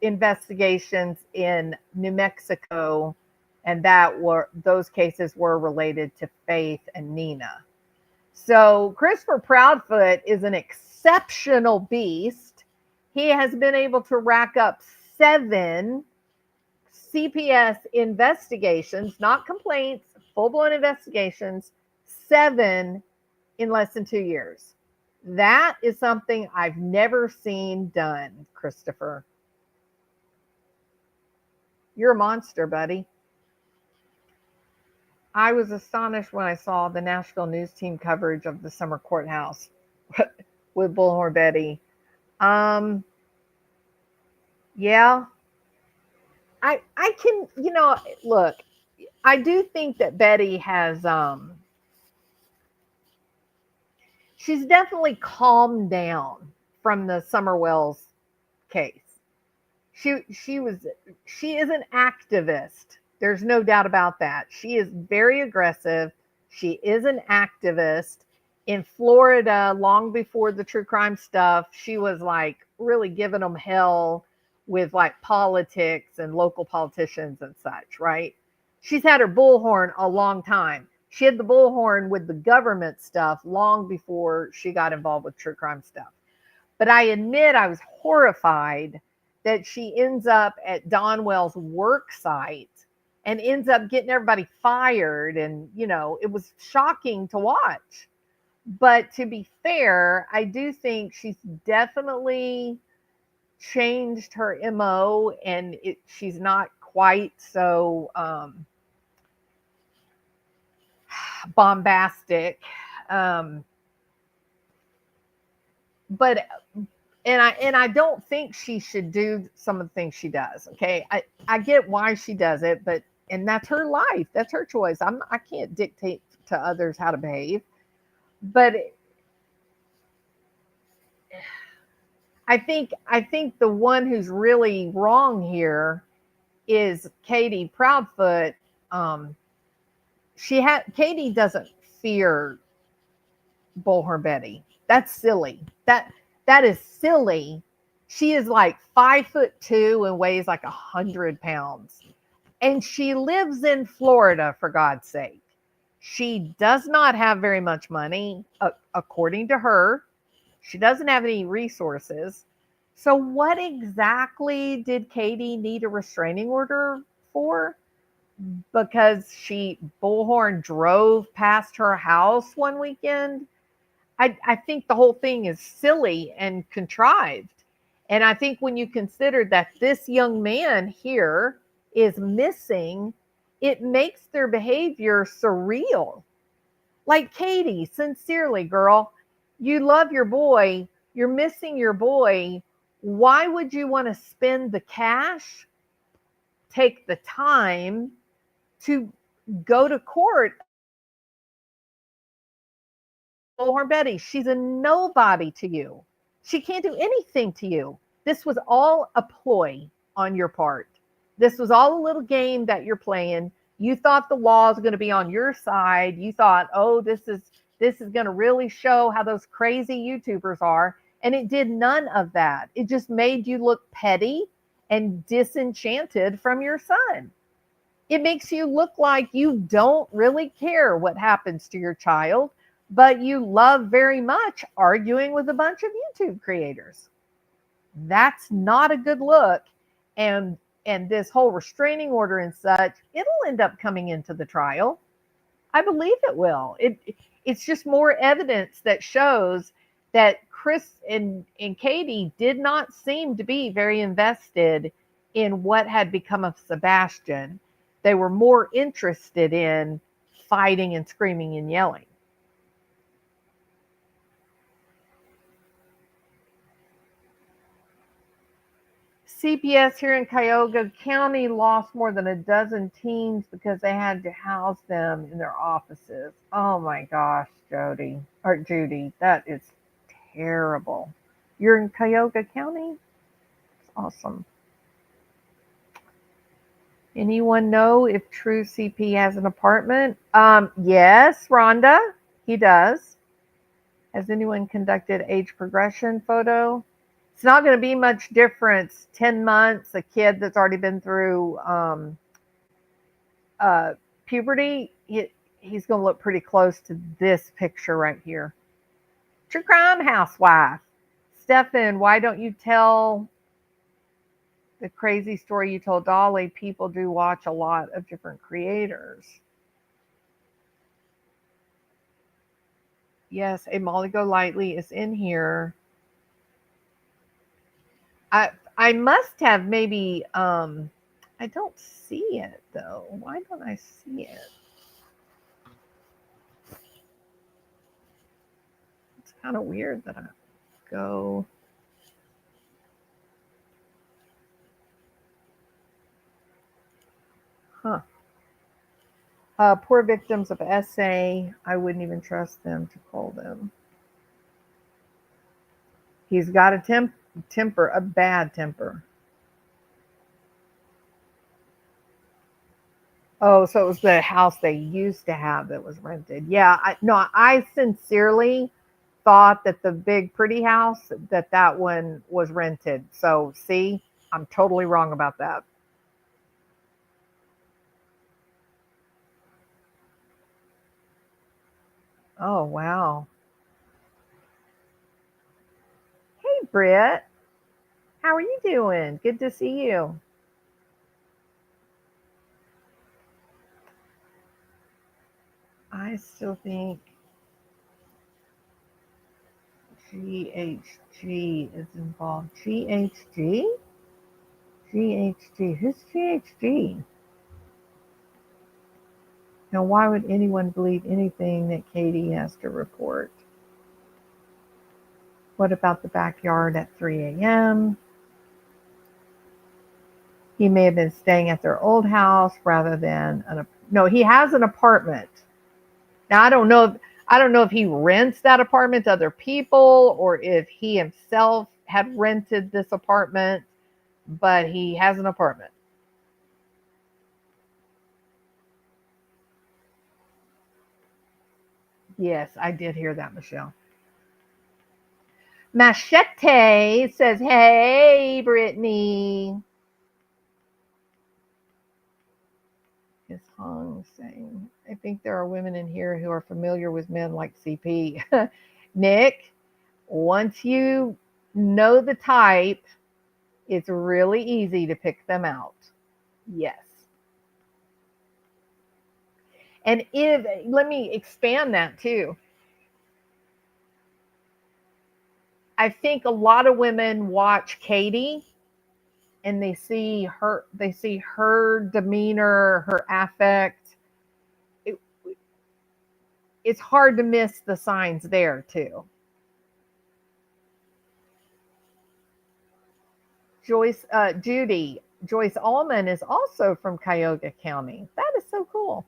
investigations in New Mexico, and those cases were related to Faith and Nina. So Christopher Proudfoot is an exceptional beast. He has been able to rack up 7 CPS investigations, not complaints, full-blown investigations, 7 in less than 2 years. That is something I've never seen done, Christopher. You're a monster, buddy. I was astonished when I saw the national news team coverage of the summer courthouse with Bullhorn Betty. Yeah, I can, look, I do think that Betty has, she's definitely calmed down from the Summer Wells case. She is an activist. There's no doubt about that. She is very aggressive. She is an activist. In Florida, long before the true crime stuff, she was like really giving them hell with like politics and local politicians and such, right? She's had her bullhorn a long time. She had the bullhorn with the government stuff long before she got involved with true crime stuff. But I admit I was horrified that she ends up at Don Wells' work site and ends up getting everybody fired. And, it was shocking to watch. But to be fair, I do think she's definitely changed her MO, and she's not quite so bombastic. But I don't think she should do some of the things she does. Okay, I get why she does it, and that's her life, that's her choice. I can't dictate to others how to behave. But I think the one who's really wrong here is Katie Proudfoot. Katie doesn't fear Bullhorn Betty. That's silly. That is silly. She is like 5'2" and weighs like 100 pounds. And she lives in Florida, for God's sake. She does not have very much money, according to her. She doesn't have any resources. So what exactly did Katie need a restraining order for? Because Bullhorn drove past her house one weekend? I think the whole thing is silly and contrived. And I think when you consider that this young man here is missing, it makes their behavior surreal. Like, Katie, sincerely, girl, you love your boy, you're missing your boy. Why would you want to spend the cash, take the time to go to court? Bullhorn Betty, she's a nobody to you. She can't do anything to you. This was all a ploy on your part. This was all a little game that you're playing. You thought the law is going to be on your side. You thought, oh, this is going to really show how those crazy YouTubers are. And it did none of that. It just made you look petty and disenchanted from your son. It makes you look like you don't really care what happens to your child, but you love very much arguing with a bunch of YouTube creators. That's not a good look. And this whole restraining order and such, it'll end up coming into the trial. I believe it will. It's just more evidence that shows that Chris and Katie did not seem to be very invested in what had become of Sebastian. They were more interested in fighting and screaming and yelling. CPS here in Cuyahoga County lost more than a dozen teens because they had to house them in their offices. Oh my gosh, Judy, that is terrible. You're in Cuyahoga County? It's awesome. Anyone know if True CP has an apartment? Yes, Rhonda, he does. Has anyone conducted age progression photo? It's not going to be much difference. 10 months, a kid that's already been through puberty, he's going to look pretty close to this picture right here. True crime housewife. Stefan, why don't you tell the crazy story you told Dolly? People do watch a lot of different creators. Yes, a Molly Golightly is in here. I must have maybe I don't see it though. Why don't I see it? It's kind of weird that I go. Huh. Poor victims of SA. I wouldn't even trust them to call them. He's got a temper, a bad temper. Oh, so it was the house they used to have that was rented. Yeah, I sincerely thought that the big pretty house, that one was rented. So see, I'm totally wrong about that. Oh, wow. Hey, Britt. How are you doing? Good to see you. I still think GHG is involved. GHG? GHG. Who's GHG? Now, why would anyone believe anything that Katie has to report? What about the backyard at 3 a.m.? He may have been staying at their old house rather than no, he has an apartment. Now, I don't know if he rents that apartment to other people or if he himself had rented this apartment, but he has an apartment. Yes, I did hear that, Michelle. Machete says, hey, Brittany. Is Hong saying, I think there are women in here who are familiar with men like CP. Nick, once you know the type, it's really easy to pick them out. Yes. And let me expand that too. I think a lot of women watch Katie and they see her demeanor, her affect. It's hard to miss the signs there too. Joyce Allman is also from Cuyahoga County. That is so cool.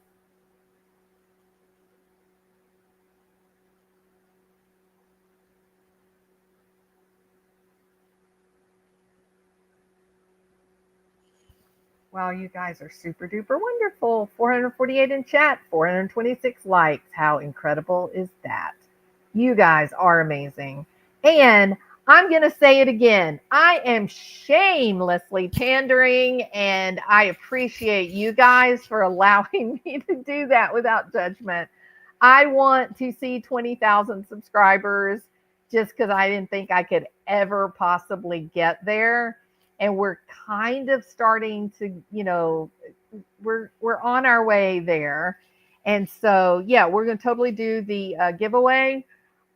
Wow, you guys are super duper wonderful. 448 in chat, 426 likes. How incredible is that? You guys are amazing. And I'm going to say it again. I am shamelessly pandering, and I appreciate you guys for allowing me to do that without judgment. I want to see 20,000 subscribers just because I didn't think I could ever possibly get there. And we're kind of starting to, we're on our way there. And so, yeah, we're going to totally do the giveaway.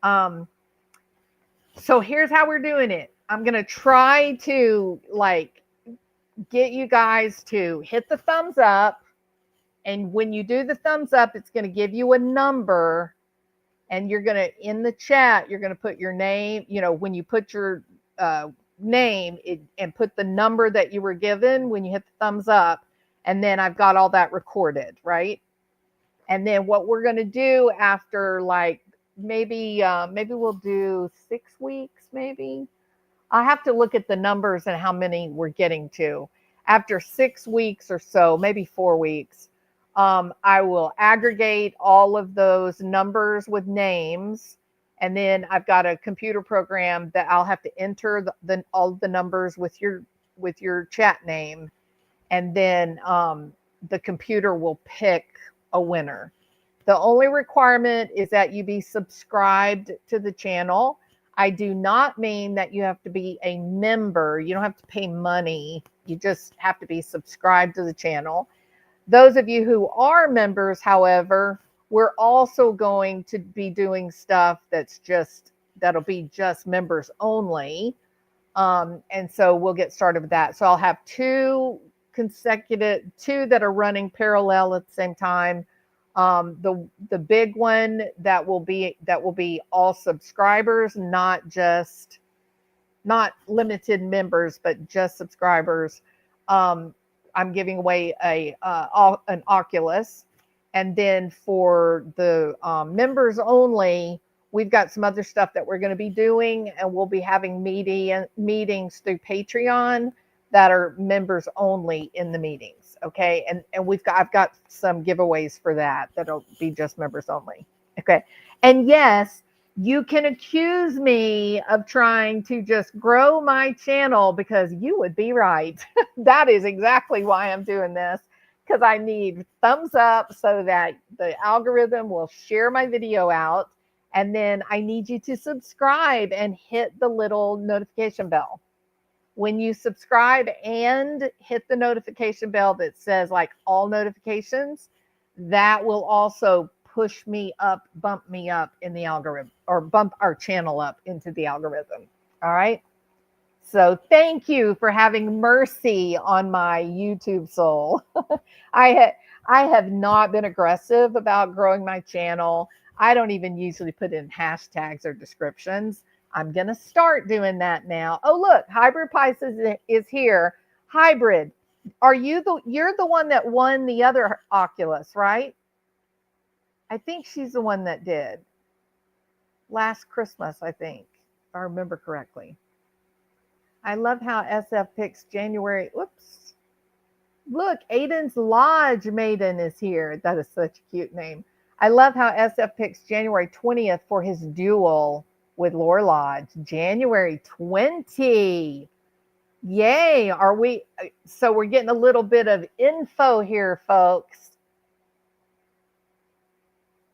So here's how we're doing it. I'm going to try to like get you guys to hit the thumbs up. And when you do the thumbs up, it's going to give you a number. And you're going to, in the chat, you're going to put your name. You know, when you put your name and put the number that you were given when you hit the thumbs up. And then I've got all that recorded, right? And then what we're going to do after like maybe we'll do 6 weeks, maybe. I have to look at the numbers and how many we're getting to. After 6 weeks or so, maybe 4 weeks, I will aggregate all of those numbers with names. And then I've got a computer program that I'll have to enter all the numbers with your chat name. And then the computer will pick a winner. The only requirement is that you be subscribed to the channel. I do not mean that you have to be a member. You don't have to pay money. You just have to be subscribed to the channel. Those of you who are members, however, we're also going to be doing stuff that'll be just members only. And so we'll get started with that. So I'll have two that are running parallel at the same time. The big one that will be all subscribers, not limited members, but just subscribers. I'm giving away an Oculus, and then for the members only, we've got some other stuff that we're going to be doing, and we'll be having meetings through Patreon that are members only in the meetings. Okay. And I've got some giveaways for that'll be just members only. Okay. And yes, you can accuse me of trying to just grow my channel, because you would be right. That is exactly why I'm doing this, because I need thumbs up so that the algorithm will share my video out. And then I need you to subscribe and hit the little notification bell. When you subscribe and hit the notification bell that says like all notifications, that will also push me up, bump me up in the algorithm, or bump our channel up into the algorithm. All right. So thank you for having mercy on my YouTube soul. I have not been aggressive about growing my channel. I don't even usually put in hashtags or descriptions. I'm going to start doing that now. Oh, look, Hybrid Pisces is here. Hybrid, you're the one that won the other Oculus, right? I think she's the one that did last Christmas, I think, if I remember correctly. I love how SF picks January. Whoops. Look, Aiden's Lodge Maiden is here. That is such a cute name. I love how SF picks January 20th for his duel with Lore Lodge. January 20. Yay. So we're getting a little bit of info here, folks.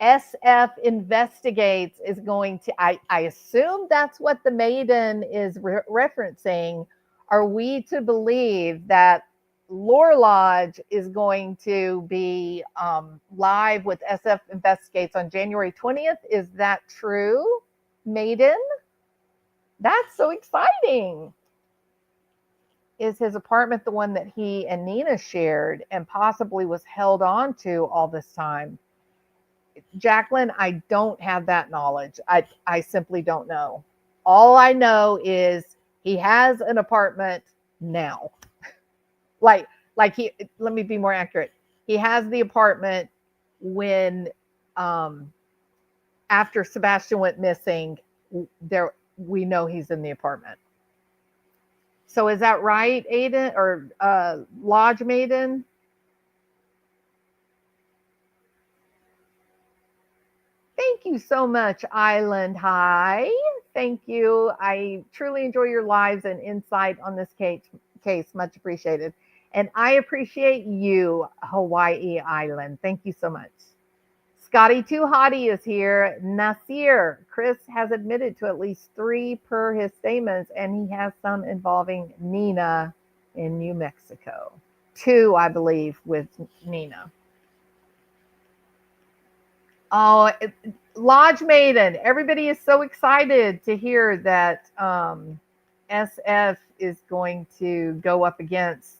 SF Investigates is going to, I assume that's what the Maiden is referencing. Are we to believe that Lore Lodge is going to be live with SF Investigates on January 20th? Is that true, Maiden? That's so exciting. Is his apartment the one that he and Nina shared and possibly was held on to all this time? Jacqueline, I don't have that knowledge. I simply don't know. All I know is he has an apartment now. Let me be more accurate. He has the apartment when after Sebastian went missing, we know he's in the apartment. So is that right, Aiden, or Lodge Maiden? Thank you so much, Island High. Thank you. I truly enjoy your lives and insight on this case. Much appreciated. And I appreciate you, Hawaii Island. Thank you so much. Scotty Too Hottie is here. Nasir, Chris has admitted to at least 3 per his statements, and he has some involving Nina in New Mexico. 2, I believe, with Nina. Oh, Lodge Maiden. Everybody is so excited to hear that SF is going to go up against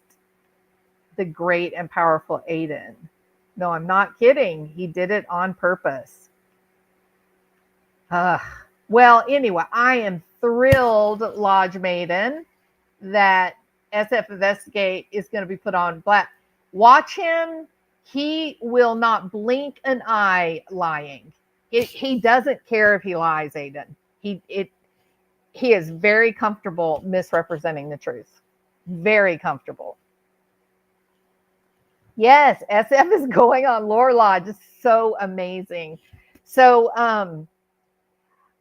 the great and powerful Aiden. No, I'm not kidding. He did it on purpose. Well, anyway, I am thrilled, Lodge Maiden, that SF Investigate is going to be put on black. Watch him. He will not blink an eye lying. He doesn't care if he lies, Aiden. He is very comfortable misrepresenting the truth. Very comfortable. Yes, SF is going on Lore Lodge. It's so amazing. So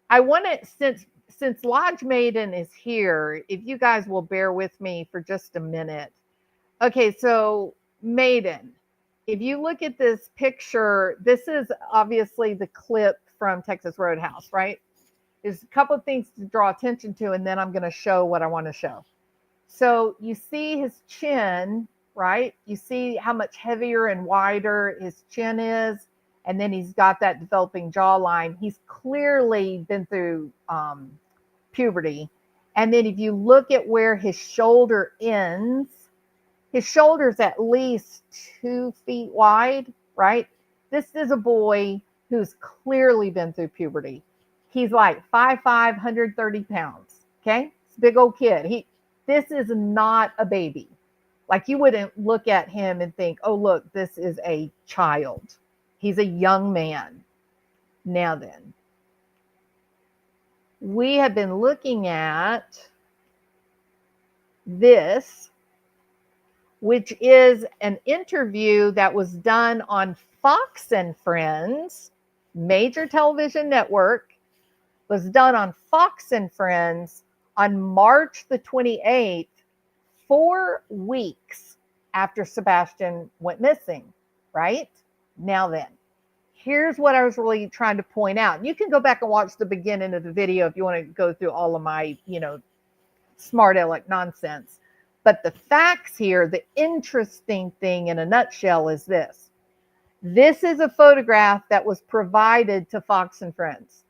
I want to, since Lodge Maiden is here, if you guys will bear with me for just a minute. Okay, so Maiden, if you look at this picture, this is obviously the clip from Texas Roadhouse, right? There's a couple of things to draw attention to, and then I'm going to show what I want to show. So you see his chin, right? You see how much heavier and wider his chin is. And then he's got that developing jawline. He's clearly been through puberty. And then if you look at where his shoulder ends, his shoulder's at least 2 feet wide, right? This is a boy who's clearly been through puberty. He's like 5'5", 130 pounds, okay? It's a big old kid. This is not a baby. Like, you wouldn't look at him and think, oh, look, this is a child. He's a young man. Now then, we have been looking at this, which is an interview that was done on Fox and Friends, major television network, was done on Fox and Friends on March the 28th, 4 weeks after Sebastian went missing, right? Now then, here's what I was really trying to point out. You can go back and watch the beginning of the video if you want to go through all of my, smart aleck nonsense. But the facts here, the interesting thing in a nutshell is this. This is a photograph that was provided to Fox and Friends.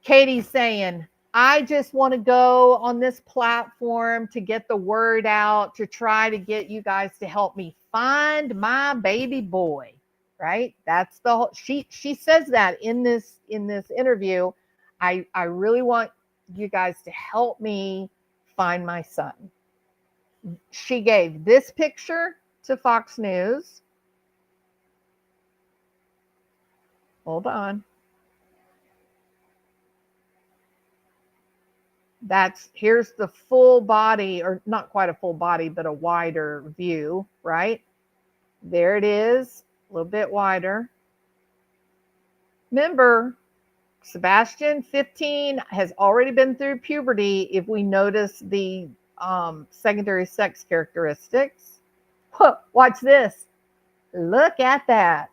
Katie's saying, I just want to go on this platform to get the word out, to try to get you guys to help me find my baby boy, right? That's the whole, she says that in this interview. I really want you guys to help me find my son. She gave this picture to Fox News. Hold on. Here's the full body, or not quite a full body, but a wider view, right? There it is, a little bit wider. Remember, Sebastian, 15, has already been through puberty if we notice the secondary sex characteristics. Watch this. Look at that.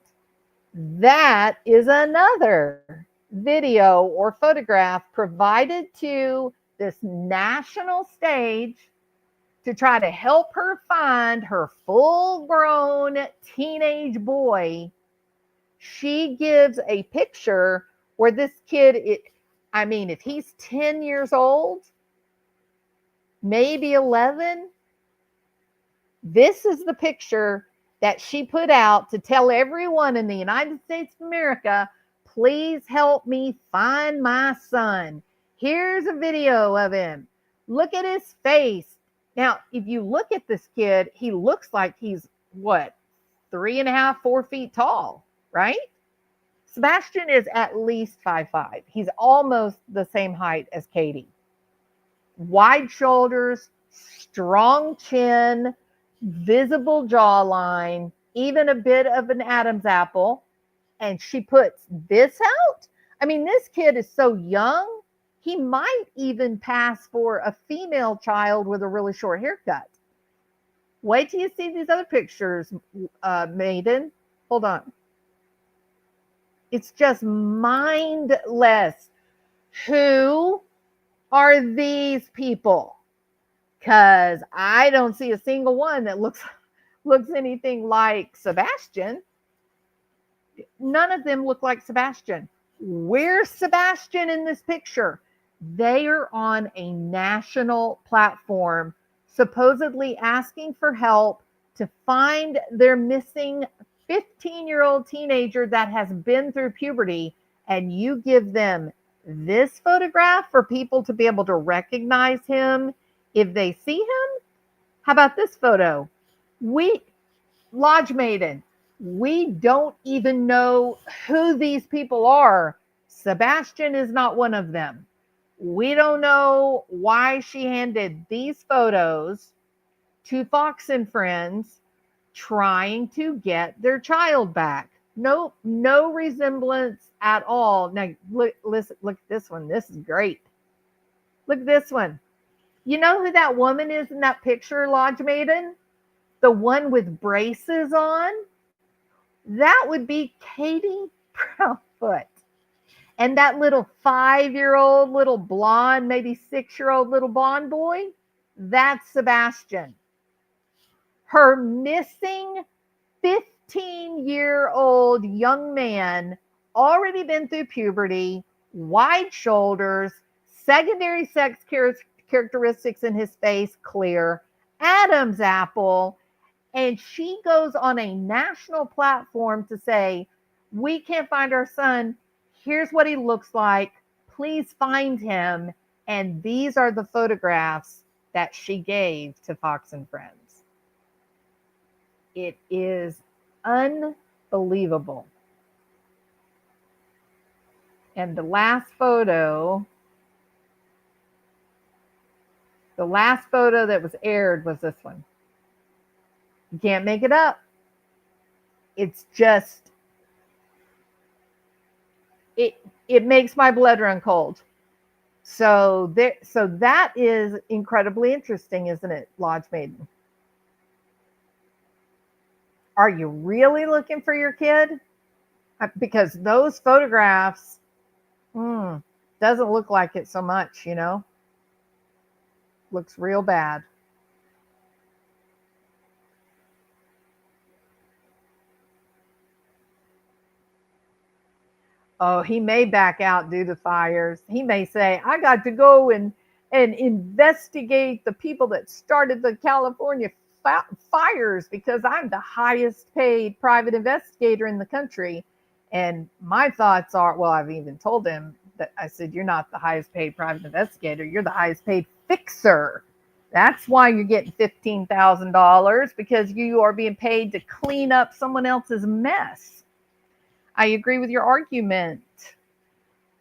That is another video or photograph provided to this national stage to try to help her find her full-grown teenage boy. She gives a picture where this kid, if he's 10 years old, maybe 11, this is the picture that she put out to tell everyone in the United States of America, please help me find my son. Here's a video of him. Look at his face. Now, if you look at this kid, he looks like he's, 3.5, 4 feet tall, right? Sebastian is at least 5'5". He's almost the same height as Katie. Wide shoulders, strong chin, visible jawline, even a bit of an Adam's apple. And she puts this out. This kid is so young, he might even pass for a female child with a really short haircut. Wait till you see these other pictures, Maiden. Hold on. It's just mindless. Who are these people? Because I don't see a single one that looks anything like Sebastian. none of them look like Sebastian. Where's Sebastian in this picture? They are on a national platform, supposedly asking for help to find their missing 15-year-old teenager that has been through puberty, and you give them this photograph for people to be able to recognize him if they see him? How about this photo? Lodge Maiden, we don't even know who these people are. Sebastian is not one of them. We don't know why she handed these photos to Fox and Friends trying to get their child back. No resemblance at all. Now, look at this one. This is great. Look at this one. You know who that woman is in that picture, Lodge Maiden? The one with braces on? That would be Katie Proudfoot. And that little 5-year-old little blonde, maybe 6-year-old little blonde boy, that's Sebastian. Her missing 15-year-old young man, already been through puberty, wide shoulders, secondary sex characteristics in his face clear, Adam's apple. And she goes on a national platform to say, we can't find our son. Here's what he looks like. Please find him. And these are the photographs that she gave to Fox and Friends. It is unbelievable. And the last photo that was aired was this one. You can't make it up. It's just, it makes my blood run cold. So that is incredibly interesting, isn't it, Lodge Maiden? Are you really looking for your kid? Because those photographs, doesn't look like it so much, you know? Looks real bad. Oh, he may back out due to fires. He may say, I got to go and investigate the people that started the California fires because I'm the highest paid private investigator in the country. And my thoughts are, well, I've even told him that I said, you're not the highest paid private investigator. You're the highest paid fixer. That's why you're getting $15,000, because you are being paid to clean up someone else's mess. I agree with your argument.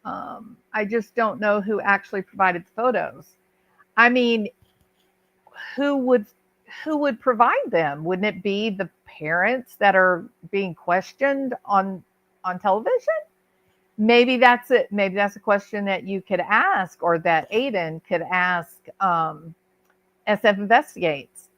I just don't know who actually provided the photos. I mean, who would provide them? Wouldn't it be the parents that are being questioned on television? Maybe that's it. Maybe that's a question that you could ask, or that Aiden could ask SF Investigates.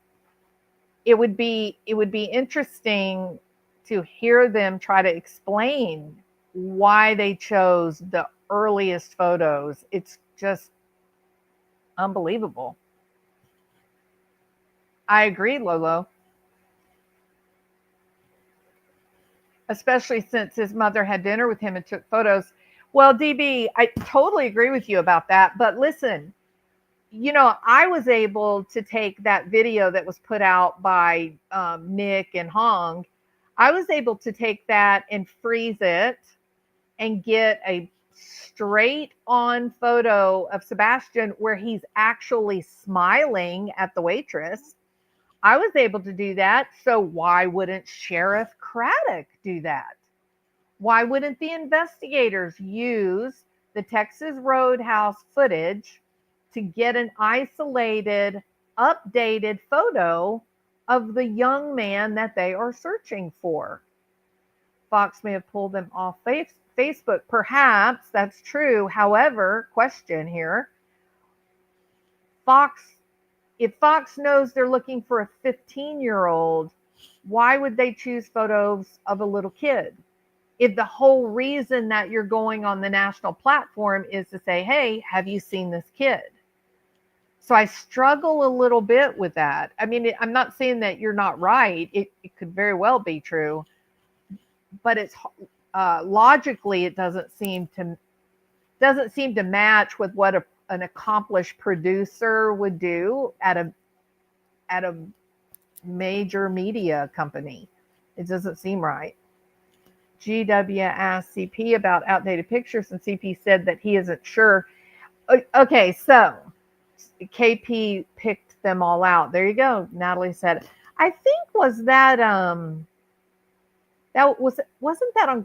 It would be interesting to hear them try to explain why they chose the earliest photos. It's just unbelievable. I agree, Lolo. Especially since his mother had dinner with him and took photos. Well, DB, I totally agree with you about that. But listen, you know, I was able to take that video that was put out by Nick and Hong. I was able to take that and freeze it and get a straight on photo of Sebastian where he's actually smiling at the waitress. I was able to do that. So why wouldn't Sheriff Craddock do that? Why wouldn't the investigators use the Texas Roadhouse footage to get an isolated, updated photo of the young man that they are searching for? Fox may have pulled them off Facebook. Perhaps that's true. However, question here. If Fox knows they're looking for a 15-year-old, why would they choose photos of a little kid? If the whole reason that you're going on the national platform is to say, hey, have you seen this kid? So I struggle a little bit with that. I mean, I'm not saying that you're not right. It could very well be true. But it's logically, it doesn't seem to match with what an accomplished producer would do at a major media company. It doesn't seem right. GW asked CP about outdated pictures, and CP said that he isn't sure. Okay, so KP picked them all out. There you go. Natalie said, I think wasn't that on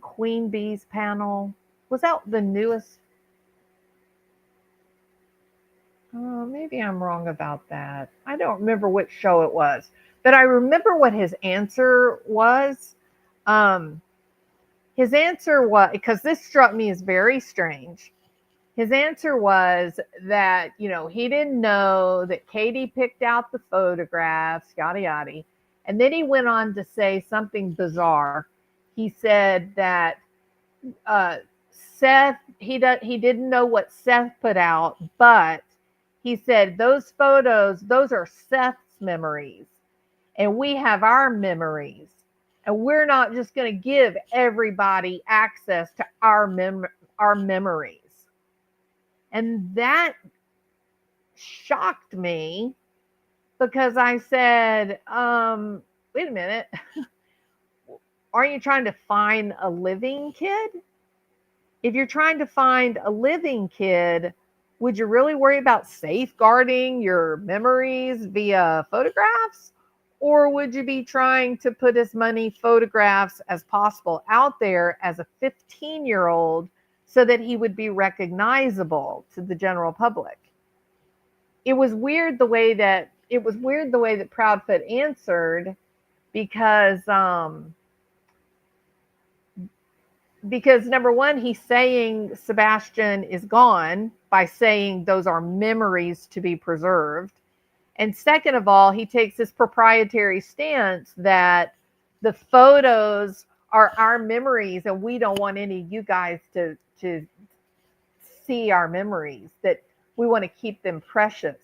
Queen Bee's panel? Was that the newest? Maybe I'm wrong about that. I don't remember which show it was, but I remember what his answer was. His answer was, because this struck me as very strange. His answer was that, he didn't know that Katie picked out the photographs, yada, yada. And then he went on to say something bizarre. He said that Seth, he didn't know what Seth put out, but he said those photos, those are Seth's memories. And we have our memories. And we're not just going to give everybody access to our memories. And that shocked me because I said, wait a minute. Aren't you trying to find a living kid? If you're trying to find a living kid, would you really worry about safeguarding your memories via photographs? Or would you be trying to put as many photographs as possible out there as a 15-year-old so that he would be recognizable to the general public? It was weird the way that Proudfoot answered because number one, he's saying Sebastian is gone by saying those are memories to be preserved. And second of all, he takes this proprietary stance that the photos are our memories and we don't want any of you guys to see our memories, that we want to keep them precious.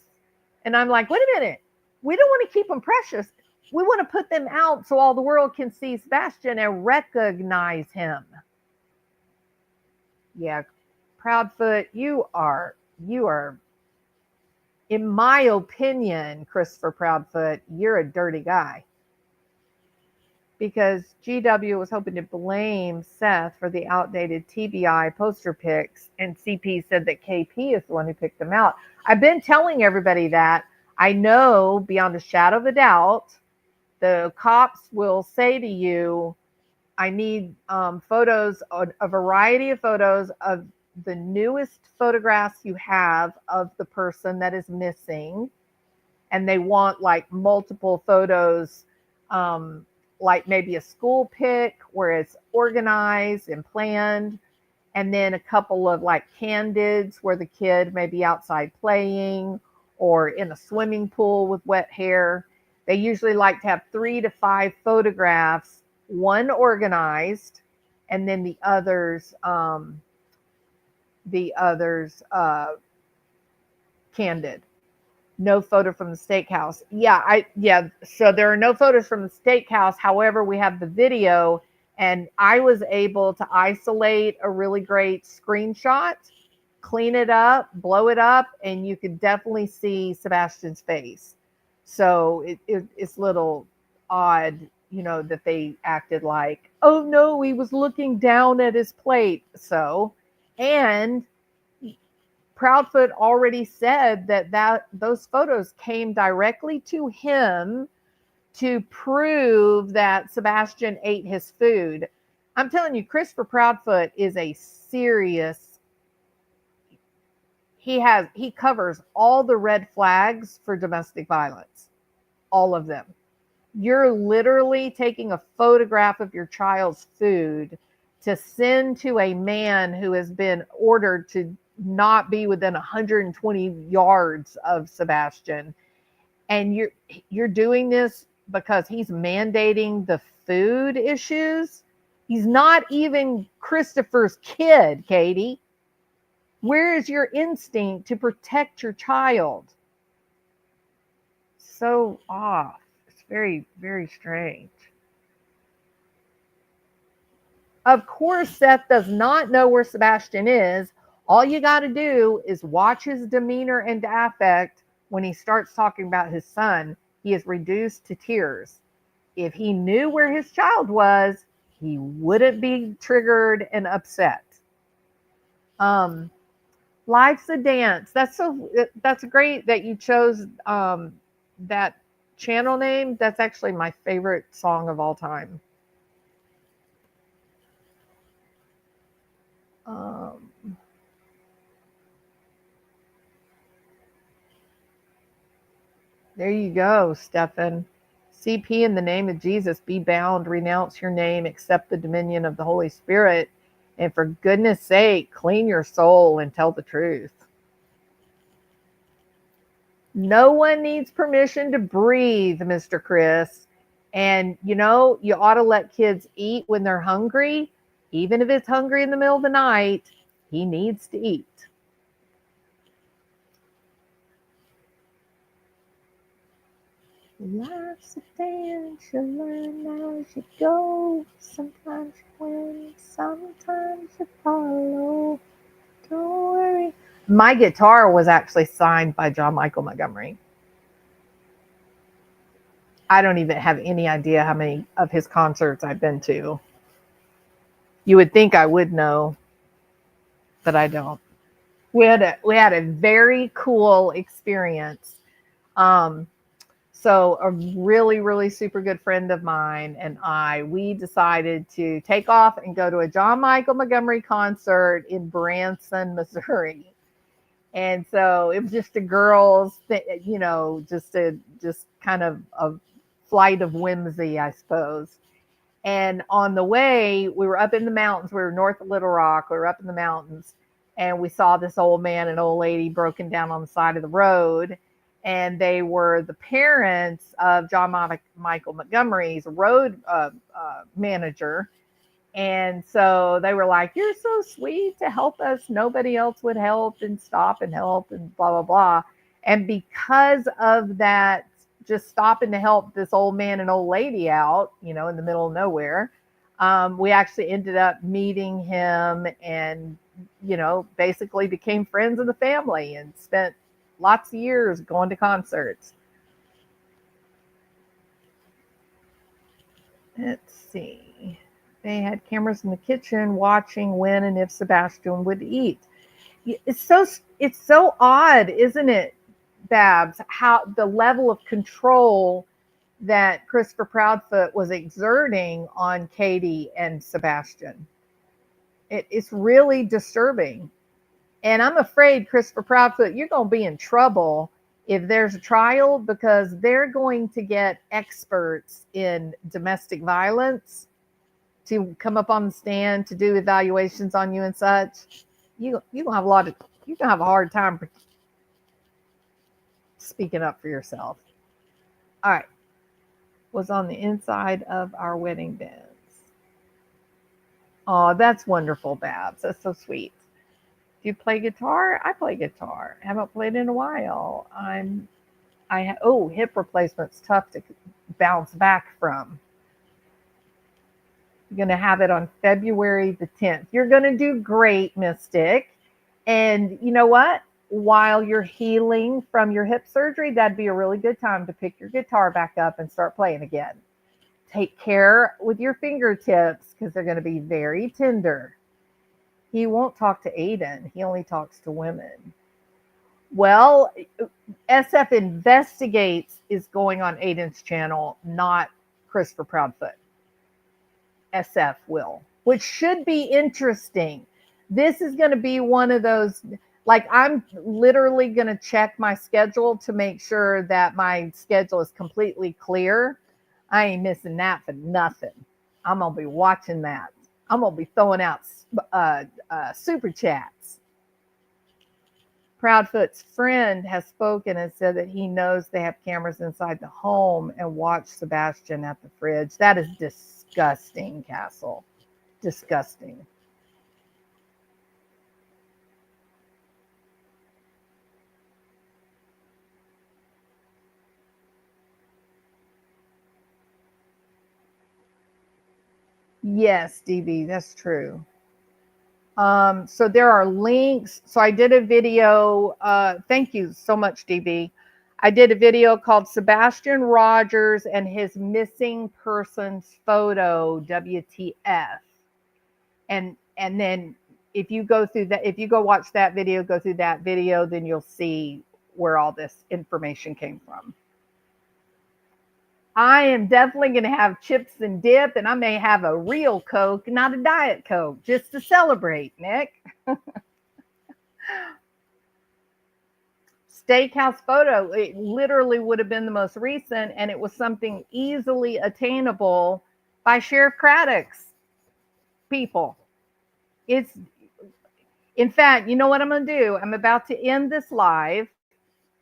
And I'm like, wait a minute. We don't want to keep them precious. We want to put them out so all the world can see Sebastian and recognize him. Yeah, Proudfoot, you are, in my opinion, Christopher Proudfoot, you're a dirty guy. Because GW was hoping to blame Seth for the outdated TBI poster pics, and CP said that KP is the one who picked them out. I've been telling everybody that. I know beyond a shadow of a doubt, the cops will say to you, I need photos, a variety of photos of the newest photographs you have of the person that is missing. And they want like multiple photos, like maybe a school pic where it's organized and planned. And then a couple of like candids where the kid may be outside playing or in a swimming pool with wet hair. They usually like to have 3 to 5 photographs, one organized, and then the others candid. No photo from the steakhouse. Yeah. So there are no photos from the steakhouse. However, we have the video, and I was able to isolate a really great screenshot, clean it up, blow it up, and you could definitely see Sebastian's face. So it's a little odd, that they acted like, oh no, he was looking down at his plate. So, and Proudfoot already said that those photos came directly to him to prove that Sebastian ate his food. I'm telling you, Christopher Proudfoot is a serious. He covers all the red flags for domestic violence, all of them. You're literally taking a photograph of your child's food to send to a man who has been ordered to not be within 120 yards of Sebastian. And you're doing this because he's mandating the food issues. He's not even Christopher's kid, Katie. Where is your instinct to protect your child? So off. It's very, very strange. Of course, Seth does not know where Sebastian is. All you got to do is watch his demeanor and affect when he starts talking about his son. He is reduced to tears. If he knew where his child was, he wouldn't be triggered and upset. Life's a dance. That's great that you chose that channel name. That's actually my favorite song of all time. There you go, Stefan. CP, in the name of Jesus, be bound, renounce your name, accept the dominion of the Holy Spirit, and for goodness sake, clean your soul and tell the truth. No one needs permission to breathe, Mr. Chris. And you know, you ought to let kids eat when they're hungry, even if it's hungry in the middle of the night. He needs to eat. Life's a dance, you learn as you go. Sometimes you win, sometimes you follow. Don't worry. My guitar was actually signed by John Michael Montgomery. I don't even have any idea how many of his concerts I've been to. You would think I would know, but I don't. We had a very cool experience. So a really, really super good friend of mine and we decided to take off and go to a John Michael Montgomery concert in Branson, Missouri. And so it was just a girls, just kind of a flight of whimsy, I suppose. And on the way, we were up in the mountains. We were north of Little Rock. We were up in the mountains, and we saw this old man and old lady broken down on the side of the road. And they were the parents of John Michael Montgomery's road manager. And so they were like, "You're so sweet to help us. Nobody else would help and stop and help and blah, blah, blah." And because of that, just stopping to help this old man and old lady out, in the middle of nowhere, we actually ended up meeting him and, basically became friends of the family and spent lots of years going to concerts. Let's see. They had cameras in the kitchen watching when and if Sebastian would eat. It's so odd, isn't it, Babs, how the level of control that Christopher Proudfoot was exerting on Katie and Sebastian. It's really disturbing. And I'm afraid, Christopher Proudfoot, you're going to be in trouble if there's a trial, because they're going to get experts in domestic violence to come up on the stand to do evaluations on you and such. You're gonna have a hard time speaking up for yourself. All right. Was on the inside of our wedding bands. Oh, that's wonderful, Babs. That's so sweet. Do you play guitar? I play guitar. Haven't played in a while. Hip replacement's tough to bounce back from. You're going to have it on February the 10th. You're going to do great, Mystic. And you know what? While you're healing from your hip surgery, that'd be a really good time to pick your guitar back up and start playing again. Take care with your fingertips because they're going to be very tender. He won't talk to Aiden. He only talks to women. Well, SF Investigates is going on Aiden's channel, not Christopher Proudfoot. SF will, which should be interesting. This is going to be one of those, like, I'm literally going to check my schedule to make sure that my schedule is completely clear. I ain't missing that for nothing. I'm going to be watching that. I'm going to be throwing out super chats. Proudfoot's friend has spoken and said that he knows they have cameras inside the home and watch Sebastian at the fridge. That is disgusting, Castle. Disgusting. Yes, DB, that's true. So there are links. So I did a video. Thank you so much, DB. I did a video called Sebastian Rogers and his missing persons photo, WTF. And then if you go through that, if you go watch that video, go through that video, then you'll see where all this information came from. I am definitely going to have chips and dip, and I may have a real Coke, not a Diet Coke, just to celebrate, Nick. Steakhouse photo, it literally would have been the most recent, and it was something easily attainable by Sheriff Craddock's people. It's, in fact, you know what I'm going to do? I'm about to end this live.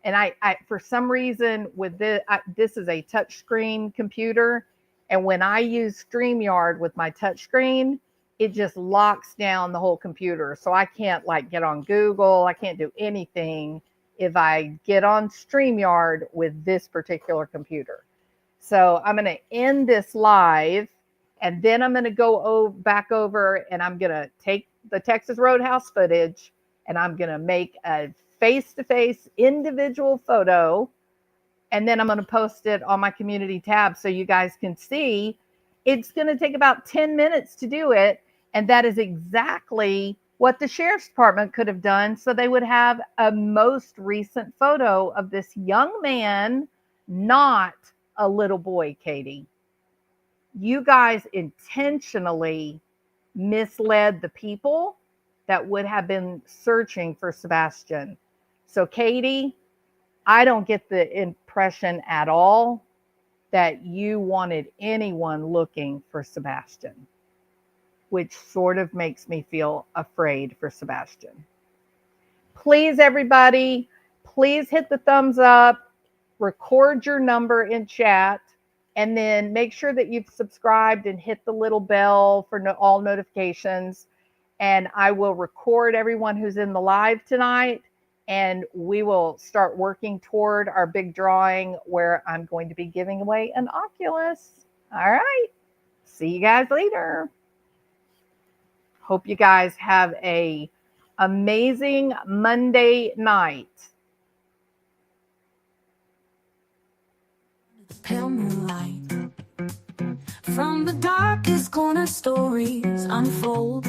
And I for some reason with this, this is a touchscreen computer. And when I use StreamYard with my touchscreen, it just locks down the whole computer. So I can't like get on Google. I can't do anything if I get on StreamYard with this particular computer. So I'm going to end this live, and then I'm going to go back over, and I'm going to take the Texas Roadhouse footage, and I'm going to make a face-to-face individual photo, and then I'm going to post it on my community tab so you guys can see. It's going to take about 10 minutes to do it, and that is exactly what the sheriff's department could have done, so they would have a most recent photo of this young man, not a little boy, Katie. You guys intentionally misled the people that would have been searching for Sebastian. So, Katie, I don't get the impression at all that you wanted anyone looking for Sebastian, which sort of makes me feel afraid for Sebastian. Please, everybody, please hit the thumbs up, record your number in chat, and then make sure that you've subscribed and hit the little bell for all notifications. And I will record everyone who's in the live tonight, and we will start working toward our big drawing where I'm going to be giving away an Oculus. All right. See you guys later. Hope you guys have an amazing Monday night. Pale moonlight, from the darkest corner stories unfold.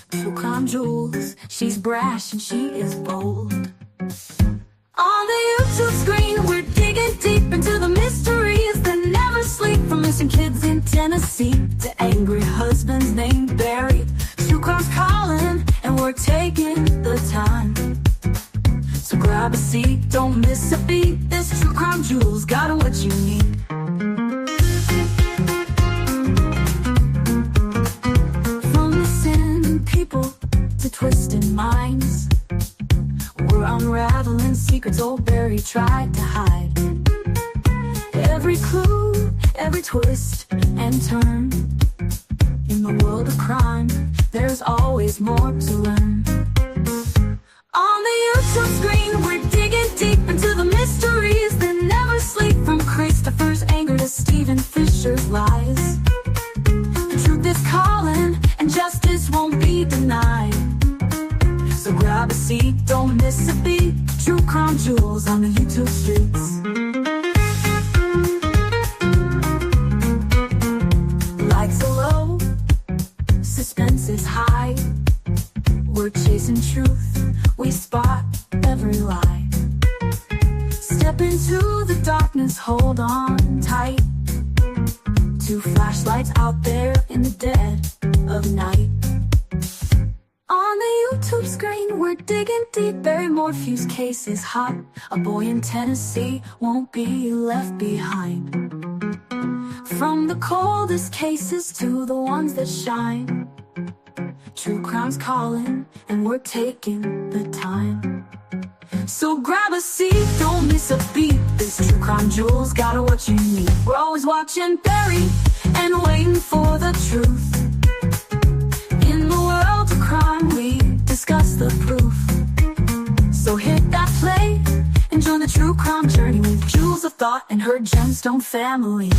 True crime jewels, she's brash and she is bold. On the YouTube screen, we're digging deep into the mysteries that never sleep. From missing kids in Tennessee to angry husbands named buried. True crime's calling, and we're taking the time. So grab a seat, don't miss a beat. This True Crime Jewels got what you need. From missing people to twisted minds, we're unraveling secrets old Barry tried to hide. Every clue, every twist and turn. In the world of crime, there's always more to learn. On the YouTube screen, we're digging deep into the mysteries that never sleep. From Christopher's anger to Stephen Fisher's lies. The truth is calling, and justice won't be denied. So grab a seat, don't miss a beat. True Crime Jewels on the YouTube streets. Likes are low, suspense is high. We're chasing truth, we spot every lie. Step into the darkness, hold on tight. Two flashlights out there in the dead of night. On the YouTube screen, we're digging deep. Barry Morphew's case is hot. A boy in Tennessee won't be left behind. From the coldest cases to the ones that shine. True crime's calling, and we're taking the time. So grab a seat, don't miss a beat. This True Crime Jewels got what you need. We're always watching Barry and waiting for the truth. In the world of crime, we discuss the proof. So hit that play and join the True Crime journey with Jewels of Thought and her gemstone family.